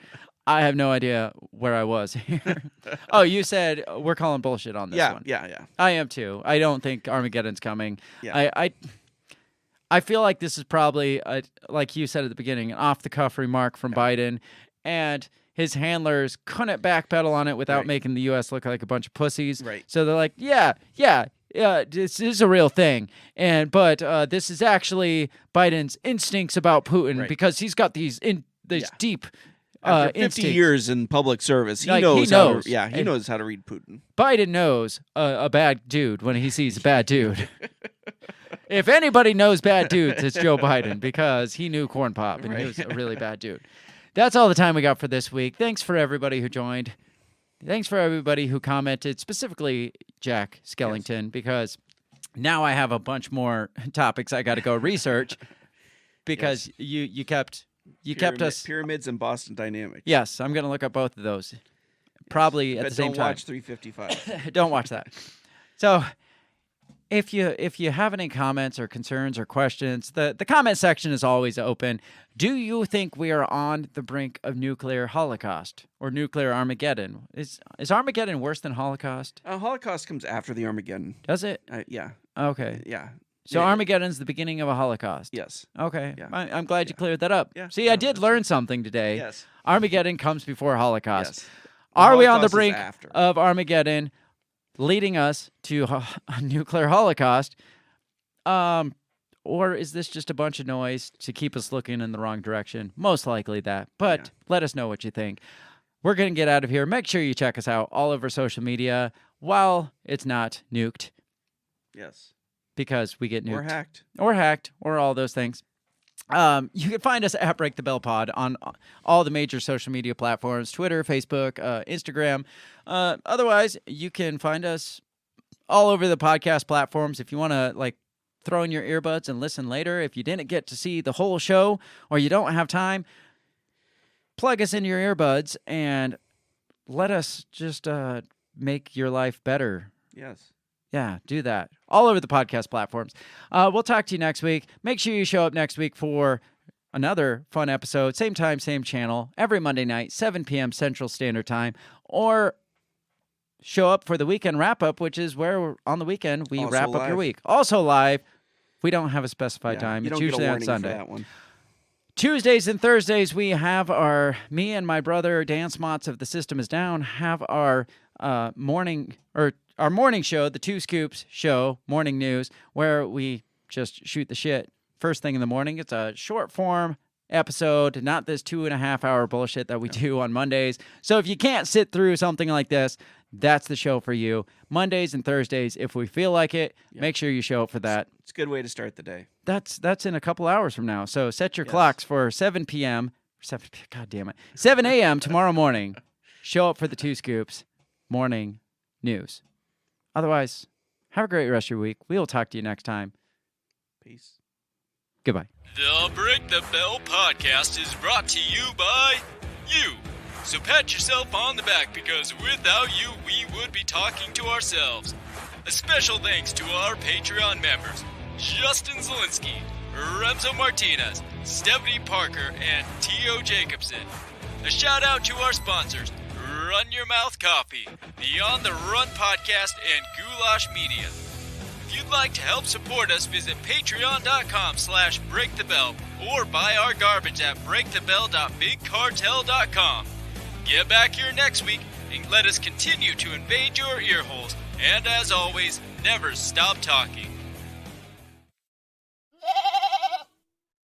I have no idea where I was here. Oh, you said we're calling bullshit on this one. Yeah. I am too. I don't think Armageddon's coming. Yeah. I feel like this is probably, like you said at the beginning, an off-the-cuff remark from Biden, and his handlers couldn't backpedal on it without making the U.S. look like a bunch of pussies. Right. So they're like, yeah, this is a real thing, but this is actually Biden's instincts about Putin because he's got these deep After 50 instincts. years in public service, he Like, knows. he knows. He knows how to read Putin. Biden knows a bad dude when he sees a bad dude. If anybody knows bad dudes, it's Joe Biden because he knew Corn Pop and he was a really bad dude. That's all the time we got for this week. Thanks for everybody who joined. Thanks for everybody who commented, specifically Jack Skellington, because now I have a bunch more topics I got to go research because you kept us Pyramids and Boston Dynamics. Yes, I'm going to look up both of those. Probably at the same don't time. watch 355. Don't watch that. So if you have any comments or concerns or questions, the comment section is always open. Do you think we are on the brink of nuclear holocaust or nuclear Armageddon? Is Armageddon worse than Holocaust? Holocaust comes after the Armageddon. Does it? Yeah. Okay. Yeah. So Armageddon's the beginning of a Holocaust. Yes. Okay. Yeah. I'm glad you cleared that up. Yeah. See, I did learn something today. Yes. Armageddon comes before Holocaust. Yes. Are we on the Holocaust is brink after. of Armageddon, leading us to a nuclear holocaust? Or is this just a bunch of noise to keep us looking in the wrong direction? Most likely that. But let us know what you think. We're going to get out of here. Make sure you check us out all over social media while it's not nuked. Yes. Because we get nuked. Or hacked. Or all those things. You can find us at Break the Bell Pod on all the major social media platforms, Twitter, Facebook, Instagram. Otherwise, you can find us all over the podcast platforms. If you want to like throw in your earbuds and listen later, if you didn't get to see the whole show or you don't have time, plug us in your earbuds and let us just make your life better. Yes. Yeah, do that. All over the podcast platforms. We'll talk to you next week. Make sure you show up next week for another fun episode. Same time, same channel. Every Monday night, 7 p.m. Central Standard Time. Or show up for the weekend wrap-up, which is where on the weekend we Also wrap up live. your week. Also live. We don't have a specified time. You It's don't usually get a on warning Sunday. for that one. Tuesdays and Thursdays, we have me and my brother, Dan Smots of The System Is Down, have our morning show, the Two Scoops show, Morning News, where we just shoot the shit first thing in the morning. It's a short form episode, not this 2.5 hour bullshit that we do on Mondays. So if you can't sit through something like this, that's the show for you. Mondays and Thursdays, if we feel like it, make sure you show up for that. It's a good way to start the day. That's in a couple hours from now. So set your clocks for 7 p.m. 7 a.m. tomorrow morning. Show up for the Two Scoops Morning News. Otherwise, have a great rest of your week. We will talk to you next time. Peace. Goodbye. The Break the Bell podcast is brought to you by you. So pat yourself on the back because without you, we would be talking to ourselves. A special thanks to our Patreon members, Justin Zielinski, Remzo Martinez, Stephanie Parker, and T.O. Jacobson. A shout out to our sponsors, Run Your Mouth Coffee, the On the Run podcast, and Goulash Media. If you'd like to help support us, visit patreon.com/breakthebell or buy our garbage at breakthebell.bigcartel.com. Get back here next week and let us continue to invade your ear holes. And as always, never stop talking.